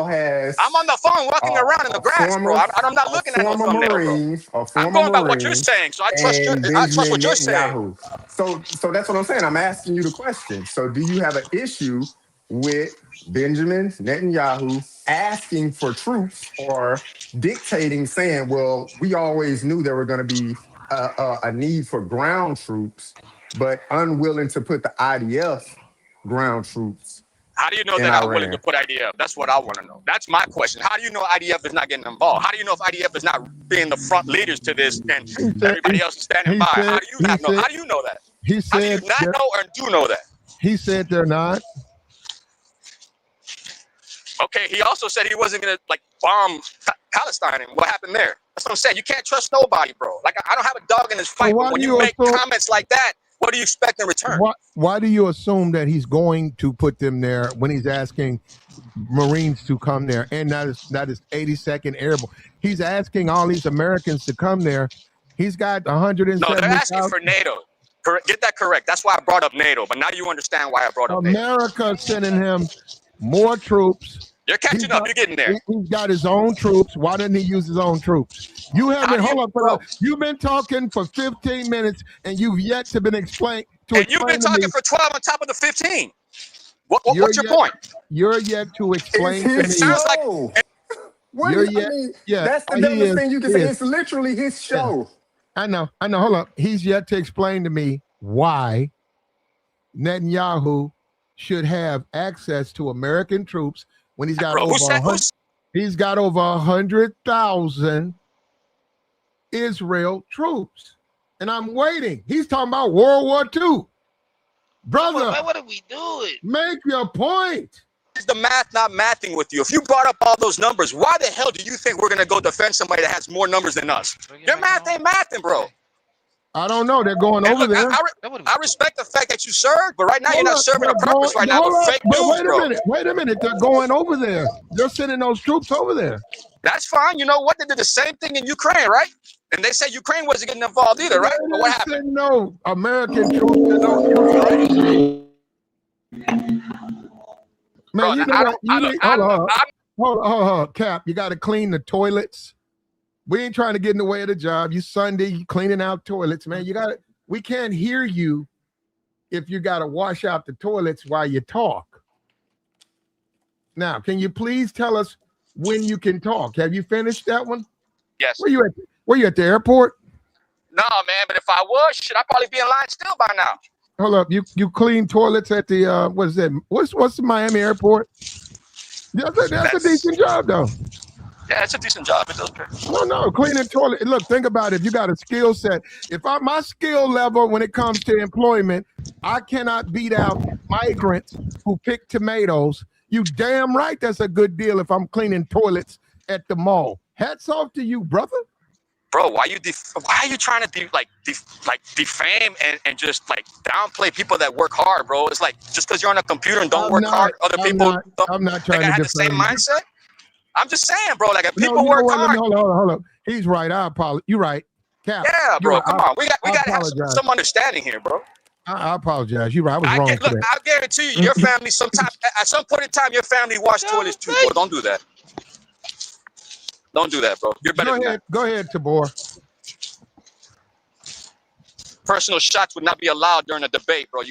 has... I'm on the phone walking around in the grass, bro. I'm not looking at no thumbnail, bro. I'm going by what you're saying, so I trust what you're saying. So that's what I'm saying. I'm asking you the question. So do you have an issue with Benjamin Netanyahu asking for troops or dictating, saying, well, we always knew there were going to be a need for ground troops, but unwilling to put the IDF ground troops? How do you know they're not willing to put IDF? That's what I want to know. That's my question. How do you know IDF is not getting involved? How do you know if IDF is not being the front leaders to this and everybody else is standing by? How do you not know? How do you know that? How do you not know or do know that? He said they're not. Okay, he also said he wasn't going to bomb Palestine. And what happened there? That's what I'm saying. You can't trust nobody, bro. Like, I don't have a dog in this fight, but when you make comments like that, what do you expect in return? Why do you assume that he's going to put them there when he's asking Marines to come there? And that is 82nd Airborne. He's asking all these Americans to come there. He's got 170,000. No, they're asking for NATO. Get that correct. That's why I brought up NATO. But now you understand why I brought up NATO. America sending him more troops. You're catching up. You're getting there. He's got his own troops. Why doesn't he use his own troops? You haven't. Hold on. You've been talking for 15 minutes, and you've yet to been explained. And you've been talking for 12 on top of the 15. What's your point? You're yet to explain to me. It sounds like. That's the dumbest thing you can say. It's literally his show. I know. Hold up. He's yet to explain to me why Netanyahu should have access to American troops when he's got over 100,000 Israel troops. And I'm waiting. He's talking about World War II. Brother, what are we doing? Make your point. Is the math not mathing with you? If you brought up all those numbers, why the hell do you think we're going to go defend somebody that has more numbers than us? Your math ain't mathing, bro. I don't know. They're going And over look, there. I respect the fact that you served, but right now you're Hold not up, serving a they're purpose right now hold with up, fake but news, bro. Wait a minute. They're going over there. They're sending those troops over there. That's fine. You know what? They did the same thing in Ukraine, right? And they said Ukraine wasn't getting involved either, right? But what happened? Send no American troops to those troops, right? Man, you know what? You need, hold on, Cap. You got to clean the toilets. We ain't trying to get in the way of the job. You Sunday, you cleaning out toilets, man. You got to. We can't hear you if you got to wash out the toilets while you talk. Now, can you please tell us when you can talk? Have you finished that one? Yes. Where you at? Were you at the airport? No, man. But if I was, should I probably be in line still by now? Hold up. You clean toilets at the what is it? What's the Miami airport? That's a decent job though. Yeah, it's a decent job. It does pay. No, cleaning toilet. Look, think about it. If you got a skill set, my skill level when it comes to employment, I cannot beat out migrants who pick tomatoes. You damn right that's a good deal if I'm cleaning toilets at the mall. Hats off to you, brother. Bro, why are you trying to defame and just like downplay people that work hard, bro? It's like just because you're on a computer and don't work hard, other people I'm not trying to have the same mindset. I'm just saying, bro. Like if people work hard. Hold up. He's right. I apologize. You're right, Cap. Yeah, bro. Come on. We got to have some understanding here, bro. I apologize. You're right. I was wrong. Look, I guarantee you, your family at some point in time, your family washed toilets too, bro. Don't do that. Don't do that, bro. You're better than that. Go ahead, Tabor. Personal shots would not be allowed during a debate, bro. If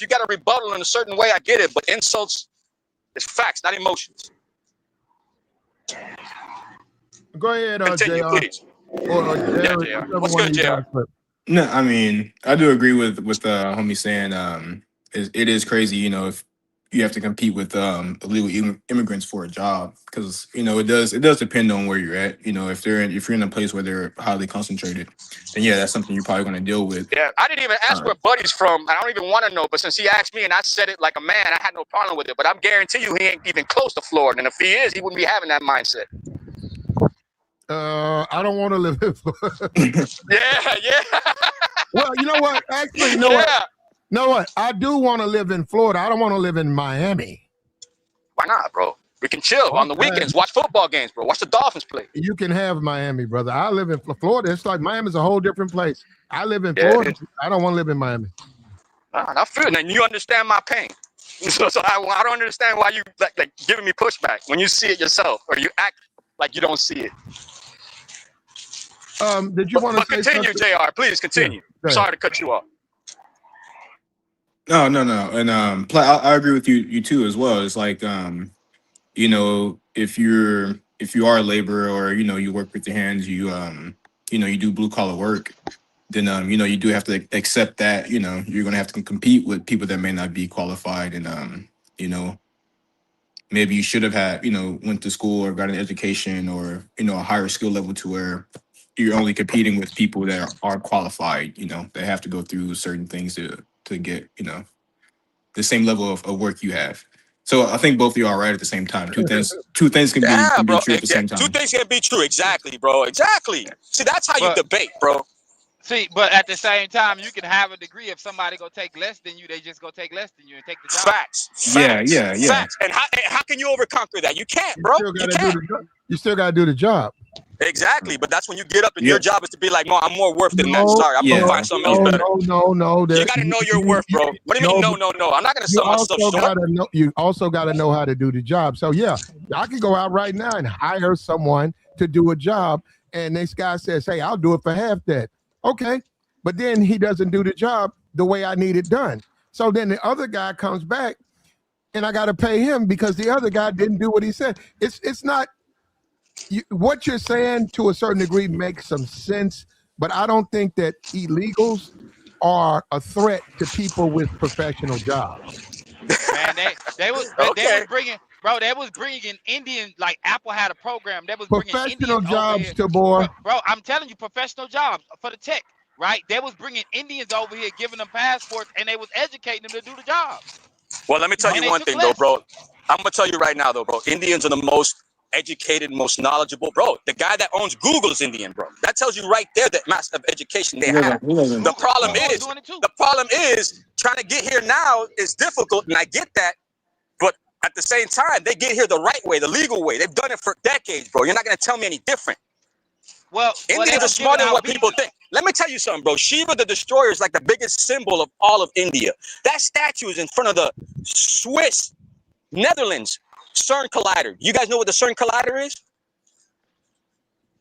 you got a rebuttal in a certain way, I get it, but insults is facts, not emotions. Go ahead, Continue, JR. please. Yeah, JR. What's good, JR? No, I mean, I do agree with the homie saying it is crazy, you know, if you have to compete with illegal immigrants for a job, because you know it does depend on where you're at. You know, if you're in a place where they're highly concentrated, then yeah, that's something you're probably going to deal with. Yeah, I didn't even ask where Buddy's from. I don't even want to know, but since he asked me and I said it like a man, I had no problem with it. But I'm guarantee you, he ain't even close to Florida, and if he is, he wouldn't be having that mindset. I don't want to live in Florida. Yeah. Well, you know what? Actually, what? I do want to live in Florida. I don't want to live in Miami. Why not, bro? We can chill on the weekends, watch football games, bro. Watch the Dolphins play. You can have Miami, brother. I live in Florida. It's like Miami's a whole different place. I live in Florida. I don't want to live in Miami. I feel it. And you understand my pain. So I don't understand why you like giving me pushback when you see it yourself or you act like you don't see it. Did you want to continue, JR? Please continue. Yeah, sorry to cut you off. No. And I agree with you too as well. It's like you know, if you are a laborer or you know you work with your hands, you know you do blue collar work, then you know you do have to accept that you know you're gonna have to compete with people that may not be qualified, and you know maybe you should have had went to school or got an education or a higher skill level to where you're only competing with people that are qualified. You know, they have to go through certain things to get the same level of work you have. So I think both of you are right at the same time. Two things can be true at the same time. Two things can be true. Exactly, bro. Exactly. See, that's how you debate, bro. See, but at the same time, you can have a degree. If somebody go take less than you, they just go take less than you and take the job. Facts. Yeah. Facts. And how can you overconquer that? You can't, bro. You still got to do the job. Exactly, but that's when you get up and your job is to be like, no, I'm more worth than that. Sorry, I'm gonna find something else better. No. You gotta know your worth, bro. What do you mean? No. I'm not gonna sell myself short. You also gotta know how to do the job. So yeah, I can go out right now and hire someone to do a job, and this guy says, "Hey, I'll do it for half that." Okay, but then he doesn't do the job the way I need it done. So then the other guy comes back, and I gotta pay him because the other guy didn't do what he said. It's not. What you're saying to a certain degree makes some sense, but I don't think that illegals are a threat to people with professional jobs. Man, they was bringing Indian, like Apple had a program. They was bringing professional Indians jobs to boy. Bro, I'm telling you, professional jobs for the tech, right? They was bringing Indians over here, giving them passports, and they was educating them to do the job. Well, let me tell you one thing, though, bro. I'm gonna tell you right now, though, bro. Indians are the most educated, most knowledgeable, bro. The guy that owns Google is Indian, bro. That tells you right there that massive education they have. The problem is trying to get here now is difficult, and I get that. But at the same time, they get here the right way, the legal way. They've done it for decades, bro. You're not gonna tell me any different. Well, Indians are smarter than what people think. Let me tell you something, bro. Shiva the Destroyer is like the biggest symbol of all of India. That statue is in front of the Swiss, Netherlands, CERN Collider. You guys know what the CERN Collider is?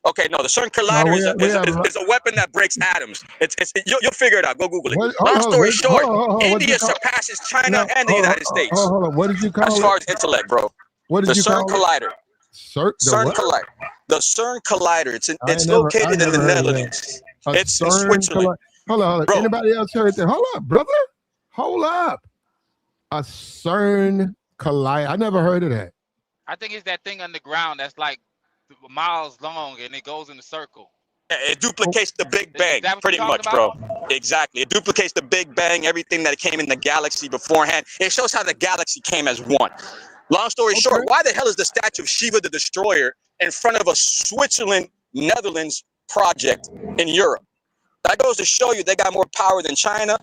Okay, no, the CERN Collider is a weapon that breaks atoms. You'll figure it out. Go Google it. Long story short, India surpasses China and the United States. Hold on. What did you call it? As far as intellect, bro. What did you call it? The CERN Collider. CERN Collider. The CERN Collider. It's located in the Netherlands. It's in Switzerland. Hold on. Bro. Anybody else heard that? Hold up, brother. Hold up. A CERN Collider. I never heard of that. I think it's that thing underground that's like miles long and it goes in a circle. Yeah, it duplicates the Big Bang, pretty much, bro. Exactly. It duplicates the Big Bang, everything that came in the galaxy beforehand. It shows how the galaxy came as one. Long story short, why the hell is the statue of Shiva the Destroyer in front of a Switzerland, Netherlands project in Europe? That goes to show you they got more power than China,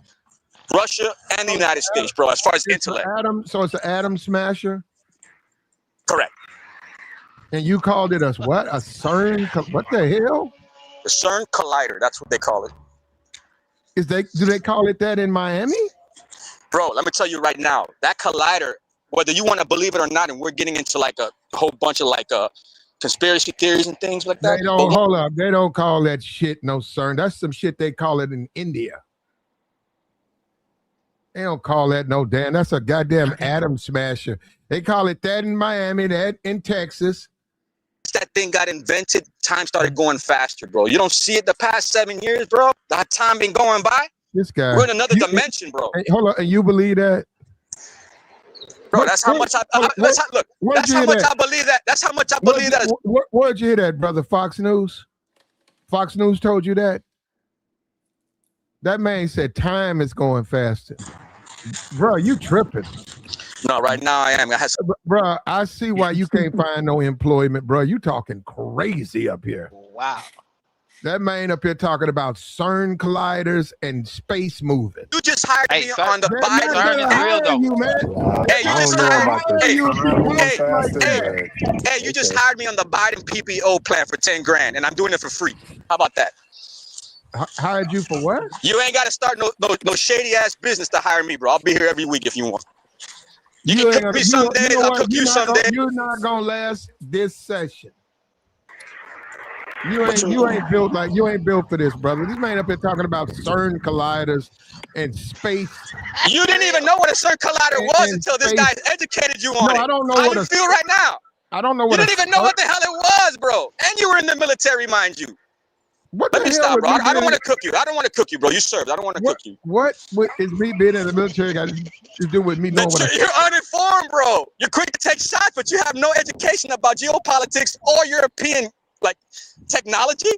Russia, and the United States, bro, as far as intellect. So it's an atom smasher? Correct. And you called it a what? A CERN? What the hell? The CERN Collider. That's what they call it. Do they call it that in Miami? Bro, let me tell you right now, that collider, whether you want to believe it or not, and we're getting into like a whole bunch of like conspiracy theories and things like that. Hold up. They don't call that shit no CERN. That's some shit they call it in India. They don't call that no damn. That's a goddamn atom smasher. They call it that in Miami, that in Texas. That thing got invented, time started going faster, bro. You don't see it the past 7 years, bro. That time been going by. This guy. We're in another dimension, bro. Hey, hold on. And you believe that? Bro, that's how much I believe that. That's how much I believe that. Where'd you hear that, brother? Fox News? Fox News told you that? That man said time is going faster. Bro, you tripping. No, right now I am. Bro, I see why you can't find no employment, bro. You talking crazy up here. Wow. That man up here talking about CERN colliders and space moving. You just hired me on the Biden. You just hired me on the Biden PPO plan for 10 grand, and I'm doing it for free. How about that? Hired you for what? You ain't got to start no shady ass business to hire me, bro. I'll be here every week if you want. You can cook me some days, I'll cook you some days. You're not gonna last this session. You ain't built for this, brother. This man up here talking about CERN colliders and space. You didn't even know what a CERN collider was until this guy educated you on it. I don't know how you feel right now. I don't know what you didn't even know what the hell it was, bro. And you were in the military, mind you. Let me stop, bro. I don't want to cook you. I don't want to cook you, bro. You served. I don't want to cook you. What is me being in the military got to do with me knowing what You're uninformed, bro. You're quick to take shots, but you have no education about geopolitics or European technology.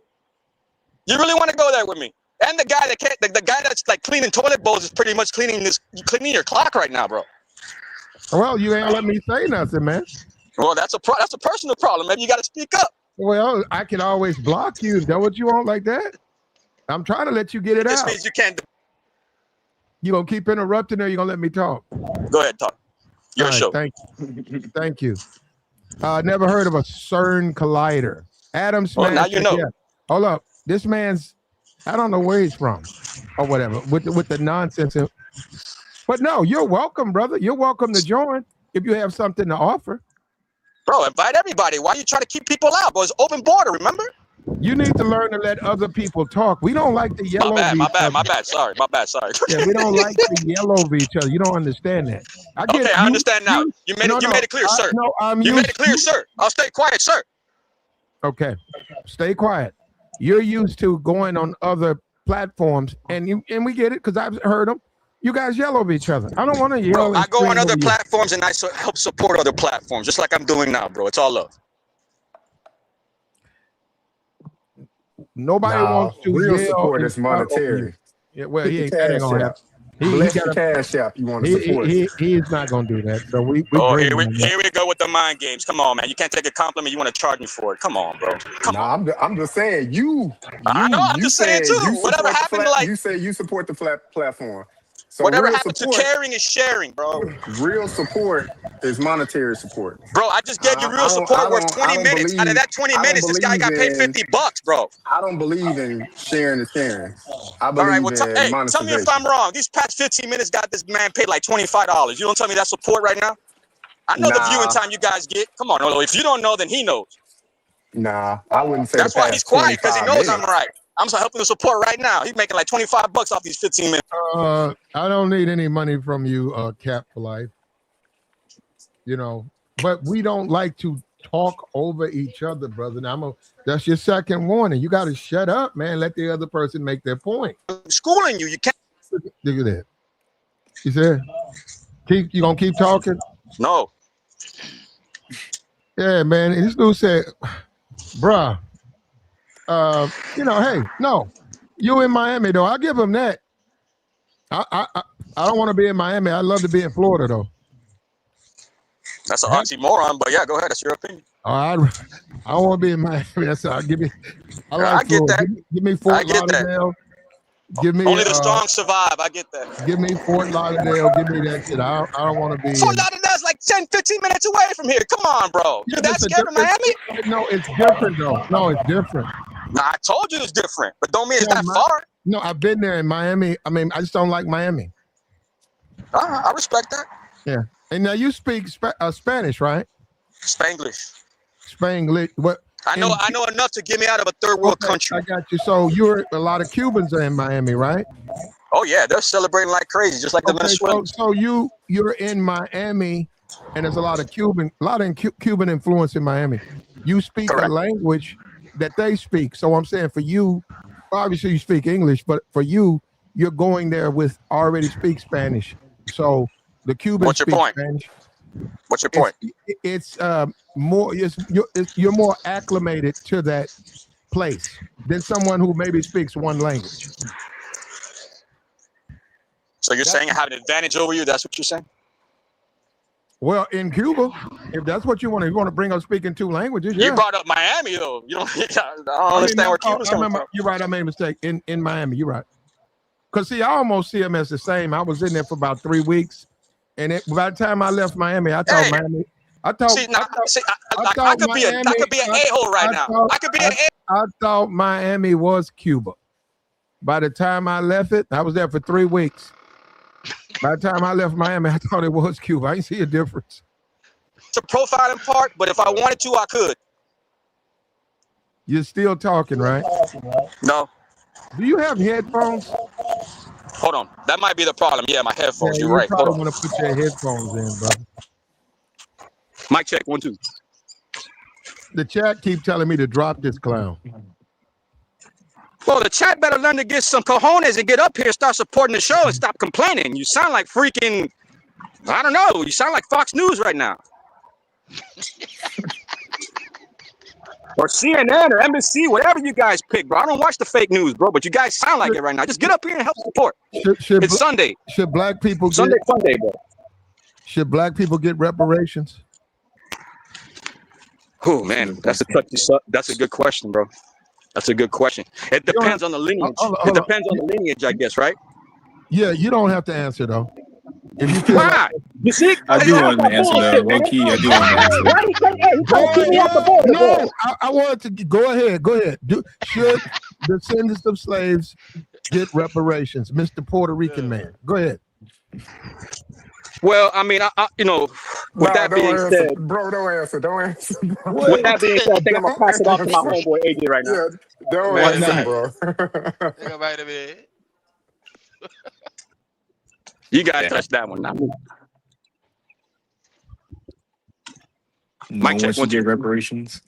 You really want to go there with me? And the guy that's like cleaning toilet bowls is pretty much cleaning your clock right now, bro. Well, you ain't let me say nothing, man. Well, that's a personal problem. Maybe you got to speak up. Well, I can always block you. Is that what you want like that? I'm trying to let you get it out. This means you can't. You gonna keep interrupting or you gonna let me talk? Go ahead, talk. Your show. Thank you. Thank you. Never heard of a CERN collider. Adam Smith. Well, now you know. Yeah. Hold up. This man's, I don't know where he's from or whatever with the nonsense. But no, you're welcome, brother. You're welcome to join if you have something to offer. Bro, invite everybody. Why are you trying to keep people out? Bro, it's open border, remember? You need to learn to let other people talk. We don't like the yellow. My bad. Sorry. Yeah, we don't like to yellow over each other. You don't understand that. I understand now. You made it clear, sir. You made it clear, sir. I'll stay quiet, sir. Okay, stay quiet. You're used to going on other platforms, and we get it because I've heard them. You guys yell over each other. I don't want to yell. Bro, I go on other platforms and I help support other platforms, just like I'm doing now, bro. It's all love. Nobody wants to real support is monetary. Yeah, well, he ain't gonna happen. Bless the cash app you want to support. He's not gonna do that. So we here we go with the mind games. Come on, man. You can't take a compliment. You want to charge me for it. Come on, bro. I'm just saying I know. I'm just saying too. Whatever happened to you say you support the platform. So whatever happened to caring is sharing, bro. Real support is monetary support. Bro, I just gave you real support worth 20 minutes. Out of that 20 minutes, this guy got paid $50, bro. I don't believe in sharing is caring. I believe in monetization. Tell me if I'm wrong. These past 15 minutes got this man paid like $25. You don't tell me that's support right now? I know the viewing time you guys get. Come on, if you don't know, then he knows. Nah, I wouldn't say that's why he's quiet, because he knows I'm right. I'm helping the support right now. He's making like $25 off these 15 minutes. I don't need any money from you, Cap for Life. But we don't like to talk over each other, brother. Now, that's your second warning. You got to shut up, man. Let the other person make their point. I'm schooling you. You can't. Look at that. He said, you gonna keep talking? No. Yeah, man. This dude said, bruh. Hey, no, you in Miami though. I give him that. I don't want to be in Miami. I'd love to be in Florida though. That's an oxymoron, but yeah, go ahead. That's your opinion. I don't want to be in Miami. That's I get that. Give me Fort Lauderdale. Give me only the strong survive. I get that. Give me Fort Lauderdale. Give me that shit. I don't want to be. Fort Lauderdale's like 10-15 minutes away from here. Come on, bro. You that scared of Miami? No, it's different though. No, it's different. Nah, I told you it's different, but don't mean it's that far. No, I've been there in Miami. I mean, I just don't like Miami. I respect that. Yeah. And now you speak Spanish, right? Spanglish. Spanglish. What? I know enough to get me out of a third world country. I got you. So a lot of Cubans are in Miami, right? Oh yeah, they're celebrating like crazy, just like the Venezuelans. So you're in Miami, and there's a lot of Cuban influence in Miami. You speak a language that they speak. So I'm saying for you, obviously you speak English, but for you, you're going there with already speak Spanish. So the Cubans speak Spanish. What's your point? It's more. You're more acclimated to that place than someone who maybe speaks one language. So you're saying I have an advantage over you? That's what you're saying? Well, in Cuba, if that's what you want to bring up speaking two languages. You brought up Miami though. You don't. I don't understand where Cuba's coming from. You're right. I made a mistake. In Miami, you're right. Because see, I almost see them as the same. I was in there for about 3 weeks. And by the time I left Miami, I thought Miami. I could be an a-hole right now. I could be an a-hole. I thought Miami was Cuba. By the time I left it, I was there for 3 weeks. By the time I left Miami, I thought it was Cuba. I didn't see a difference. It's a profiling part, but if I wanted to, I could. You're still talking, right? No. Do you have headphones? Hold on. That might be the problem. Yeah, my headphones. You're right. You probably want to put your headphones in, brother. Mic check. 1, 2. The chat keep telling me to drop this clown. Well, the chat better learn to get some cojones and get up here and start supporting the show and stop complaining. You sound like freaking, I don't know. You sound like Fox News right now. Or CNN or NBC, whatever you guys pick, bro. I don't watch the fake news, bro, but you guys sound like it right now. Just get up here and help support. It's Sunday. Should black people Sunday fun day, bro. Should black people get reparations? Oh man, that's a good question, bro. That's a good question. It depends on the lineage. It depends on the lineage, I guess, right? Yeah, you don't have to answer though. If you feel why? You see, I do want to answer that. Low key, I do want to answer. No, I wanted to go ahead. Go ahead. Should descendants of slaves get reparations, Mr. Puerto Rican man? Go ahead. Well, I mean, with that being said, bro, don't answer. With that being said, I think I'm gonna pass it off to my homeboy AJ right now. Yeah, don't answer, bro. You gotta touch that one now. Mic check. Get reparations.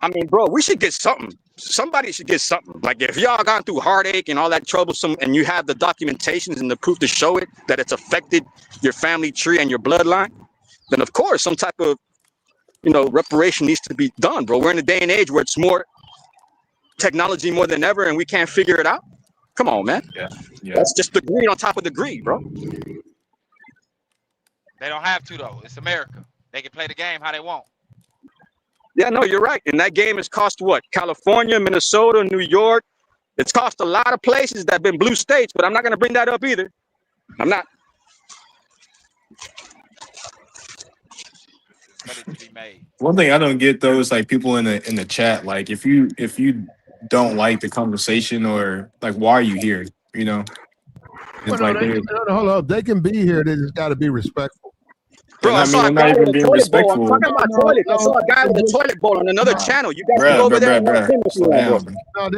I mean, bro, we should get something. Somebody should get something. Like if y'all gone through heartache and all that troublesome, and you have the documentations and the proof to show it that it's affected your family tree and your bloodline, then of course some type of reparation needs to be done, bro. We're in a day and age where it's more technology more than ever, and we can't figure it out. Come on, man. Yeah. That's just the greed on top of the greed, bro. They don't have to though. It's America. They can play the game how they want. Yeah, no, you're right. And that game has cost what? California, Minnesota, New York. It's cost a lot of places that have been blue states, but I'm not going to bring that up either. I'm not. But it can be made. One thing I don't get though is like people in the chat. Like if you don't like the conversation or like why are you here? You know, it's Well, like hold up. They can be here. They just got to be respectful. Bro, I saw a guy with a toilet bowl. I'm talking about toilet. I saw a guy with a toilet bowl on another channel. You guys can go over there and watch him if you want, bro.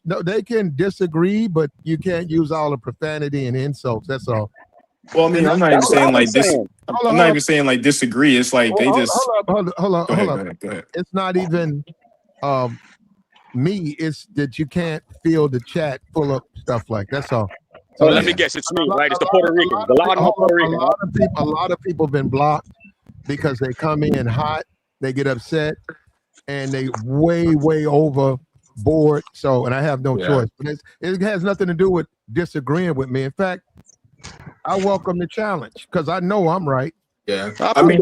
No, they can disagree, but you can't use all the profanity and insults. That's all. well, I mean, I'm not even saying like this. Hold I'm on, not even saying like disagree. It's like they just hold up. go ahead. It's not even me. It's that you can't fill the chat full of stuff like that's all. So let me guess, it's me, right? It's the Puerto Rican. The loud Puerto Rican. A lot of people have been blocked because they come in hot, they get upset, and they way overboard. So, and I have no choice. But it has nothing to do with disagreeing with me. In fact, I welcome the challenge because I know I'm right. Yeah, I mean,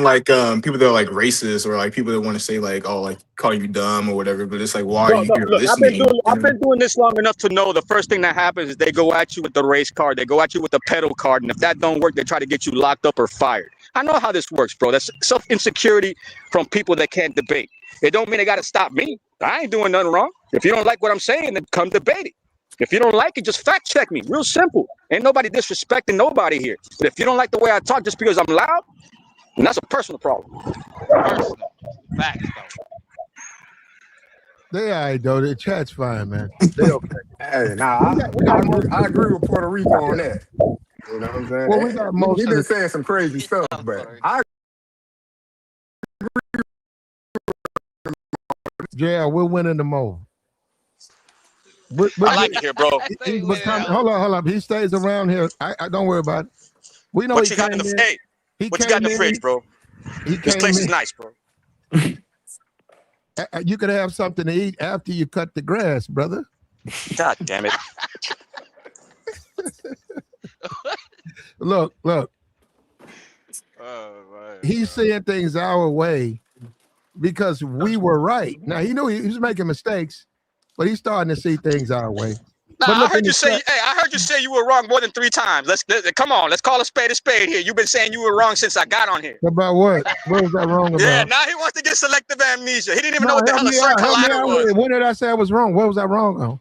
like people that are like racist or like people that want to say like, oh, like call you dumb or whatever. But it's like, why are you here listening? I've been doing this long enough to know the first thing that happens is they go at you with the race card, they go at you with the pedal card, and if that don't work, they try to get you locked up or fired. I know how this works, bro. That's self-insecurity from people that can't debate. It don't mean they got to stop me. I ain't doing nothing wrong. If you don't like what I'm saying, then come debate it. If you don't like it, just fact check me. Real simple. Ain't nobody disrespecting nobody here. But if you don't like the way I talk just because I'm loud, then that's a personal problem. Personal. Facts though. They all right, though. The chat's fine, man. They okay. Hey, nah, I agree with Puerto Rico on that. You know what I'm saying? Well, we got most He's of been the- saying some crazy stuff, but I Yeah, we're winning them over. I like it here, bro. Hold on. He stays around here. I don't worry about it. We know What you got in the fridge? What you got in the fridge, bro? This place is nice, bro. You could have something to eat after you cut the grass, brother. God damn it. Look. He's seeing things our way because we were right. Now, he knew he was making mistakes, but he's starting to see things our way. Nah, I heard you say you were wrong more than 3 times. Let's come on. Let's call a spade here. You've been saying you were wrong since I got on here. About what? What was that wrong about? Yeah, now he wants to get selective amnesia. He didn't even know what the hell a certain collider was. When did I say I was wrong? What was I wrong on?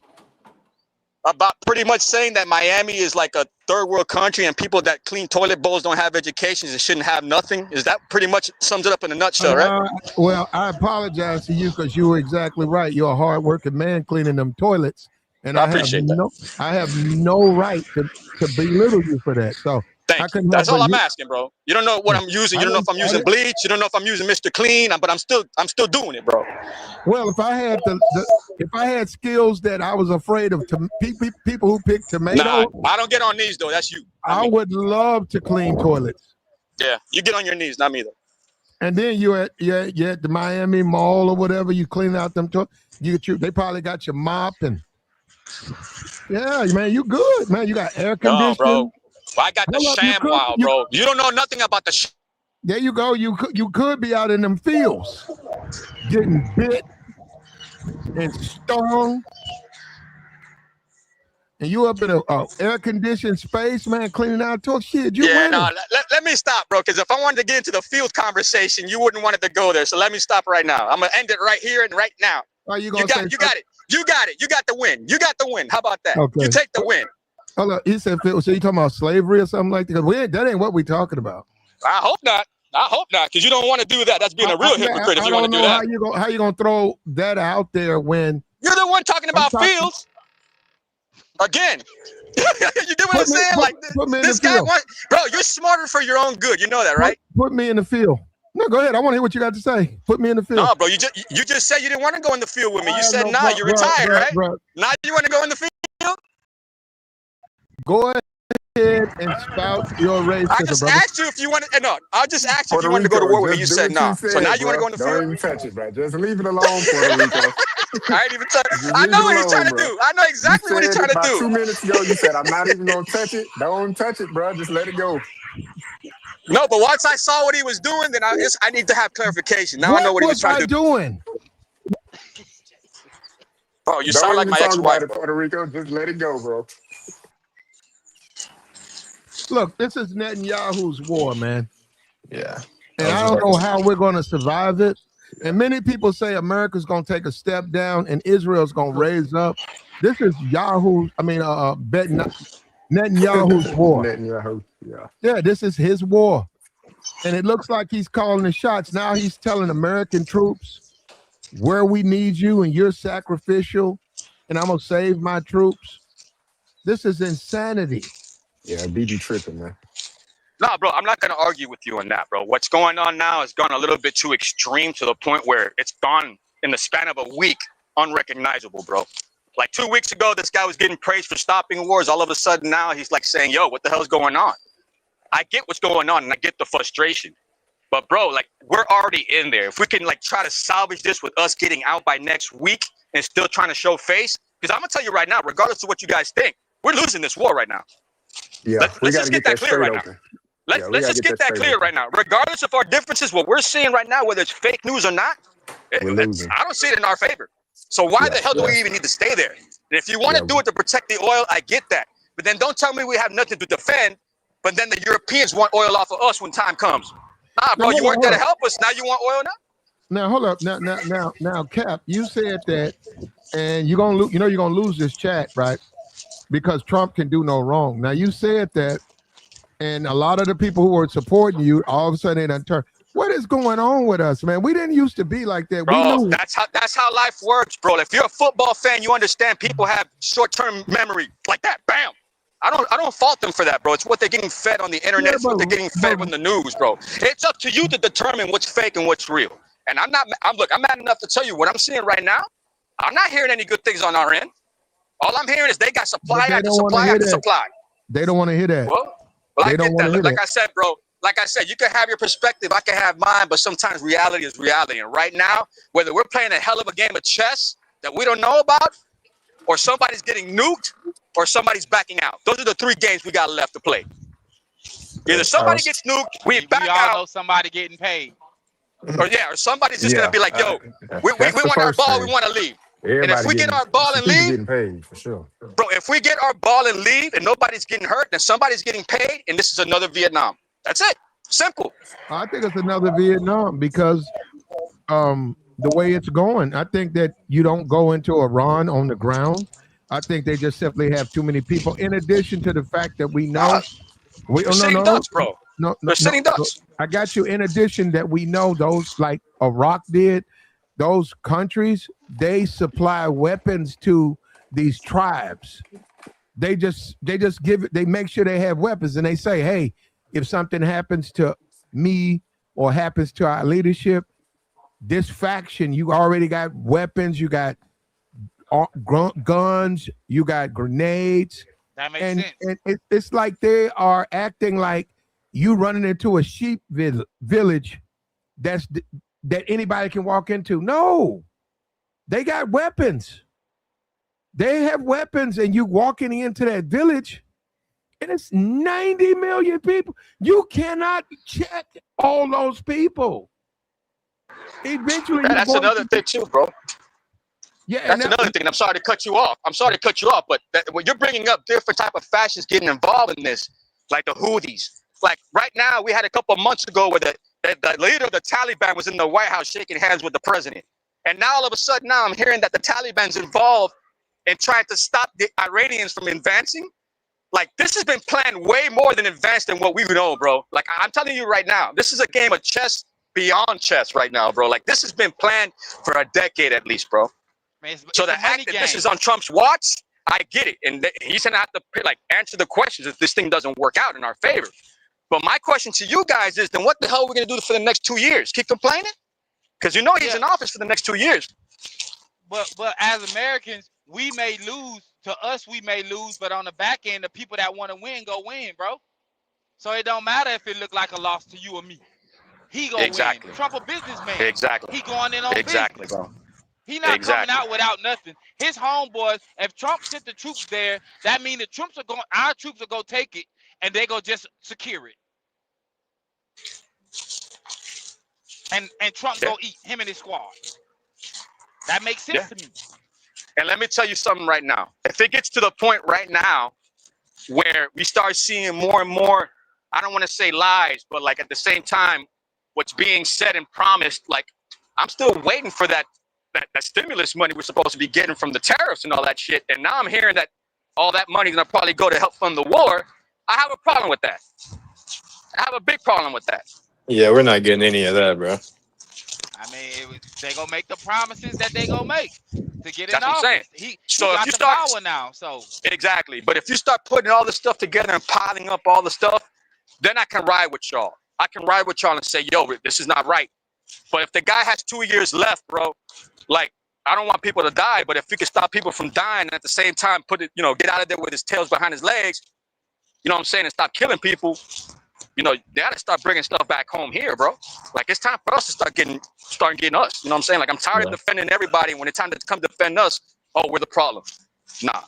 About pretty much saying that Miami is like a third world country and people that clean toilet bowls don't have educations and shouldn't have nothing. Is that pretty much sums it up in a nutshell, right? Well, I apologize to you because you were exactly right. You're a hard-working man cleaning them toilets. And I appreciate that. I have no right to belittle you for that. So that's all I'm asking, bro. You don't know what I'm using. You don't know if I'm using bleach. You don't know if I'm using Mr. Clean. But I'm still doing it, bro. Well, if I had if I had skills that I was afraid of people who pick tomatoes, nah, I don't get on knees though. That's you. I would love to clean toilets. Yeah, you get on your knees, not me though. And then you're at the Miami Mall or whatever. You clean out them toilets. They probably got your mop and. Yeah, man, you good, man. You got air conditioning. No, bro. I got the ShamWow, bro. You don't know nothing about the. There you go. You could be out in them fields, getting bit and stung, and you up in a air conditioned space, man, cleaning out toilet. Shit, you winning. No. Let me stop, bro. Because if I wanted to get into the field conversation, you wouldn't want it to go there. So let me stop right now. I'm gonna end it right here and right now. Are you got it. You got it. You got the win. You got the win. How about that? Okay. You take the win. Hold on. He said, so you talking about slavery or something like that? That ain't what we talking about. I hope not. Because you don't want to do that. That's being a real hypocrite if you want to do that. How you gonna throw that out there when you're the one talking about fields? Again. You get what I'm saying? This guy wants, bro, you're smarter for your own good. You know that, right? Put me in the field. No, go ahead. I want to hear what you got to say. Put me in the field. No, bro, you just said you didn't want to go in the field with me. You said, nah, you're retired, right? Now you want to go in the field? Go ahead ahead and spout your I racism, just brother. asked you if you wanted. No, I just asked you if Puerto you wanted to go to Rico, war with me. just You do said what you no. said, So now you want to bro. go in the Don't field? even touch it, bro. Just leave it alone, Puerto Rico. I ain't even touch. Just I leave know it what he's alone, trying to bro. do. I know You exactly what he's said trying it to about 2 do. minutes ago. You said, I'm not even going to touch it. Don't touch it, bro. Just let it go. No, but once I saw what he was doing, then I need to have clarification. Now I know What what he was was trying I to do. doing? Oh, you Don't sound like even my talk ex-wife, about it, bro. Puerto Rico. Just let it go, bro. Look, this is Netanyahu's war, man. Yeah. And I don't know how we're going to survive it. And many people say America's going to take a step down and Israel's going to raise up. This is Netanyahu's war. Netanyahu, yeah. Yeah, this is his war. And it looks like he's calling the shots. Now he's telling American troops where we need you and you're sacrificial and I'm going to save my troops. This is insanity. Yeah, BB tripping, man. Nah, bro, I'm not going to argue with you on that, bro. What's going on now has gone a little bit too extreme to the point where it's gone in the span of a week unrecognizable, bro. Like 2 weeks ago, this guy was getting praised for stopping wars. All of a sudden now he's like saying, yo, what the hell's going on? I get what's going on and I get the frustration. But, bro, like, we're already in there. If we can, like, try to salvage this with us getting out by next week and still trying to show face, because I'm going to tell you right now, regardless of what you guys think, we're losing this war right now. Yeah, Let's just get that clear right open. now. Let's just get that clear right now. Regardless of our differences, what we're seeing right now, whether it's fake news or not, I don't see it in our favor. So why the hell do we even need to stay there? And if you want to do it to protect the oil, I get that. But then don't tell me we have nothing to defend, but then the Europeans want oil off of us when time comes. Nah, bro, you weren't there to help us. Now you want oil now? Now, hold up. Now, Cap, you said that, and you're going to lose, you're going to lose this chat, right? Because Trump can do no wrong. Now, you said that, and a lot of the people who were supporting you, all of a sudden, they done turn. What is going on with us, man? We didn't used to be like that. Bro, we knew. that's how life works, bro. If you're a football fan, you understand people have short-term memory like that. Bam. I don't fault them for that, bro. It's what they're getting fed on the internet. It's what they're getting fed on the news, bro. It's up to you to determine what's fake and what's real. And I'm mad enough to tell you what I'm seeing right now. I'm not hearing any good things on our end. All I'm hearing is they got supply after supply after supply. They don't want to hear that. Well, I get that. Like I said, bro, like I said, you can have your perspective. I can have mine, but sometimes reality is reality. And right now, whether we're playing a hell of a game of chess that we don't know about, or somebody's getting nuked, or somebody's backing out. Those are the three games we got left to play. Either somebody gets nuked, we back out. We all know somebody getting paid. Or somebody's just gonna be like, yo, we want our ball, we want to leave. And if we get our ball and leave, getting paid for sure. Bro, if we get our ball and leave and nobody's getting hurt, then somebody's getting paid, and this is another Vietnam. That's it. Simple. I think it's another Vietnam because the way it's going, I think that you don't go into Iran on the ground. I think they just simply have too many people. In addition to the fact that we know sitting ducks, bro. They're sitting ducks. I got you. In addition that we know those like Iraq did, those countries, they supply weapons to these tribes. They just give it, they make sure they have weapons and they say, hey, if something happens to me or happens to our leadership, this faction, you already got weapons, you got guns, you got grenades. That makes sense. And it's like they are acting like you running into a sheep village that anybody can walk into. No, they got weapons. They have weapons, and you walking into that village, and it's 90 million people. You cannot check all those people. Eventually, that's another thing too, bro. Yeah, that's another thing. I'm sorry to cut you off. But when you're bringing up different type of fascists getting involved in this, like the Houthis. Like right now, we had a couple of months ago where the leader of the Taliban was in the White House shaking hands with the president. And now all of a sudden now I'm hearing that the Taliban's involved in trying to stop the Iranians from advancing. Like this has been planned way more than advanced than what we know, bro. Like I'm telling you right now, this is a game of chess beyond chess right now, bro. Like this has been planned for a decade at least, bro. Man, so the fact that this is on Trump's watch, I get it. And he's going to have to answer the questions if this thing doesn't work out in our favor. But my question to you guys is, then what the hell are we going to do for the next 2 years? Keep complaining? Because you know he's in office for the next 2 years. But as Americans, we may lose to us we may lose, but on the back end, the people that want to win go win, bro. So it don't matter if it look like a loss to you or me. He gonna Exactly. win. Trump a businessman. Exactly. He going in on Exactly, business. bro. He not Exactly. coming out without nothing. His homeboys, if Trump sent the troops there, that means our troops are gonna take it and they go just secure it. And Trump go eat him and his squad. That makes sense to me. And let me tell you something right now. If it gets to the point right now where we start seeing more and more, I don't want to say lies, but like at the same time, what's being said and promised, like I'm still waiting for that stimulus money we're supposed to be getting from the tariffs and all that shit. And now I'm hearing that all that money is gonna probably go to help fund the war. I have a problem with that. I have a big problem with that. Yeah, we're not getting any of that, bro. I mean, they gonna make the promises that they gonna make to get in That's what I'm saying. office. He So got if you the start power now. So exactly, but if you start putting all this stuff together and piling up all the stuff, then I can ride with y'all. I can ride with y'all and say, yo, this is not right. But if the guy has 2 years left, bro, like I don't want people to die, but if we can stop people from dying and at the same time get out of there with his tails behind his legs, you know what I'm saying, and stop killing people, they gotta start bringing stuff back home here, bro. Like it's time for us to start getting us. You know what I'm saying? Like I'm tired of defending everybody. When it's time to come defend us, oh, we're the problem. Nah.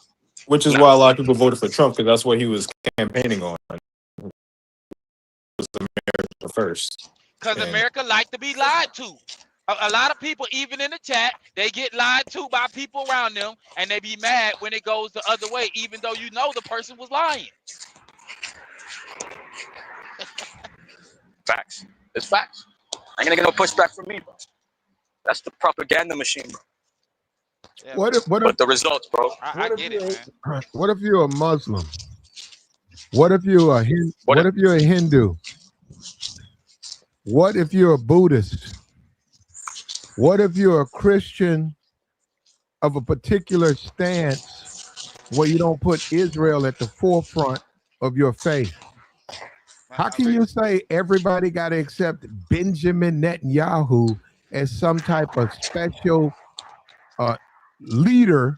Which is why a lot of people voted for Trump, because that's what he was campaigning on. Was America first. because America like to be lied to. A lot of people, even in the chat, they get lied to by people around them, and they be mad when it goes the other way, even though you know the person was lying. Facts. It's facts. I ain't gonna get no pushback from me, bro. That's the propaganda machine, bro. Yeah, What the results, bro? I get it, man. What if you're a Muslim? What if you're a what if you're a Hindu? What if you're a Buddhist? What if you're a Christian of a particular stance where you don't put Israel at the forefront of your faith? How can you say everybody got to accept Benjamin Netanyahu as some type of special leader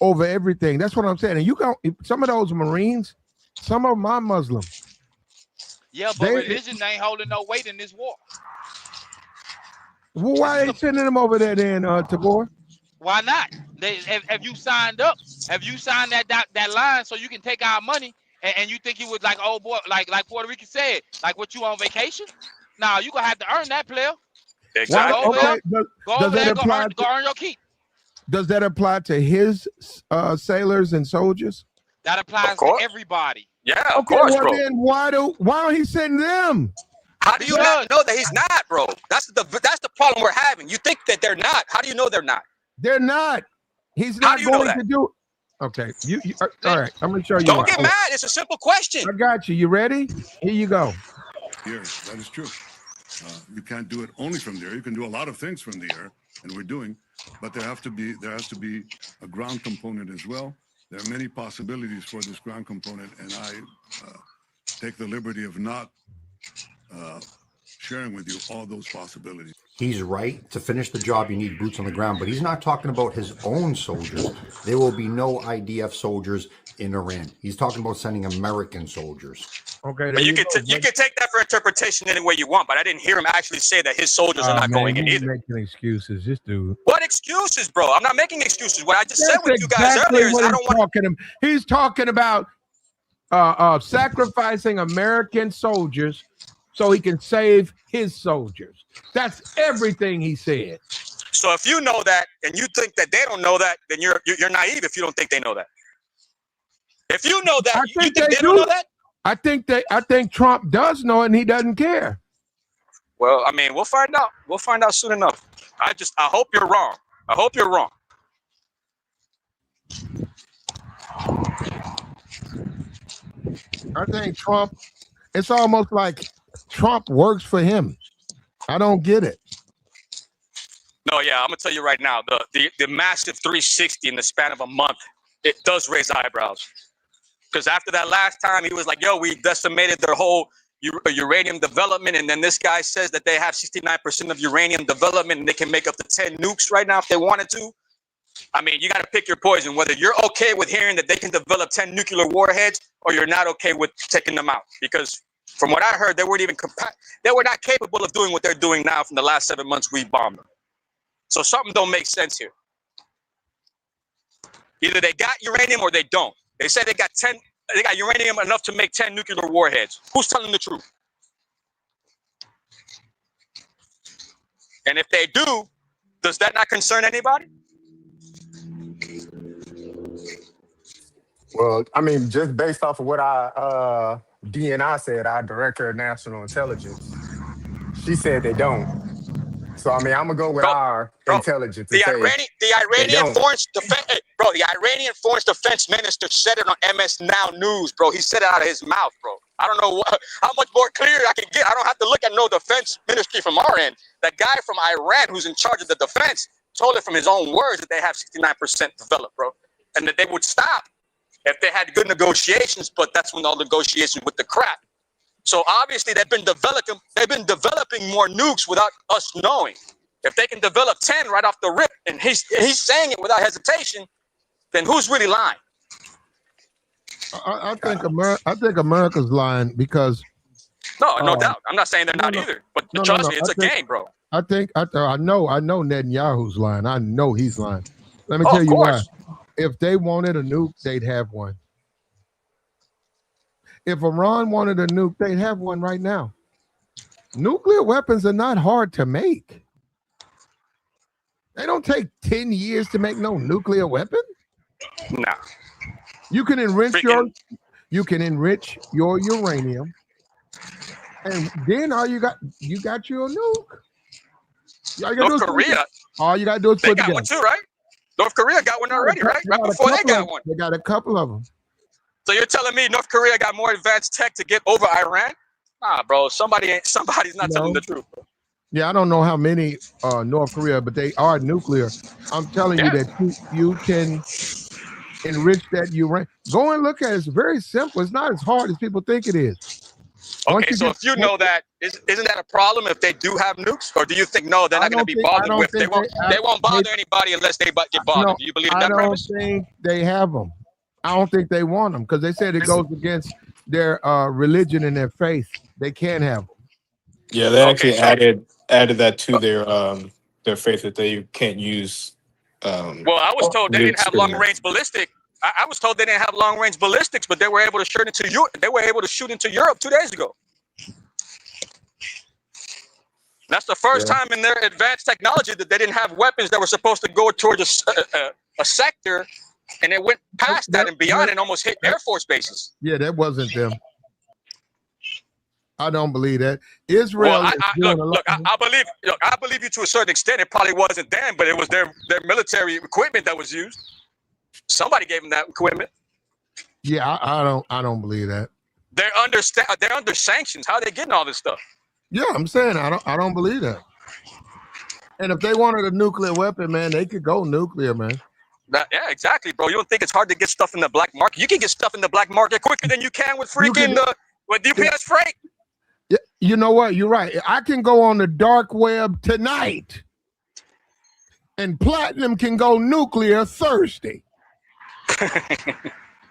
over everything? That's what I'm saying. And you got some of those Marines, some of them are Muslim. Yeah, but religion ain't holding no weight in this war. Well, why are they sending them over there then, Tabor? Why not? Have you signed up? Have you signed that line so you can take our money? And you think you was like, oh boy, like Puerto Rican said, like what you on vacation? Nah, you gonna have to earn that, player. Exactly. Go over there, go earn your keep. Does that apply to his sailors and soldiers? That applies to everybody. Yeah, of course, well, bro. Then why don't he send them? How do you not know that he's not, bro? That's the problem we're having. You think that they're not. How do you know they're not? They're not. He's not going to do. Okay, you all right. I'm gonna show you. Don't get mad. It's a simple question. I got you. You ready? Here you go. Here, that is true. You can't do it only from the air. You can do a lot of things from the air, and we're doing. But there has to be a ground component as well. There are many possibilities for this ground component, and I take the liberty of not sharing with you all those possibilities. He's right. To finish the job, you need boots on the ground, but he's not talking about his own soldiers. There will be no IDF soldiers in Iran. He's talking about sending American soldiers. Okay, but you can take that for interpretation any way you want, but I didn't hear him actually say that his soldiers are not going in either. Making excuses, this dude. What excuses, bro? I'm not making excuses. What I just said with you guys earlier is I don't want to. He's talking about sacrificing American soldiers so he can save his soldiers. That's everything he said. So if you know that and you think that they don't know that, then you're naive if you don't think they know that. If you know that, you think they don't know that? I think Trump does know it and he doesn't care. Well, I mean, we'll find out. We'll find out soon enough. I hope you're wrong. I hope you're wrong. I think Trump, it's almost like Trump works for him. I don't get it. No, yeah, I'm gonna tell you right now, the massive 360 in the span of a month, it does raise eyebrows. Because after that last time, he was like, yo, we decimated their whole uranium development, and then this guy says that they have 69% of uranium development and they can make up to 10 nukes right now if they wanted to. I mean, you got to pick your poison, whether you're okay with hearing that they can develop 10 nuclear warheads or you're not okay with taking them out. Because from what I heard, they weren't even they were not capable of doing what they're doing now from the last 7 months we bombed them. So something don't make sense here. Either they got uranium or they don't. They said they got uranium enough to make 10 nuclear warheads. Who's telling the truth? And if they do, does that not concern anybody? Well, I mean, just based off of what DNI said, our director of national intelligence, she said they don't. So I mean, I'm gonna go with our intelligence. The Iranian foreign defense minister said it on MS Now News, bro. He said it out of his mouth, bro. I don't know how much more clear I can get. I don't have to look at no defense ministry from our end. That guy from Iran who's in charge of the defense told it from his own words that they have 69% developed, bro, and that they would stop if they had good negotiations. But that's when all negotiations with the crap. So obviously they've been developing more nukes without us knowing. If they can develop 10 right off the rip, and he's saying it without hesitation, then who's really lying? I think America's lying because no doubt. I'm not saying they're not either, but trust me, it's a game, bro. I know Netanyahu's lying. I know he's lying. Let me tell you why. If they wanted a nuke, they'd have one. If Iran wanted a nuke, they'd have one right now. Nuclear weapons are not hard to make. They don't take 10 years to make no nuclear weapon. Nah. You can enrich your uranium, and then all you got your nuke. North Korea. All you got to do is put it together. They got one too, right? North Korea got one already, right? Right before they got one. They got a couple of them. So you're telling me North Korea got more advanced tech to get over Iran? Nah, bro. Somebody's not telling the truth, bro. Yeah, I don't know how many North Korea, but they are nuclear. I'm telling you that you can enrich that uranium. Go and look at it. It's very simple. It's not as hard as people think it is. Okay, so if you know that, isn't that a problem if they do have nukes? Or do you think, no, they're not going to be bothered with? They won't bother anybody unless they get bothered. No, do you believe in that premise? I don't think they have them. I don't think they want them because they said it goes against their religion and their faith. They can't have them. Yeah, they actually added that to their faith that they can't use. Well, I was told they didn't have long-range ballistic. I was told they didn't have long-range ballistics, but they were able to shoot into Europe. They were able to shoot into Europe 2 days ago. That's the first time in their advanced technology that they didn't have weapons that were supposed to go towards a sector, and it went past that and beyond and almost hit Air Force bases. Yeah, that wasn't them. I don't believe that. Israel. Well, I believe you to a certain extent. It probably wasn't them, but it was their military equipment that was used. Somebody gave them that equipment. Yeah, I don't believe that. They're under sanctions. How are they getting all this stuff? Yeah, I'm saying I don't believe that. And if they wanted a nuclear weapon, man, they could go nuclear, man. Yeah, exactly, bro. You don't think it's hard to get stuff in the black market? You can get stuff in the black market quicker than you can with freaking with UPS freight. Yeah, you know what? You're right. I can go on the dark web tonight, and platinum can go nuclear Thursday.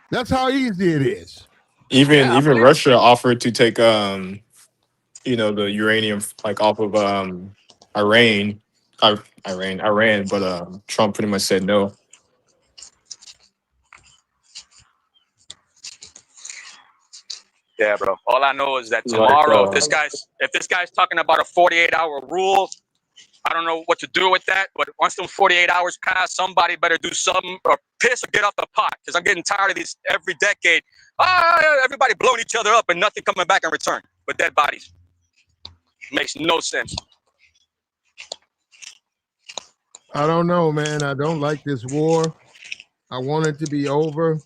That's how easy it is. Even Russia offered to take the uranium off of Iran, but Trump pretty much said no. Yeah, bro. All I know is that tomorrow, if this guy's talking about a 48-hour rule, I don't know what to do with that. But once them 48 hours pass, somebody better do something or piss or get off the pot, because I'm getting tired of these every decade. Everybody blowing each other up and nothing coming back in return but dead bodies. Makes no sense. I don't know, man. I don't like this war. I want it to be over.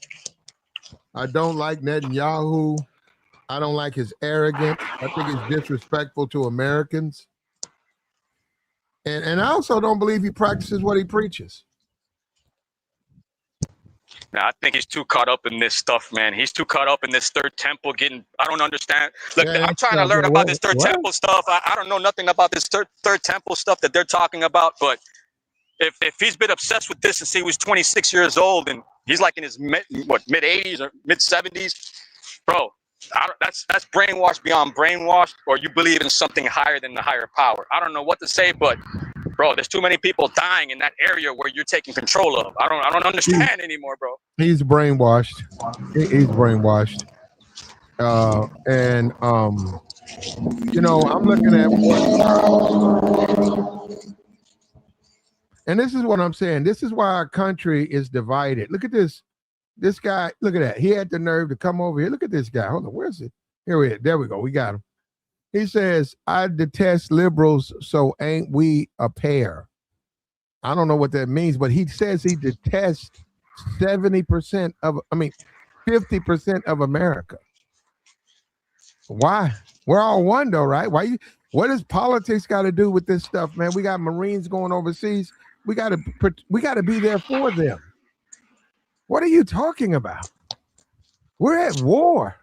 I don't like Netanyahu. I don't like his arrogance. I think it's disrespectful to Americans. And I also don't believe he practices what he preaches. Now, I think he's too caught up in this stuff, man. He's too caught up in this third temple I don't understand. Look, I'm trying to learn about this third temple stuff. I don't know nothing about this third temple stuff that they're talking about, but if he's been obsessed with this since he was 26 years old and he's like in his mid 80s or mid 70s, bro, that's brainwashed beyond brainwashed, or you believe in something higher than the higher power. I don't know what to say, but bro, there's too many people dying in that area where you're taking control of. I don't understand anymore, bro. He's brainwashed. He's brainwashed. You know, I'm looking at and this is what I'm saying. This is why our country is divided. Look at this. This guy, look at that. He had the nerve to come over here. Look at this guy. Hold on. Where's it? Here we are. There we go. We got him. He says, I detest liberals, so ain't we a pair? I don't know what that means, but he says he detests 50% of America. Why? We're all one though, right? What does politics got to do with this stuff, man? We got Marines going overseas. We got to be there for them. What are you talking about? We're at war.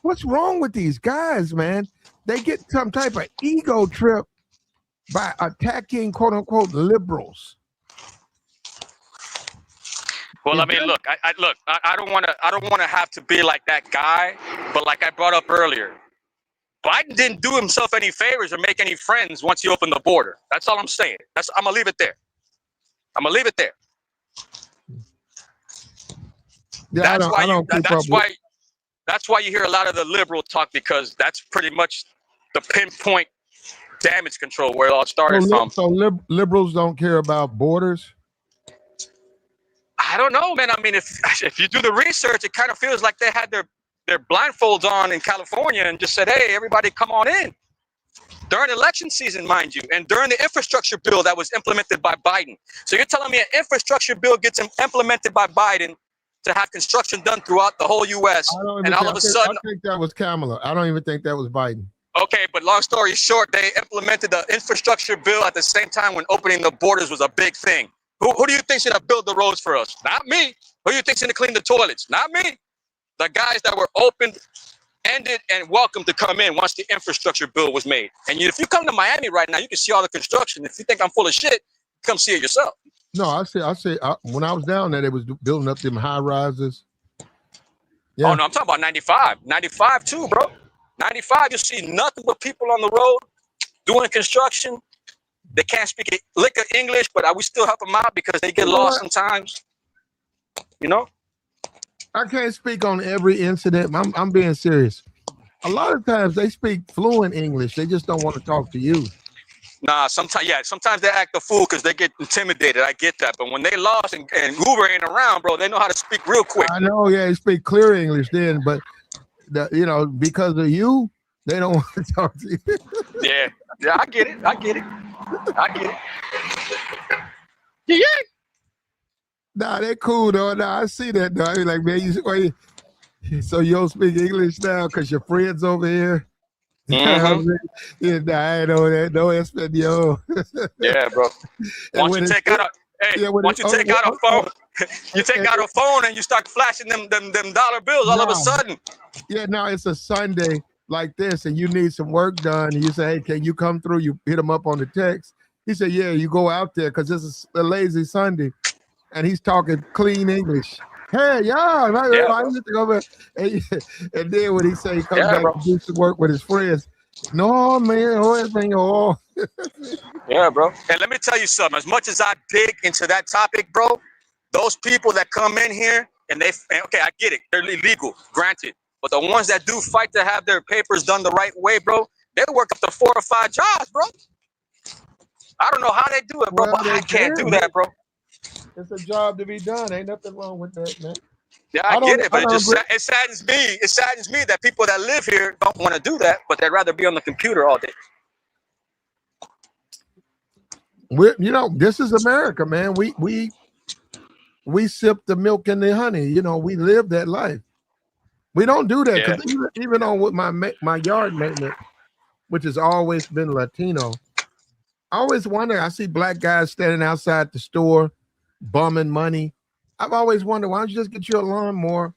What's wrong with these guys, man? They get some type of ego trip by attacking quote unquote liberals. Well, I mean, look, I don't want to have to be like that guy, but like I brought up earlier, Biden didn't do himself any favors or make any friends once he opened the border. That's all I'm saying. I'm gonna leave it there. Yeah, that's why you hear a lot of the liberal talk, because that's pretty much the pinpoint damage control where it all started from. So liberals don't care about borders? I don't know, man. I mean, if you do the research, it kind of feels like they had their blindfolds on in California and just said, hey, everybody come on in. During election season, mind you, and during the infrastructure bill that was implemented by Biden. So you're telling me an infrastructure bill gets implemented by Biden to have construction done throughout the whole U.S. and all of a sudden, I think that was Kamala. I don't even think that was Biden. Okay, but long story short, they implemented the infrastructure bill at the same time when opening the borders was a big thing. Who do you think's gonna build the roads for us? Not me. Who do you think's gonna clean the toilets? Not me. The guys that were open, ended, and welcome to come in once the infrastructure bill was made. And if you come to Miami right now, you can see all the construction. If you think I'm full of shit, come see it yourself. No, I say, when I was down there, they was building up them high rises. Yeah. Oh no, I'm talking about 95. 95 too, bro. 95, you see nothing but people on the road doing construction. They can't speak a lick of English, but we still help them out because they get lost sometimes. You know? I can't speak on every incident. I'm being serious. A lot of times they speak fluent English. They just don't want to talk to you. Nah, sometimes they act a fool because they get intimidated. I get that. But when they lost and Uber ain't around, bro, they know how to speak real quick. I know, yeah, they speak clear English then, but because of you, they don't want to talk to you. Yeah, I get it. Yeah. Nah, they cool though. Nah, I see that though. I be like, man, so you don't speak English now because your friends over here. Mm-hmm. Yeah, nah, I ain't know that. No Espanol. Yeah, bro. Once you take out a phone, you take out a phone and you start flashing them dollar bills all of a sudden. Yeah, now it's a Sunday like this and you need some work done. And you say, hey, can you come through? You hit him up on the text. He said, yeah, you go out there because this is a lazy Sunday. And he's talking clean English. Hey, yeah. And then when he say he comes back to do some work with his friends, no, man, oh. Yeah, bro. And let me tell you something. As much as I dig into that topic, bro, those people that come in here and okay, I get it. They're illegal, granted. But the ones that do fight to have their papers done the right way, bro, they work up to 4 or 5 jobs, bro. I don't know how they do it, bro, but I can't do that, bro. It's a job to be done. Ain't nothing wrong with that, man. Yeah, I get it, but it saddens me. It saddens me that people that live here don't want to do that, but they'd rather be on the computer all day. This is America, man. We sip the milk and the honey. We live that life. We don't do that because even on with my yard maintenance, which has always been Latino, I always wonder. I see black guys standing outside the store, bumming money. I've always wondered, why don't you just get you a lawnmower,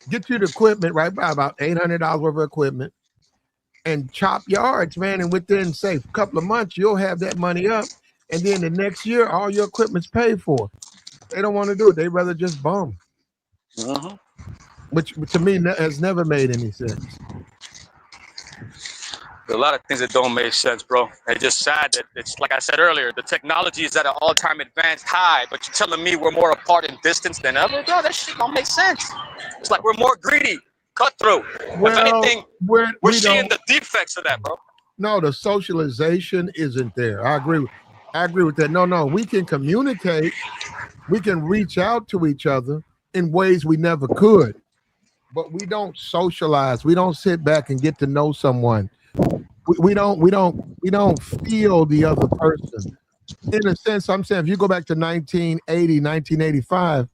get you the equipment, right? By about $800 worth of equipment, and chop yards, man. And within, say, a couple of months, you'll have that money up. and then the next year all your equipment's paid for. They don't want to do it. They rather just bum. Which to me has never made any sense. A lot of things that don't make sense, bro. It's just sad that it's like I said earlier, the technology is at an all-time advanced high, but you're telling me we're more apart in distance than ever, bro? That shit don't make sense. It's like we're more greedy, cutthroat. Well, if anything, we're we seeing don't- the defects of that, bro. No, the socialization isn't there. I agree with that. No, we can communicate. We can reach out to each other in ways we never could, but we don't socialize. We don't sit back and get to know someone. We don't feel the other person. In a sense, I'm saying if you go back to 1980, 1985,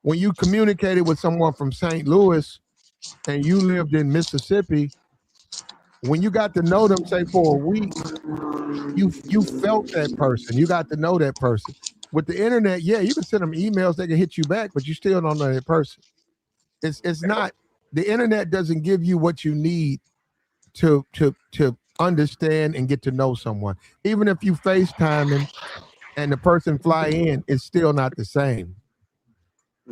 when you communicated with someone from St. Louis and you lived in Mississippi, when you got to know them, say for a week, you felt that person. You got to know that person. With the internet, yeah, you can send them emails, they can hit you back, but you still don't know that person. It's not, the internet doesn't give you what you need to understand and get to know someone. Even if you FaceTime and the person fly in, it's still not the same.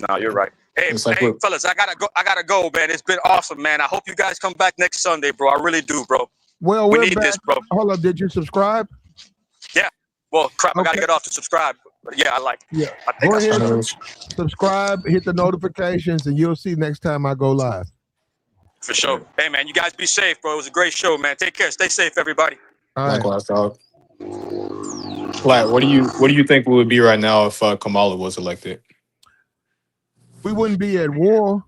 No, you're right. Hey, It's like fellas, I gotta go, man. It's been awesome, man. I hope you guys come back next Sunday, bro. I really do, bro. Well, We we're need back. this, bro. Hold up, did you subscribe? Yeah. Well, crap, I gotta Okay. get off to subscribe. But yeah, Yeah. I think Go I ahead, started. subscribe, hit the notifications, and you'll see next time I go live. For sure. Hey, man, you guys be safe, bro. It was a great show, man. Take care. Stay safe, everybody. All right. Likewise, dog. Flat, what do you think we would be right now if Kamala was elected? We wouldn't be at war.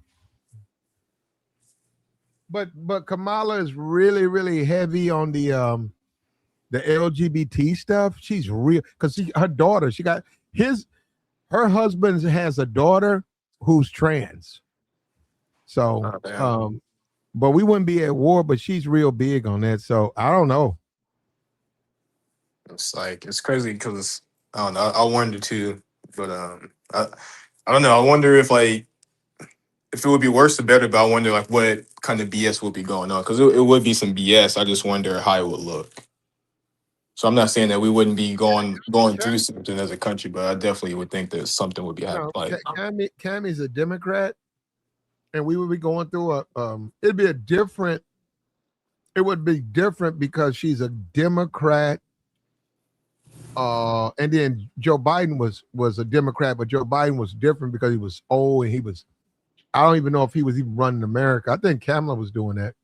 But Kamala is really, really heavy on the LGBT stuff. She's real because her daughter, her husband has a daughter who's trans. So but we wouldn't be at war, but she's real big on that. So I don't know. It's like, it's crazy because I don't know. I wonder too, but I don't know. I wonder if it would be worse or better, but I wonder like what kind of BS would be going on, because it would be some BS. I just wonder how it would look. So I'm not saying that we wouldn't be going through something as a country, but I definitely would think that something would be happening. No, Like, Cammie's a Democrat, and we would be going through it would be different because she's a Democrat. And then Joe Biden was a Democrat, but Joe Biden was different because he was old and I don't even know if he was even running America. I think Kamala was doing that.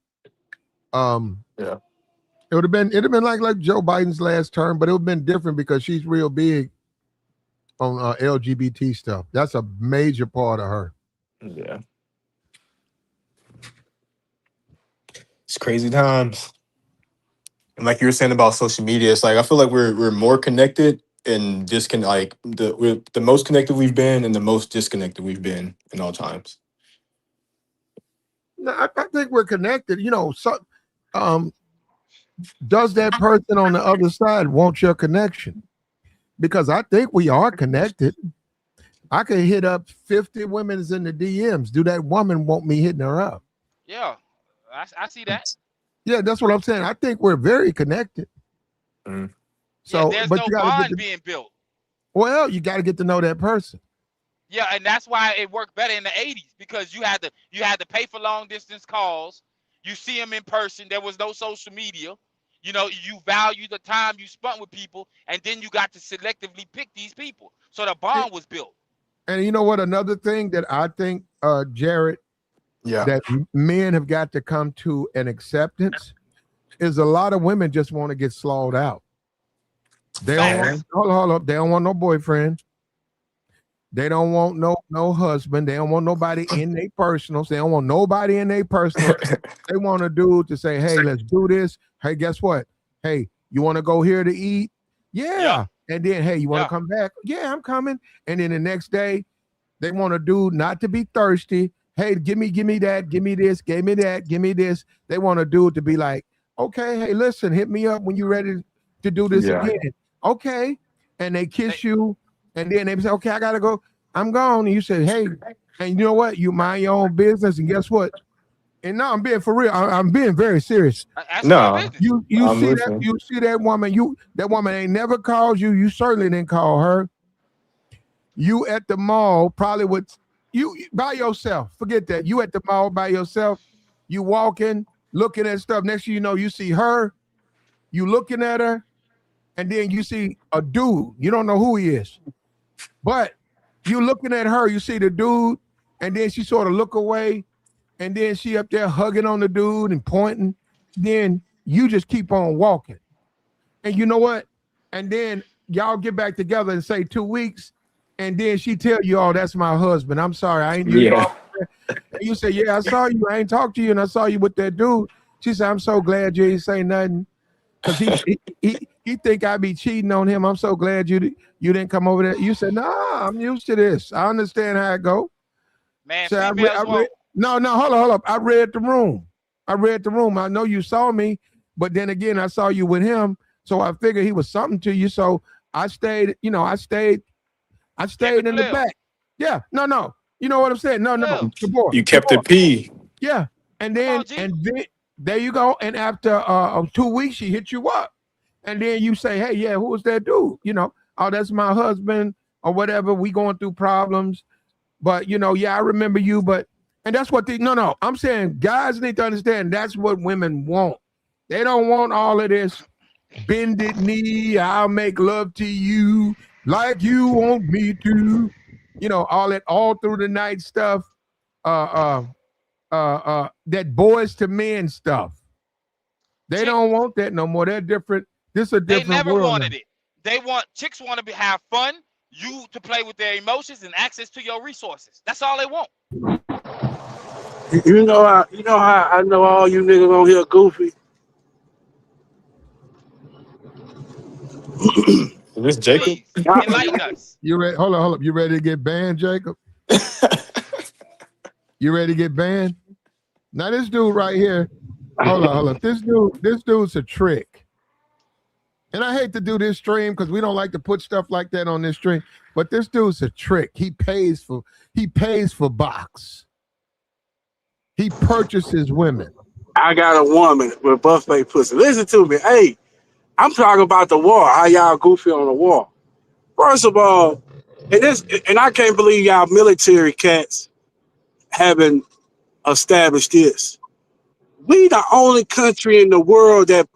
yeah. It'd have been like Joe Biden's last term, but it would have been different because she's real big on LGBT stuff. That's a major part of her. Yeah. It's crazy times. And like you were saying about social media, it's like I feel like we're more connected and we're the most connected we've been and the most disconnected we've been in all times. No, I think we're connected. Does that person on the other side want your connection? Because I think we are connected. I could hit up 50 women in the DMs. Do that woman want me hitting her up? Yeah, I see that. Yeah, that's what I'm saying. I think we're very connected. Mm. So, there's but no you gotta bond being built. Well, you got to get to know that person. Yeah, and that's why it worked better in the 80s, because you had to pay for long distance calls. You see them in person. There was no social media. You value the time you spent with people, and then you got to selectively pick these people. So the bond was built. And you know what? Another thing that I think, Jared, that men have got to come to an acceptance is a lot of women just want to get slawed out. They don't hold up. They don't want no boyfriend. They don't want no husband. They don't want nobody in their personals. They don't want nobody in their personal. They want a dude to say, hey, let's do this. Hey, guess what? Hey, you want to go here to eat? Yeah. And then, hey, you want to come back? Yeah, I'm coming. And then the next day, they want a dude not to be thirsty. Hey, give me that, give me this, give me that, give me this. They want a dude to be like, okay, hey, listen, hit me up when you're ready to do this again. Okay. And they kiss you. And then they say, okay, I got to go. I'm gone. And you say, hey, and you know what? You mind your own business. And guess what? And no, I'm being for real. I'm being very serious. That's No. my business. You I'm see listening. that? You see that woman? That woman ain't never called you. You certainly didn't call her. You at the mall, probably with you by yourself. Forget that. You at the mall by yourself. You walking, looking at stuff. Next thing you know, you see her. You looking at her, and then you see a dude. You don't know who he is, but you looking at her. You see the dude, and then she sort of look away, and then she up there hugging on the dude and pointing. Then you just keep on walking, and you know what? And then y'all get back together and say 2 weeks. And then she tell you, "Oh, that's my husband. I'm sorry, I ain't." Yeah. And you say, "Yeah, I saw you. I ain't talked to you, and I saw you with that dude." She said, "I'm so glad you ain't say nothing, because he think I be cheating on him. I'm so glad you didn't come over there." You said, "Nah, I'm used to this. I understand how it go." Man, So females want. no, hold up. I read the room. I know you saw me, but then again, I saw you with him, so I figured he was something to you. So I stayed. I stayed in the back. Yeah, no. You know what I'm saying? No. You kept it P. Yeah, and then there you go. And after 2 weeks, she hit you up, and then you say, "Hey, yeah, who was that dude? Oh, that's my husband or whatever. We going through problems, but yeah, I remember you. But and that's what no. I'm saying guys need to understand that's what women want. They don't want all of this bended knee. I'll make love to you like you want me to, all that all through the night stuff, that boys to men stuff. They don't want that no more. They're different. This is a different They never world wanted now. it. Chicks want to have fun, you to play with their emotions and access to your resources. That's all they want. You know how I know all you niggas on here goofy. Is this Jacob? Please enlighten us. You ready? Hold up. You ready to get banned, Jacob? You ready to get banned? Now this dude right here. Hold up. This dude's a trick. And I hate to do this stream because we don't like to put stuff like that on this stream. But this dude's a trick. He pays for box. He purchases women. I got a woman with buffet pussy. Listen to me. Hey, I'm talking about the war. How y'all goofy on the war. First of all, and I can't believe y'all military cats haven't established this. We the only country in the world that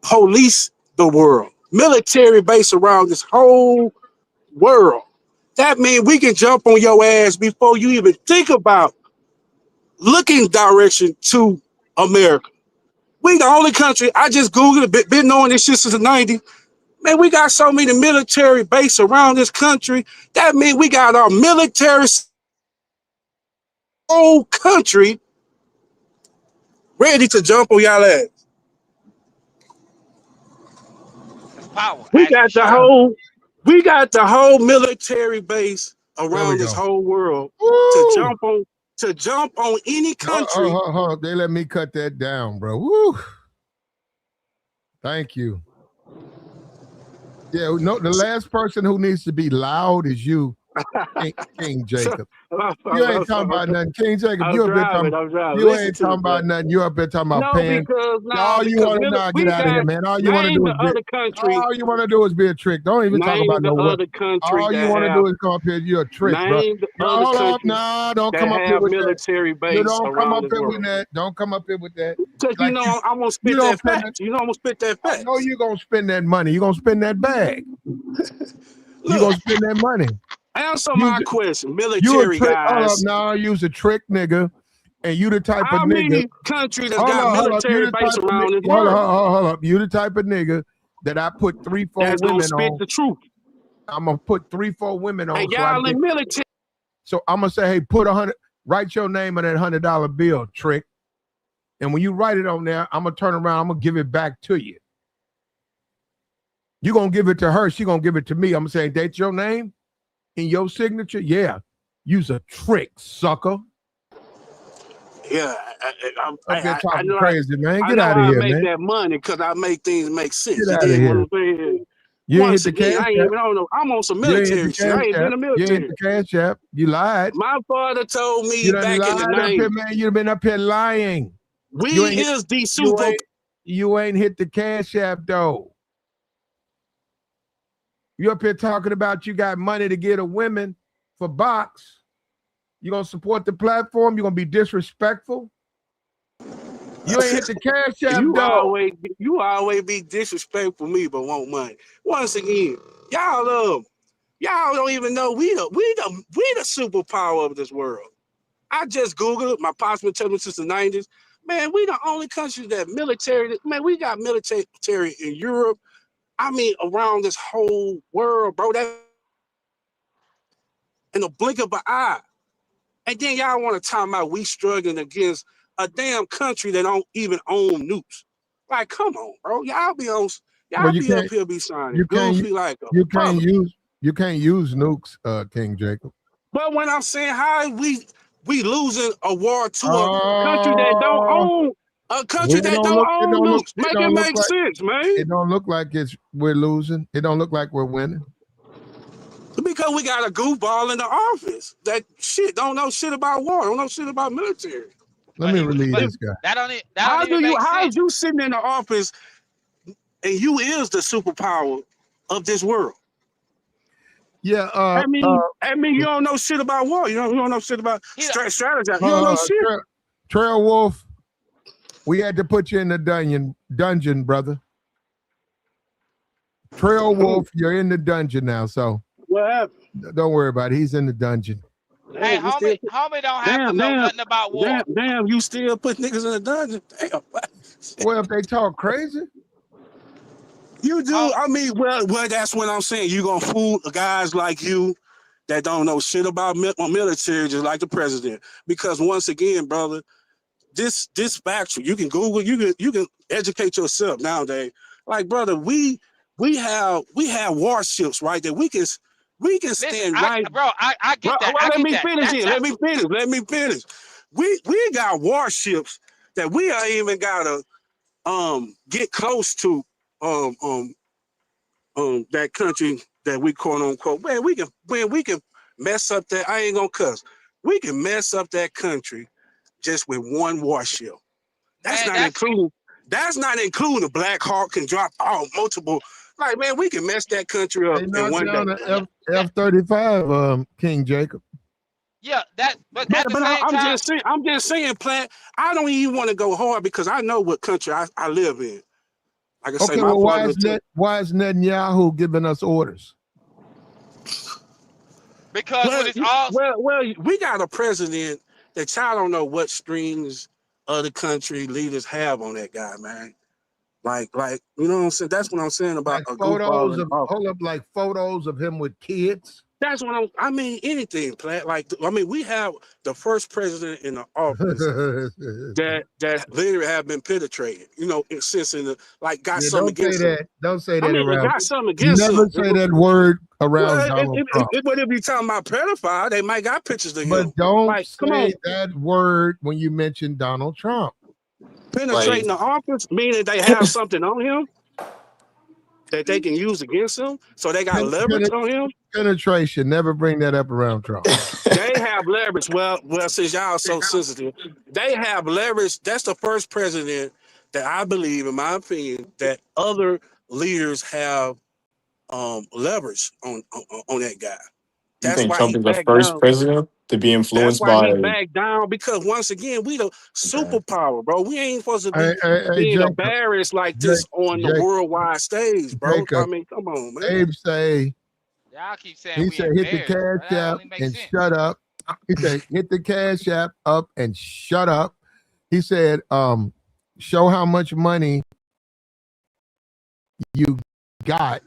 police the world. Military base around this whole world. That means we can jump on your ass before you even think about looking direction to America. We the only country, I just Googled it, been knowing this shit since the 90s. Man, we got so many military bases around this country. That means we got our military whole country ready to jump on y'all ass. That's power. We got the whole military base around this whole world to jump on any country. Hold on. They let me cut that down, bro. Woo. Thank you. Yeah, no, the last person who needs to be loud is you, King Jacob. You ain't talking about nothing, King Jacob. You ain't talking about nothing. You up there talking about pants. All you want to know, get out of here, man. All you want to do is be a trick. Don't even talk about no other country. All you want to do is come up here. You're a trick, bro. Hold up, nah, don't come up here with military base. You don't come up here with that. Don't come up here with that. Because I'm gonna spit that fact. I'm gonna spit that fact. I know you're gonna spend that money. You're gonna spend that bag. You're gonna spend that money. Answer my question, military guys. Now you's a trick nigga, and you the type of nigga. How many countries that got military base around this world? Hold up. You the type of nigga that I put 3-4 women gonna spit on. The truth. I'm gonna put 3-4 women on. Hey, y'all in military. So I'm gonna say, hey, put 100. Write your name on that $100 bill, trick. And when you write it on there, I'm gonna turn around. I'm gonna give it back to you. You gonna give it to her. She gonna give it to me. I'm gonna say, that's your name in your signature. Yeah, use a trick, sucker. Yeah, I know crazy, man. Get out of here, man. I make that money because I make things make sense. Get out of here. You ain't Once hit the again, cash I ain't app. even, I don't know. I'm on some You ain't hit military the shit. I cash ain't been app. in the You ain't hit military. the cash app. You lied. My father told me You done back in the lied up here, 90s, man. You've been up here lying. we You ain't hit, is the you super. ain't hit the cash app though. You up here talking about you got money to get a women for box. You gonna support the platform? You gonna be disrespectful? You ain't hit the cash app though. You always be disrespectful me, but want money. Once again, y'all don't even know we the superpower of this world. I just Googled it. My pops been telling me since the 90s. Man, we the only country that military. Man, we got military in Europe. I mean, around this whole world, bro. That in the blink of an eye. And then y'all want to talk about we struggling against a damn country that don't even own nukes. Like, come on, bro. Y'all be Well, up here be signing you can't goofy like a you can't public. you can't use nukes, King Jacob. But when I'm saying how we losing a war to a country that don't own nukes, make it make sense, man. It don't look like we're losing. It don't look like we're winning. Because we got a goofball in the office that shit don't know shit about war, don't know shit about military. Let me relieve this guy. That don't even make sense. How's you sitting in the office and you is the superpower of this world? Yeah, I mean, you don't know shit about war. You don't know shit about strategy. You don't know shit. Trail Wolf, we had to put you in the dungeon, brother. Trail Wolf, you're in the dungeon now, so what happened? Don't worry about it. He's in the dungeon. Hey, homie don't have to know nothing about war. Damn, you still put niggas in the dungeon? Damn. Well, if they talk crazy. You do. I mean, well, that's what I'm saying. You gonna fool guys like you that don't know shit about military, just like the president. Because once again, brother, this factual. You can Google. You can educate yourself nowadays. Like, brother, we have warships, right? That we can stand right. Bro, I get that. Let me finish. We got warships that we ain't even gotta get close to that country that we quote unquote. Man, we can mess up that. I ain't gonna cuss. We can mess up that country just with one warship. That's not including the Black Hawk can drop multiple. Like, man, we can mess that country up in one day. F-35, King Jacob. Yeah, but I'm just saying, Plant. I don't even want to go hard because I know what country I live in. Like I say, well, why is Netanyahu giving us orders? Because we got a president that y'all don't know what strings other country leaders have on that guy, man. Like, you know what I'm saying? That's what I'm saying about like photos of him with kids. That's what I mean, anything, Plant. Like, I mean, we have the first president in the office that literally have been penetrated, you know, since in the got something against him. Don't say that around. Got something against him. Never say that word around Donald Trump. But if you talking about pedophile, they might got pictures of him. But don't say that word when you mention Donald Trump. Penetrating the office, meaning they have something on him that they can use against him, so they got leverage on him. Penetration. Never bring that up around Trump. They have leverage. Well, since y'all so sensitive, they have leverage. That's the first president that I believe, in my opinion, that other leaders have leverage on that guy. That's why Trump is the first president to be influenced by. He backed down because once again we the superpower, bro. We ain't supposed to be being embarrassed like this on the worldwide stage, bro. Jacob, I mean, come on, man. Abe say. Y'all keep saying he said hit the cash app and shut up. He said hit the cash app up and shut up. He said show how much money you got.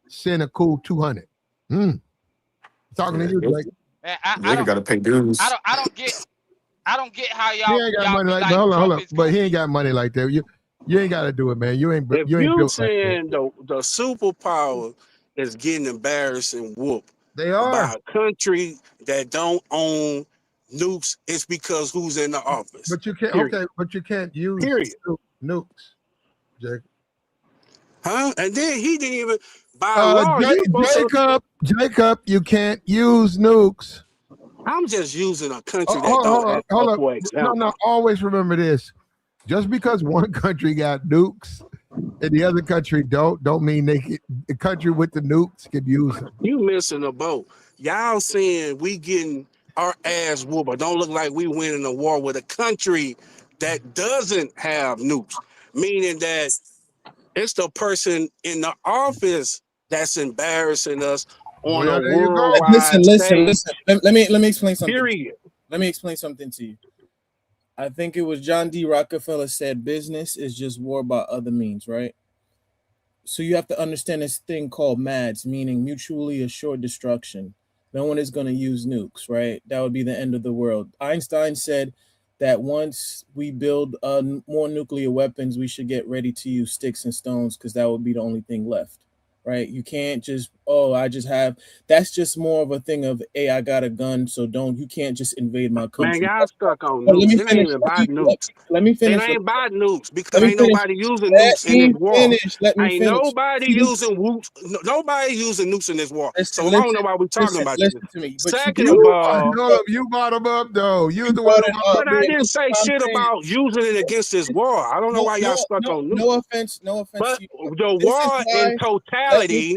Send a cool 200. Talking to you, Blake. Man, got to pay dues. I don't get how y'all. He ain't got money like that. Hold on. But he ain't got money like that. You ain't got to do it, man. You ain't. If you ain't built saying like the superpower is getting embarrassed and whooped. They are by a country that don't own nukes. It's because who's in the office. But you can't. Period. Okay, but you can't use nukes, Jake. Huh? And then he didn't even. By law, you supposed to. Jacob, you can't use nukes. I'm just using a country that don't have Hold up. for example. No, always remember this. Just because one country got nukes and the other country don't mean the country with the nukes can use them. You missing a boat. Y'all saying we getting our ass whooped, but don't look like we winning a war with a country that doesn't have nukes, meaning that it's the person in the office that's embarrassing us on a worldwide Listen. Let me explain something. period. Let me explain something to you. I think it was John D. Rockefeller said business is just war by other means, right? So you have to understand this thing called MADS, meaning mutually assured destruction. No one is going to use nukes, right? That would be the end of the world. Einstein said that once we build more nuclear weapons, we should get ready to use sticks and stones because that would be the only thing left, right? You can't just, that's just more of a thing of, hey, I got a gun, so you can't just invade my country. Man, y'all stuck on nukes. It ain't even about nukes. Let me finish. It ain't about nukes because ain't nobody using nukes in this war. Ain't nobody using nukes. Nobody using nukes in this war. So I don't know why we're talking about this. Second of all, you brought them up though. You the one. But I didn't say shit about using it against this war. I don't know why y'all stuck on nukes. No offense. But the war in totality.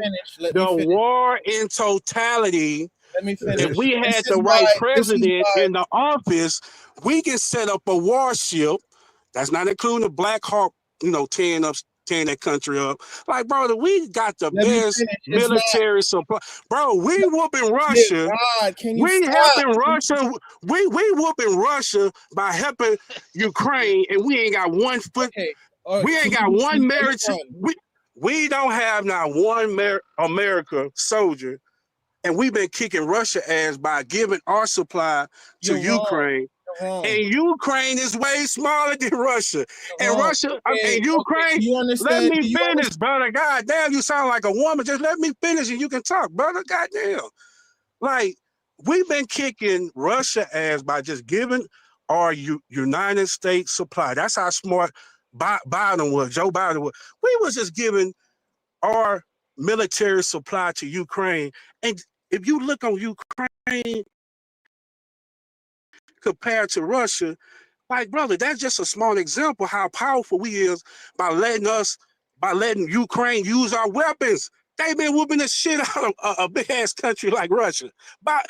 The war in totality. Let me finish. If we had the right president in the office, we can set up a warship. That's not including the Black Hawk, tearing that country up. Like, brother, we got the best military supply. Bro, we whooping Russia. We helping Russia. We whooping Russia by helping Ukraine, and we ain't got one foot. We ain't got one merit. We don't have not one America soldier, and we've been kicking Russia ass by giving our supply to Ukraine. And Ukraine is way smaller than Russia. And Russia and Ukraine. Let me finish, brother. God damn, you sound like a woman. Just let me finish and you can talk, brother. God damn. Like, we've been kicking Russia ass by just giving our United States supply. That's how smart Biden was, Joe Biden was. We was just giving our military supply to Ukraine. And if you look on Ukraine compared to Russia, like, brother, that's just a small example how powerful we is by letting Ukraine use our weapons. They've been whooping the shit out of a big ass country like Russia. But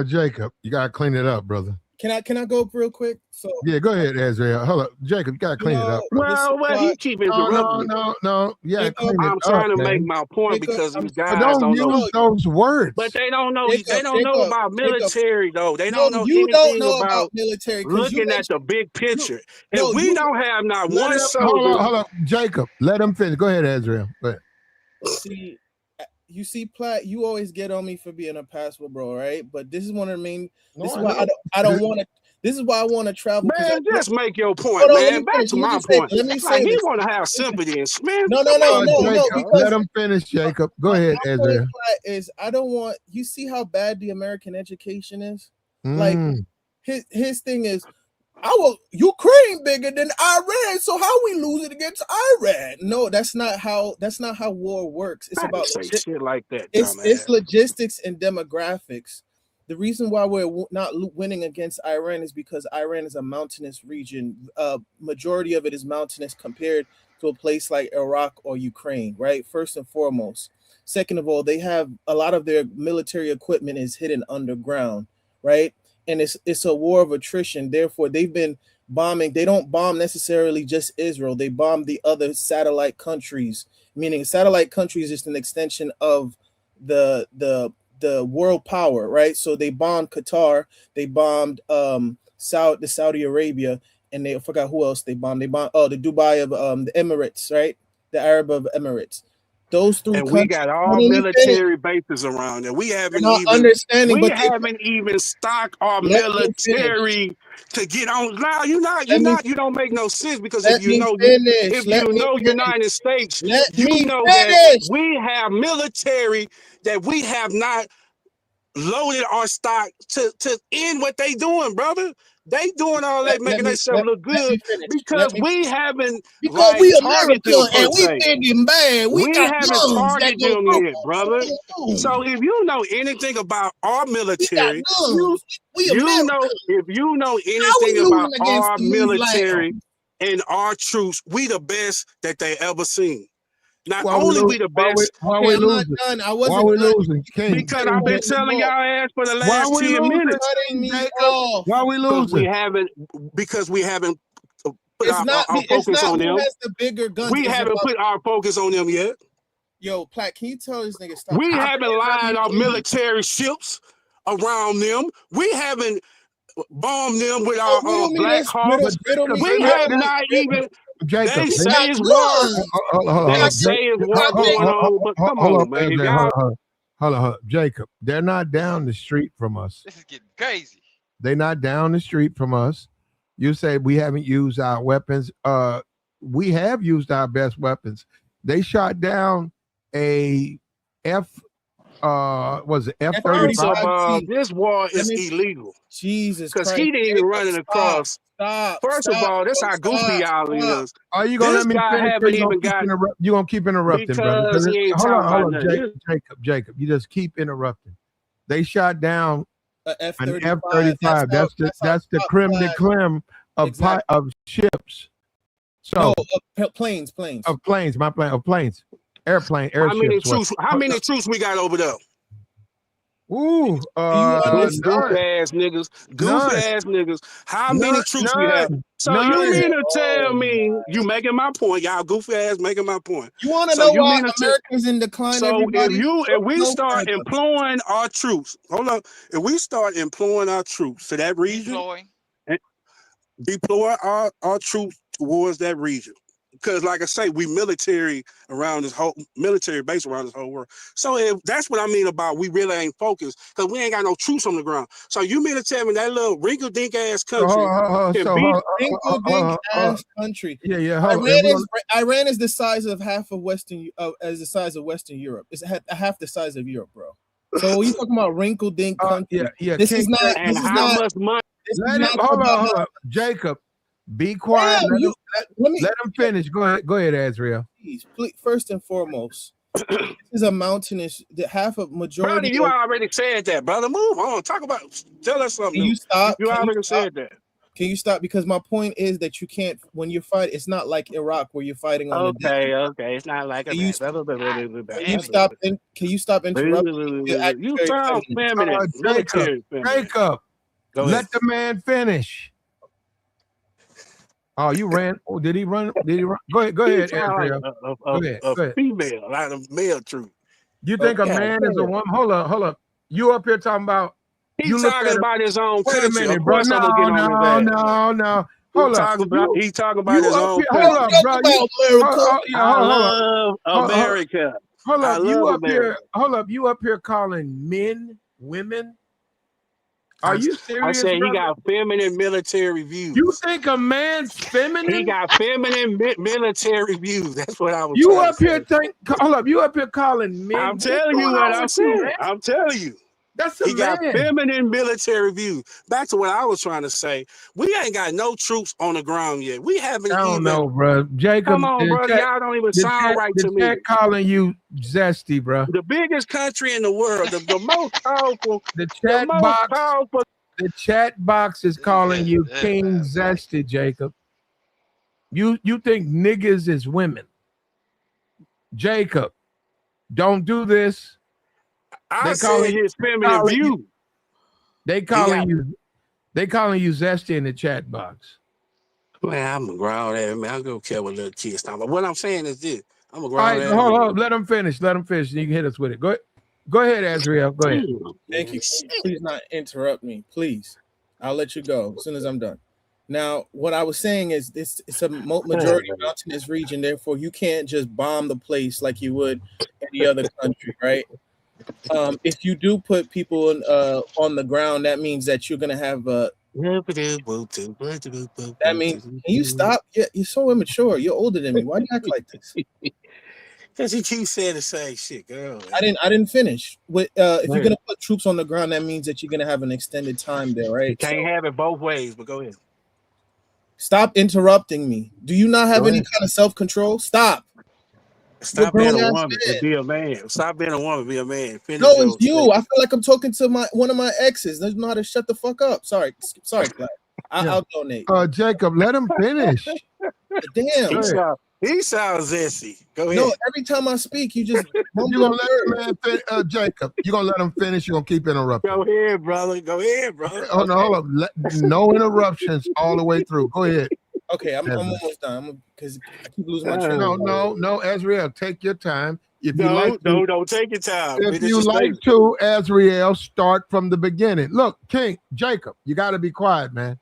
Jacob, you gotta clean it up, brother. Can I go up real quick? So yeah, go ahead, Ezra. Hold up, Jacob, you gotta clean it up. Well, he keep interrupting. No. Yeah, I'm trying to make my point because these guys don't use those words. But they don't know. They don't know about military though. They don't know anything about military. Looking at the big picture. If we don't have not one soldier. Hold up, Jacob. Let him finish. Go ahead, Ezra. Go ahead. You see, Platt, you always get on me for being a passport bro, right? But this is one of the main. This is why I don't want to. This is why I want to travel. Man, just make your point, man. Back to my point. Let me say, he want to have sympathy and man. No. Let him finish, Jacob. Go ahead, Ezra. I don't want. You see how bad the American education is. Like his thing is, Ukraine bigger than Iran, so how we lose it against Iran? No, that's not how war works. It's about shit like that. It's logistics and demographics. The reason why we're not winning against Iran is because Iran is a mountainous region. Majority of it is mountainous compared to a place like Iraq or Ukraine, right? First and foremost. Second of all, they have a lot of their military equipment is hidden underground, right? And it's a war of attrition. Therefore, they've been bombing. They don't bomb necessarily just Israel. They bomb the other satellite countries, meaning satellite countries is an extension of the world power, right? So they bombed Qatar, they bombed Saudi Arabia, and I forgot who else they bombed. They bombed the Dubai of the Emirates, right? The Arab of Emirates. Those three and we got all military bases around there. We haven't even stocked our military to get on. Now you don't make no sense because if you know United States, you know that we have military that we have not loaded our stock to end what they doing, brother. They doing all that, making themselves look good because we haven't because we targeted America them and we thinking bad. We got haven't guns that targeted go them boom, yet, brother. boom, boom. So if you know anything about our We got military, guns. We America. if you know How we anything about losing against our the new military land? and our troops, we the best that they ever seen. Not Why only we we the best, why Okay, we I'm not losing? done. I Why wasn't we done. losing? King, because King, I've been Jacob, telling y'all ass for the why last we 10 losing? minutes. Cutting me Jacob, off. why we losing? Because we haven't put It's our not. It's focus not on who them. has the bigger guns. We It's haven't about, put our focus on them yet. yo, Platt, can you tell this nigga stop? We popping haven't his lined our ammunition? military ships around them. We haven't bombed them with our Riddle me Black this. Hawks. Riddle me We this. have not even. Jacob, They We say got it's war. guns. They say it's war going on, but come on, man. If y'all, hold on, Jacob. They're not down the street from us. This is getting crazy. They're not down the street from us. You say we haven't used our weapons. We have used our best weapons. They shot down a was it first of F-35? all, this war is illegal Jesus because Christ. he didn't even run it across. Stop. First of all, that's how goofy y'all is. Are you gonna This let me guy finish? haven't even got. You gonna keep interrupting, brother? Because he ain't Hold talking on, about nothing. Jacob. You just keep interrupting. They shot down An an F-35. F-35. That's the creme de creme of of ships. So planes. of planes, of planes, airships. How many troops we got over there? Ooh, Goof ass niggas. How many troops we have? So you mean to tell me you making my point? Y'all goofy ass making my point. You want to know why America's in decline? So everybody? if we start employing our troops, hold up. If we start employing our troops to that region, deploy our troops towards that region. Because, like I say, we military base around this whole world. So if that's what I mean about we really ain't focused, because we ain't got no troops on the ground. So you mean to tell me that little wrinkle-dink ass country ass country? Yeah. Iran is the size of half of Western Europe. It's half the size of Europe, bro. So you talking about wrinkle-dink country? This is not. And how much money? Hold on, Jacob. Be quiet. Let him finish. Go ahead, Azrael. Please, first and foremost, this is a mountainous. Majority. Brother, you already said that, brother. Move on. Tell us something. Can you stop? You already said that. Can you stop? Because my point is that you can't. When you fight, it's not like Iraq where you're fighting on. Okay. It's not like Can you stop? Can you stop interrupting? You sound feminine. Jacob, let the man finish. Oh, you ran. Oh, did he run? Go ahead, Andrea. Go ahead. Female, not a male troop. You think a man is a woman? Hold up. You up here talking about? He's talking about his own country. Wait a minute, bro. No. Hold up. He's talking about his own country. Hold up, bro. I love America. Hold up. You up here calling men women? Are you serious? I said he got feminine military views. You think a man's feminine? He got feminine military views. That's what I was. You up here hold up. You up here calling men? I'm telling you what I'm saying. I'm telling you. He got feminine military views. Back to what I was trying to say. We ain't got no troops on the ground yet. We haven't. I don't know, bro. Jacob, come on, bro. Y'all don't even sound right to me. They're calling you zesty, bro. The biggest country in the world, the most powerful. The chat box is calling you King Zesty, Jacob. You think niggas is women? Jacob, don't do this. I say his feminine view. They calling you zesty in the chat box. Man, I'm a grown ass man. I don't care what little kids talking about. What I'm saying is this. I'm a grown ass man. Hold on. Let him finish. You can hit us with it. Go ahead, Azrael. Go ahead. Thank you. Please not interrupt me. Please. I'll let you go as soon as I'm done. Now, what I was saying is it's a majority mountainous region. Therefore, you can't just bomb the place like you would any other country, right? If you do put people on the ground, that means that you're gonna have that means. Can you stop? You're so immature. You're older than me. Why do you act like this? Because he keeps saying the same shit, girl. I didn't finish. With if you're Right. gonna put troops on the ground, that means that you're gonna have an extended time there, You right? can't have it both ways, but go ahead. Stop interrupting me. Do you not have Go any ahead. kind of self-control? Stop. Stop being a grown-ass woman man. and be a man. Stop being a woman, be a man. Finish No, your it's you. statement. I feel like I'm talking to one of my exes. They know how to shut the fuck up. Sorry, Black. Yeah. I'll donate. Jacob, let him finish. Damn. He sounds zesty. Go ahead. No, every time I speak, you just You're mumble gonna a let word. the man Jacob, you're gonna let him finish, you're gonna keep interrupting. Go ahead, brother. Go ahead, brother. Oh no, hold up. No interruptions all the way through. Go ahead. Okay, I'm Ezra. almost done. Because I keep losing my train. No, Azriel, take your time. If you No, like no, to, don't take your time. if Finish you your like statement. to, Azriel, start from the beginning. Look, King Jacob, you got to be quiet, man.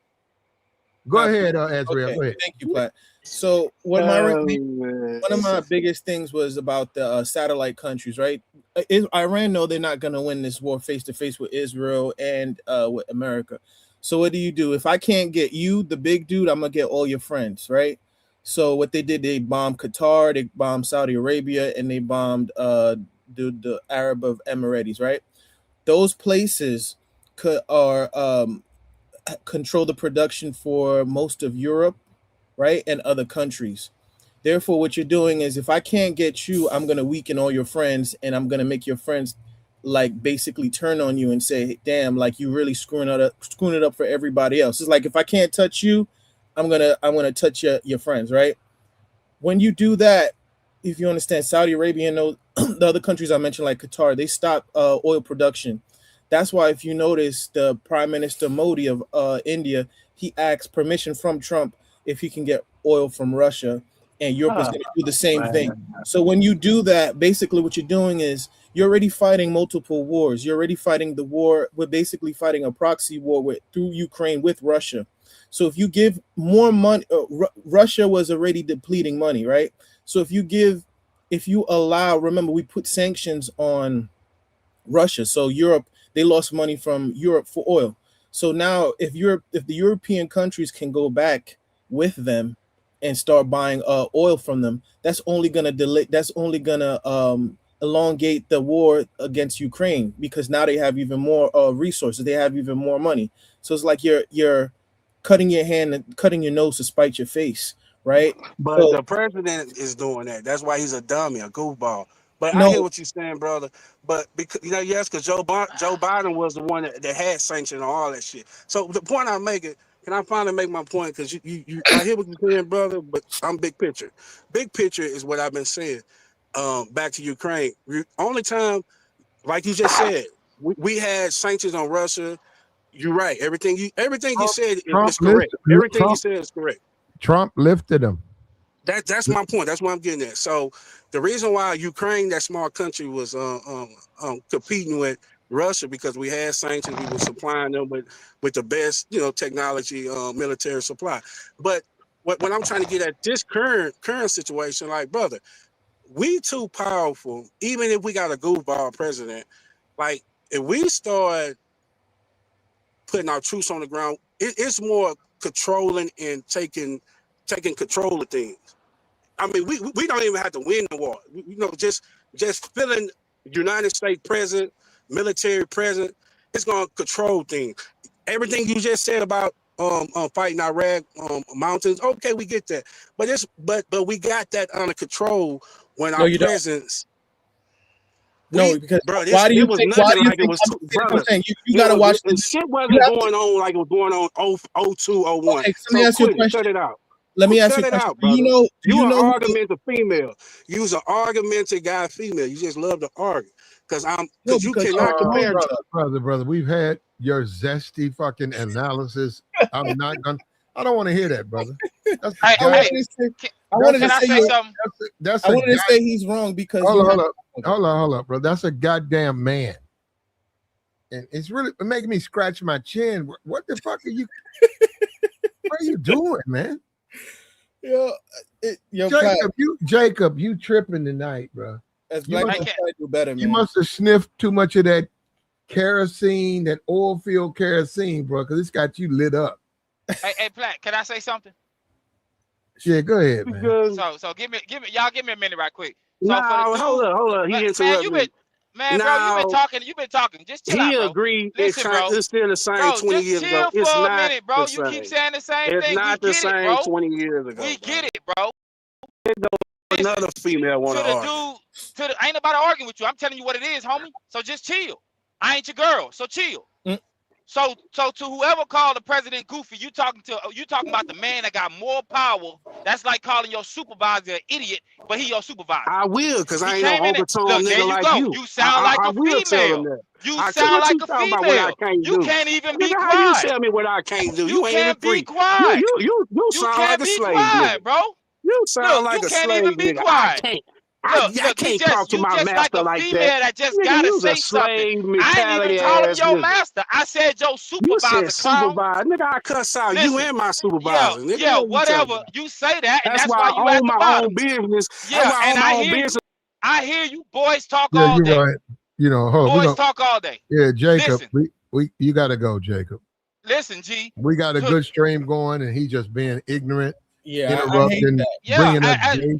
Go ahead, Azriel. Okay, Go ahead. thank you, Platt. So one of my biggest things was about the satellite countries, right? Iran know they're not going to win this war face to face with Israel and with America. So what do? If I can't get you, the big dude, I'm gonna get all your friends, right? So what they did, they bombed Qatar, they bombed Saudi Arabia, and they bombed the Arab of Emirates, right? Those places control the production for most of Europe, right, and other countries. Therefore, what you're doing is, if I can't get you, I'm gonna weaken all your friends, and I'm gonna make your friends like basically turn on you and say, "Damn, like you really screwing it up for everybody else." It's like, if I can't touch you, I'm gonna touch your friends, right? When you do that, if you understand, Saudi Arabia and the other countries I mentioned, like Qatar, they stop oil production. That's why, if you notice, the Prime Minister Modi of India, he asked permission from Trump if he can get oil from Russia, and Europe is going to do the same thing. So when you do that, basically what you're doing is you're already fighting multiple wars. You're already fighting the war. We're basically fighting a proxy war through Ukraine with Russia. So if you give more money, Russia was already depleting money, right? So if you allow, remember, we put sanctions on Russia. So Europe, they lost money from Europe for oil. So now if the European countries can go back with them and start buying oil from them, that's only gonna elongate the war against Ukraine, because now they have even more resources, they have even more money. So it's like you're cutting your hand and cutting your nose to spite your face, right? But So, the president is doing that. That's why he's a dummy, a goofball. But I no, hear what you're saying, brother. But because yes, because Joe Biden was the one that had sanctions and all that shit. So the point I'm making, can I finally make my point? Because you I hear what you're saying, brother. But I'm big picture. Big picture is what I've been saying. Back to Ukraine. Only time, like you just said, we had sanctions on Russia. You're right. Everything you said is correct. Everything you said is correct. Trump lifted him. That's my point. That's what I'm getting at. So the reason why Ukraine, that small country, was competing with Russia, because we had sanctions, we were supplying them with the best, technology, military supply. But what I'm trying to get at, this current situation, like, brother, we too powerful. Even if we got a goofball president, like, if we start putting our troops on the ground, it's more controlling and taking control of things. I mean, we don't even have to win the war. Just feeling United States present, military present, it's gonna control things. Everything you just said about fighting Iraq mountains, okay, we get that. But we got that under control when our presence. Because bro, why do you was think? nothing Why do you like think? it was, brother. You gotta watch. Shit wasn't going on like it was going on 02, 01. Okay, let me ask you a question. Cut it out. Let me ask you a Cut it question. out, brother. You an know argumentative female. You was an argumentative guy, female. You just love to argue. Because you cannot compare. Brother, we've had your zesty fucking analysis. I don't want to hear that, brother. I wanted to say something. I wanted to say he's wrong because hold up, bro. That's a goddamn man. And it's really making me scratch my chin. What the fuck are you? What are you doing, man? Jacob, you tripping tonight, bro. As black men try to do better, man. You must have sniffed too much of that kerosene, that oil field kerosene, bro, because it's got you lit up. Hey, Platt, can I say something? Yeah, go ahead, man. Because So give me y'all give me a minute right quick. So for now, the hold dude, up. He man, interrupted you me. been bro, Now you've been talking. Just chill he out, bro. agreed Listen, bro. it's still the same Bro, 20 just years ago. chill It's for a not minute, the bro. You keep same. saying the same It's thing. We not the get it, same bro. 20 years ago. We bro. get it, bro. Another Listen, female want to to the argue. dude, ain't nobody arguing with you. I'm telling you what it is, homie. So just chill. I ain't your girl, so chill. Mm. So to whoever called the president goofy, you talking about the man that got more power. That's like calling your supervisor an idiot, but he your supervisor. I will, because He I ain't no came in there. overtone Look, there nigga you like go. you. You sound like I a will tell them female. that. You What sound like you a talking about what I female. can't You do? can't even be Nigga, how you quiet. tell me what I can't do? You You ain't even can't be free. quiet. You You sound can't like a be slave quiet, nigga. bro. You sound Look, like you a can't slave even be nigga. I quiet. can't. Look, I you can't talk to my just like master a like female that. that just Nigga, gotta you's a say something. slave I ain't even mentality call him ass your nigga. master. I said your You said supervisor, clown. supervisor. Nigga, I cuss out you Listen, and my supervisor. Nigga, yeah, what you talking whatever. about? You say that, and That's that's why why I you at own the my bottom. own business. That's Yeah, why I own and my I own hear business. you. I hear you. Boys talk Yeah, all you're day. right. You know, hold on. Boys talk all day. Yeah, Jacob, Listen, you got to go, Jacob. listen, G. We got a Look, good stream going, and he just being ignorant, Yeah, I hate interrupting, that. yeah, bringing up gay,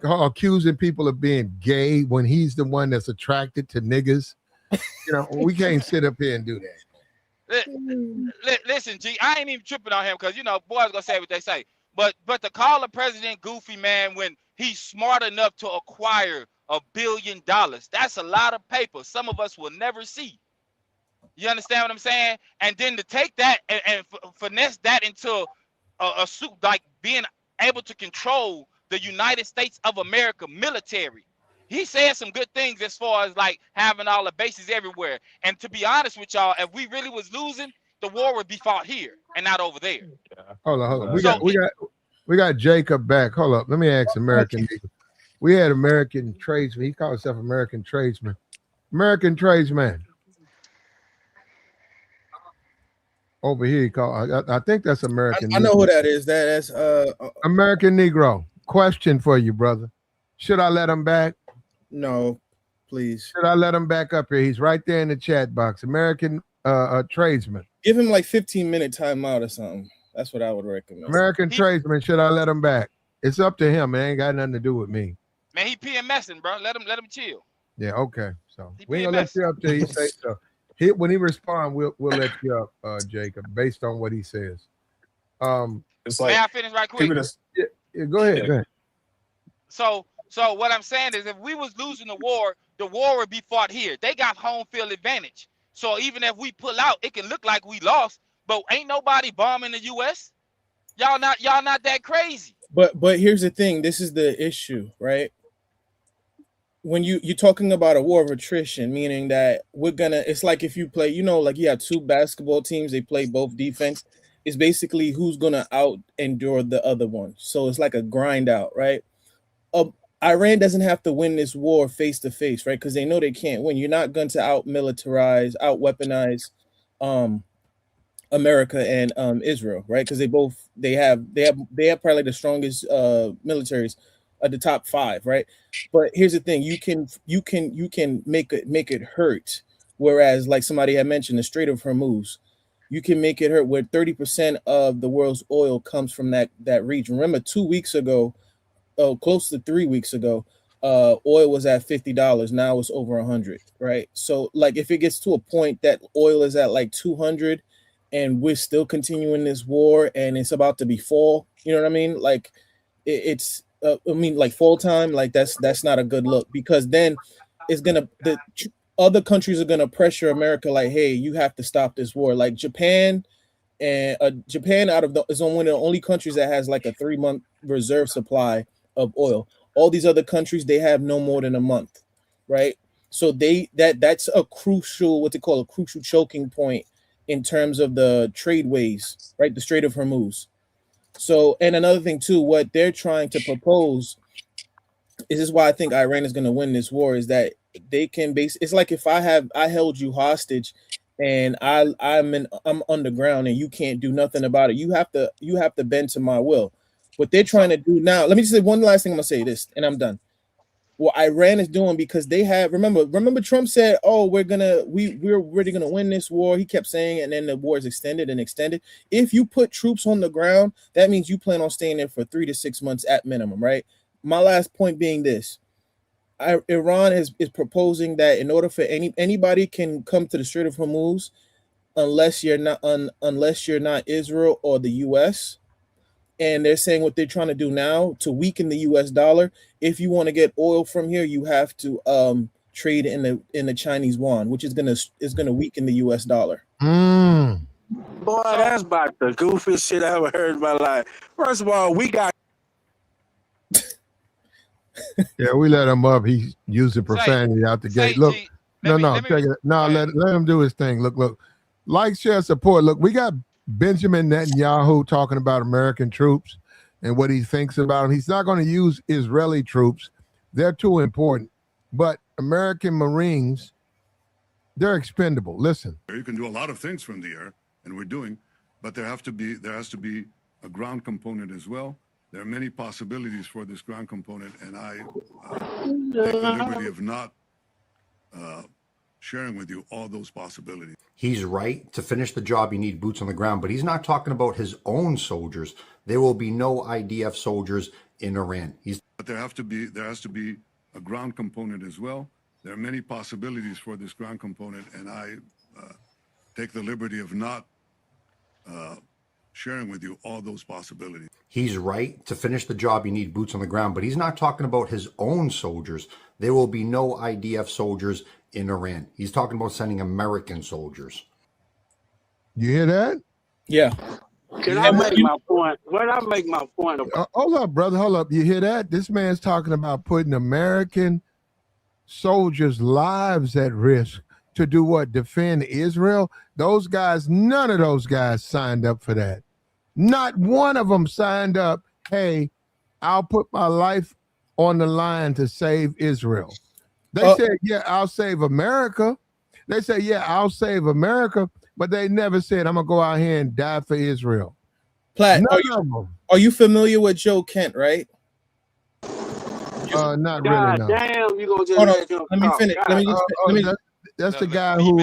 accusing people of being gay when he's the one that's attracted to niggas. You know, we can't sit up here and do that. listen, G. I ain't even tripping on him because boys gonna say what they say. But to call the president goofy, man, when he's smart enough to acquire $1 billion, that's a lot of paper. Some of us will never see. You understand what I'm saying? And then to take that and finesse that into a suit, like being able to control the United States of America military. He said some good things as far as like having all the bases everywhere. And to be honest with y'all, if we really was losing, the war would be fought here and not over there. Hold on. So We got Jacob back. Hold up. Let me ask American. We had American tradesman. He called himself American tradesman. American tradesman. Over here, he called. I think that's American. I know who that is. That's American Negro. Question for you, brother. Should I let him back? No, please. Should I let him back up here? He's right there in the chat box. American tradesman. Give him like 15-minute timeout or something. That's what I would recommend. American tradesman. Should I let him back? It's up to him. It ain't got nothing to do with me. man, he PMSing, bro. Let him chill. Yeah. Okay. So He we ain't gonna let PMS. you up till he say so. When he respond, we'll let you up, Jacob, based on what he says. It's May like I finish right quick? people just Yeah, go ahead. Go ahead. So what I'm saying is if we was losing the war would be fought here. They got home field advantage. So even if we pull out, it can look like we lost, but ain't nobody bombing the US. Y'all not that crazy. But here's the thing. This is the issue, right? When you're talking about a war of attrition, meaning that it's like if you play, like you have two basketball teams, they play both defense. It's basically who's gonna out endure the other one. So it's like a grind out, right? Iran doesn't have to win this war face to face, right? Because they know they can't win. You're not going to out militarize, out weaponize America and Israel, right? Because they have probably the strongest militaries at the top 5, right? But here's the thing: you can make it hurt. Whereas, like somebody had mentioned, the Strait of Hormuz, you can make it hurt. Where 30% of the world's oil comes from that region. Remember, 2 weeks ago, close to 3 weeks ago, oil was at $50. Now it's over 100, right? So, like, if it gets to a point that oil is at like 200, and we're still continuing this war, and it's about to be fall, you know what I mean? Like, it's like fall time, like that's not a good look, because then the other countries are gonna pressure America, like, hey, you have to stop this war. Like Japan, and Japan is one of the only countries that has like a 3-month reserve supply of oil. All these other countries, they have no more than a month, right? So that's a crucial, what they call a crucial choking point in terms of the trade ways, right? The Strait of Hormuz. So, and another thing too, what they're trying to propose is this is why I think Iran is going to win this war, is that they can it's like if I held you hostage and I'm underground and you can't do nothing about it. You have to bend to my will. What they're trying to do now, let me just say one last thing. I'm gonna say this and I'm done. what Iran is doing, because they have, remember Trump said, oh, we're really gonna win this war. He kept saying it, and then the war is extended and extended. If you put troops on the ground, that means you plan on staying there for 3 to 6 months at minimum, right? My last point being this: Iran is proposing that in order for anybody can come to the Strait of Hormuz, unless you're not Israel or the U.S. And they're saying what they're trying to do now to weaken the U.S. dollar. If you want to get oil from here, you have to trade in the Chinese yuan, which is gonna weaken the U.S. dollar. Boy, that's about the goofiest shit I ever heard in my life. First of all, we got. Yeah, we let him up. He's using profanity out the gate. Look, take it. No, let him do his thing. Look. Like, share, support. Look, we got Benjamin Netanyahu talking about American troops and what he thinks about them. He's not going to use Israeli troops. They're too important. But American Marines, they're expendable. Listen. You can do a lot of things from the air, and we're doing, but there has to be a ground component as well. There are many possibilities for this ground component, and I take the liberty of not sharing with you all those possibilities. He's right. To finish the job, you need boots on the ground, but he's not talking about his own soldiers. There will be no IDF soldiers in Iran. But there has to be a ground component as well. There are many possibilities for this ground component, and I take the liberty of not sharing with you all those possibilities. He's right. To finish the job, you need boots on the ground, but he's not talking about his own soldiers. There will be no IDF soldiers in Iran. He's talking about sending American soldiers. You hear that? Yeah. Can I make my point? When I make my point about hold up, brother. Hold up. You hear that? This man's talking about putting American soldiers' lives at risk to do what? Defend Israel? Those guys, none of those guys signed up for that. Not one of them signed up, hey, I'll put my life on the line to save Israel. They said, yeah, I'll save America. They said, yeah, I'll save America, but they never said, I'm going to go out here and die for Israel. Platt, are you familiar with Joe Kent, right? Not God really, no. damn, you gonna just let me finish. That's the guy who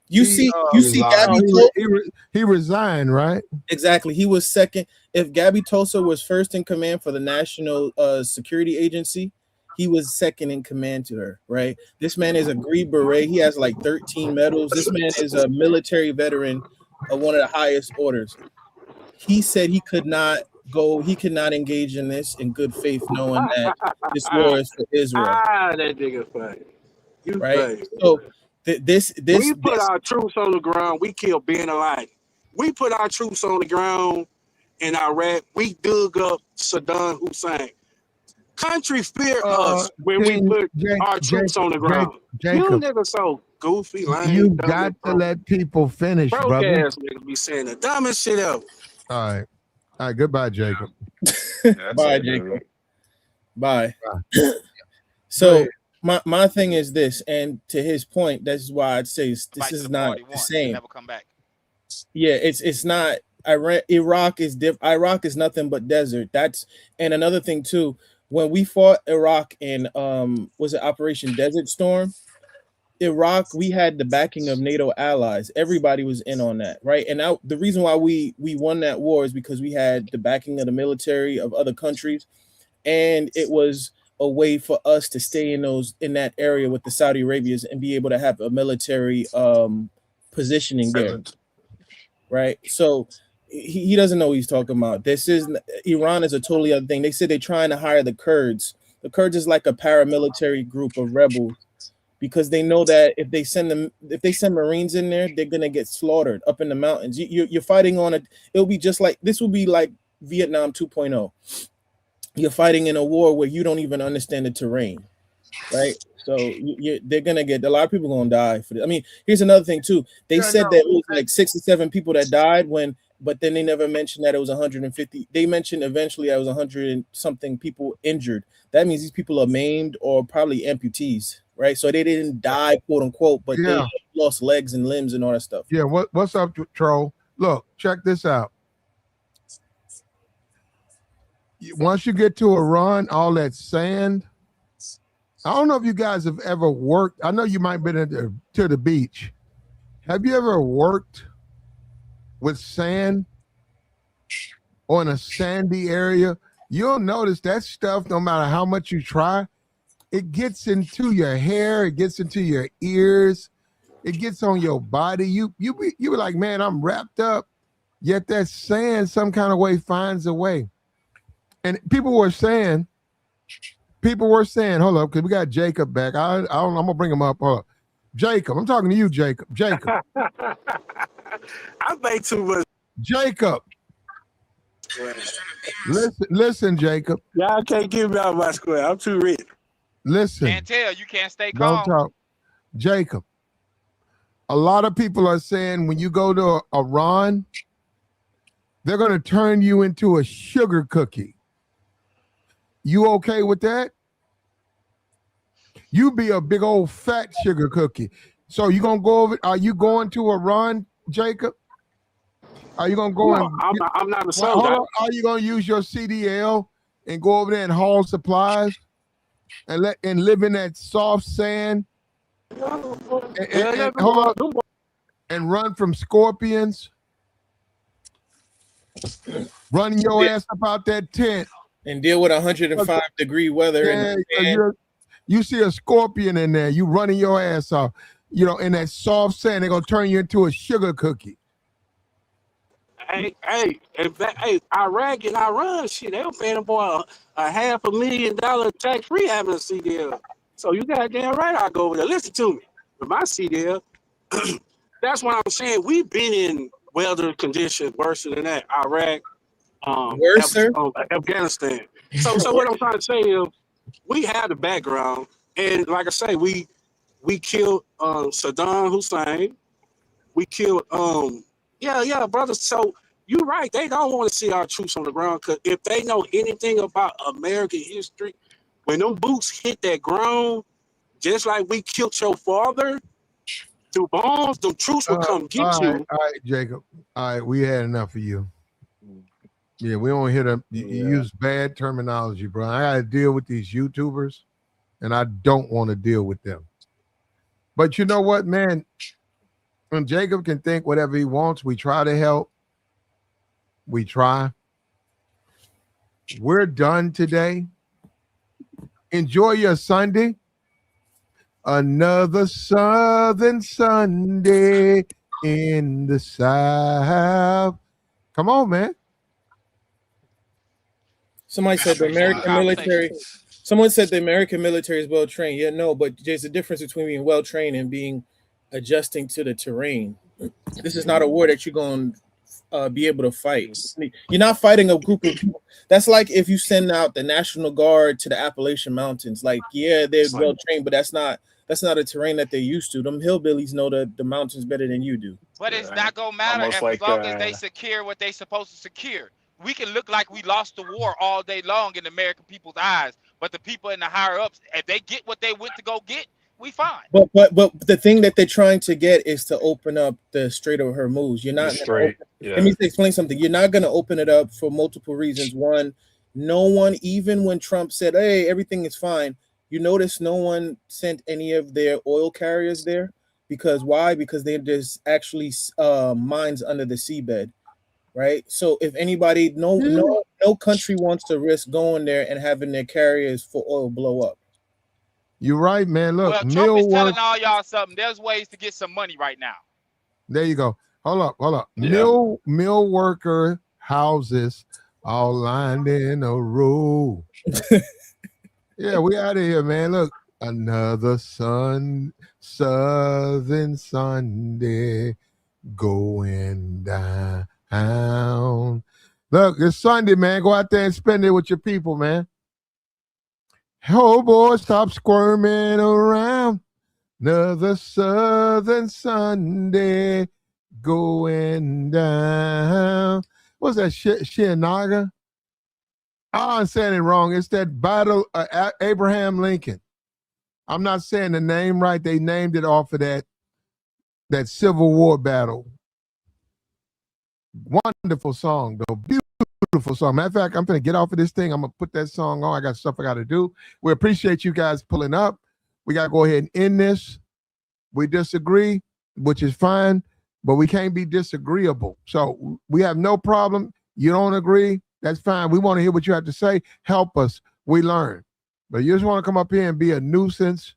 you see Gabby he resigned, right? Exactly. He was second. If Gabby Tulsa was first in command for the National Security Agency, he was second in command to her, right? This man is a Green Beret. He has like 13 medals. This man is a military veteran of one of the highest orders. He said he could not engage in this in good faith, knowing that this war is for Israel. That nigga funny. You right? funny. So we put our troops on the ground, we kill Bin Laden. We put our troops on the ground in Iraq, we dug up Saddam Hussein. Country fear us when we put our troops on the ground. You niggas so goofy, lame. You got to let people finish, brother. Ass niggas be saying the dumbest shit ever. All right. Goodbye, Jacob. Bye, Jacob. Bye. So my thing is this, and to his point, that's why I'd say this is not the same. Never come back. Yeah, it's not. Iraq is Iraq is nothing but desert. And another thing too. When we fought Iraq in was it Operation Desert Storm? Iraq, we had the backing of NATO allies. Everybody was in on that, right? And now the reason why we won that war is because we had the backing of the military of other countries, and it was a way for us to stay in that area with the Saudi Arabians and be able to have a military positioning there, right? So he doesn't know what he's talking about. Iran is a totally other thing. They said they're trying to hire the Kurds. The Kurds is like a paramilitary group of rebels, because they know that if they send Marines in there, they're gonna get slaughtered up in the mountains. You're fighting on it. It'll be just like this. Will be like Vietnam 2.0. You're fighting in a war where you don't even understand the terrain, right? So they're gonna get a lot of people gonna die for this. I mean, here's another thing too. They said that it was like 6 or 7 people that died but then they never mentioned that it was 150. They mentioned eventually it was 100 and something people injured. That means these people are maimed or probably amputees, right? So they didn't die, quote unquote, but they lost legs and limbs and all that stuff. Yeah, what's up, Troll? Look, check this out. Once you get to Iran, all that sand, I don't know if you guys have ever worked. I know you might have been to the beach. Have you ever worked with sand or in a sandy area? You'll notice that stuff, no matter how much you try, it gets into your hair, it gets into your ears, it gets on your body. You be like, man, I'm wrapped up. Yet that sand some kind of way finds a way. And people were saying, hold up, because we got Jacob back. I'm gonna bring him up. Hold up. Jacob, I'm talking to you, Jacob. Jacob. I make too much. Jacob. Listen, Jacob. Y'all can't get me out of my square. I'm too rich. Listen. Can't tell. You can't stay Don't calm. talk. Jacob. A lot of people are saying when you go to Iran, they're going to turn you into a sugar cookie. You okay with that? You be a big old fat sugar cookie. So you going to go over, are you going to Iran, Jacob? Are you going to go I'm not a soldier. Are you going to use your CDL and go over there and haul supplies and live in that soft sand and run from scorpions? Running your ass up out that tent and deal with 105-degree weather. And you see a scorpion in there, you running your ass off. You know, in that soft sand, they're gonna turn you into a sugar cookie. Hey, Iraq and Iran, shit, they were paying about a $500,000 tax free having a CDL. So you goddamn right, I go over there. Listen to me. With my CDL, that's what I'm saying. We've been in weather conditions worse than that. Iraq, Afghanistan. So what I'm trying to say is, we have the background, and like I say, we killed Saddam Hussein. We killed brothers. So you're right. They don't want to see our troops on the ground, because if they know anything about American history, when them boots hit that ground, just like we killed your father through bombs, them troops will come get you. All right, Jacob. All right, we had enough of you. Yeah, we don't hear them. You use bad terminology, bro. I got to deal with these YouTubers, and I don't want to deal with them. But you know what, man? When Jacob can think whatever he wants, we try to help. We try. We're done today. Enjoy your Sunday. Another Southern Sunday in the South. Come on, man. Somebody said the American military. Someone said the American military is well trained. Yeah, no, but there's a difference between being well trained and being adjusting to the terrain. This is not a war that you're going to be able to fight. You're not fighting a group of people. That's like if you send out the National Guard to the Appalachian Mountains. Like, yeah, they're well trained, but that's not a terrain that they're used to. Them hillbillies know the mountains better than you do. But it's not gonna matter as long as they secure what they supposed to secure. We can look like we lost the war all day long in the American people's eyes, but the people in the higher ups, if they get what they went to go get, we fine. But the thing that they're trying to get is to open up the Strait of Hormuz. You're not Let me explain something. You're not going to open it up for multiple reasons. One, no one, even when Trump said, "Hey, everything is fine," you notice no one sent any of their oil carriers there. Because why? Because there's actually mines under the seabed. Right. So if anybody, no country wants to risk going there and having their carriers for oil blow up. You're right, man. Look, Trump is telling all y'all something. There's ways to get some money right now. There you go. Hold up. Yeah. Mill worker houses all lined in a row. Yeah, we out of here, man. Look, another Southern Sunday going down. Look, it's Sunday, man. Go out there and spend it with your people, man. Oh boy, stop squirming around. Another Southern Sunday going down. What's that shit? Shinaga? I'm saying it wrong. It's that battle Abraham Lincoln. I'm not saying the name right. They named it off of that Civil War battle. Wonderful song, though. Beautiful beautiful song. Matter of fact, I'm going to get off of this thing. I'm going to put that song on. I got stuff I got to do. We appreciate you guys pulling up. We got to go ahead and end this. We disagree, which is fine, but we can't be disagreeable. So we have no problem. You don't agree, that's fine. We want to hear what you have to say. Help us. We learn. But you just want to come up here and be a nuisance.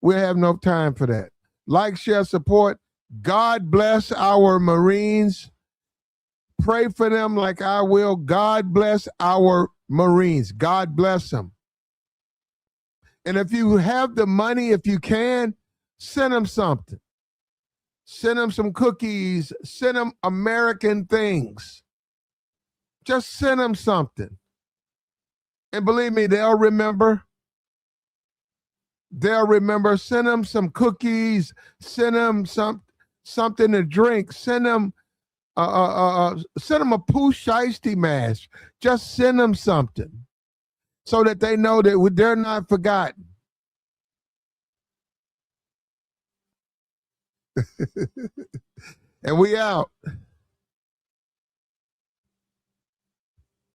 We have no time for that. Like, share, support. God bless our Marines. Pray for them like I will. God bless our Marines. God bless them. And if you have the money, if you can, send them something. Send them some cookies. Send them American things. Just send them something. And believe me, they'll remember. They'll remember. Send them some cookies. Send them something to drink. Send them a poo shiesty mask. Just send them something so that they know that they're not forgotten. And we out.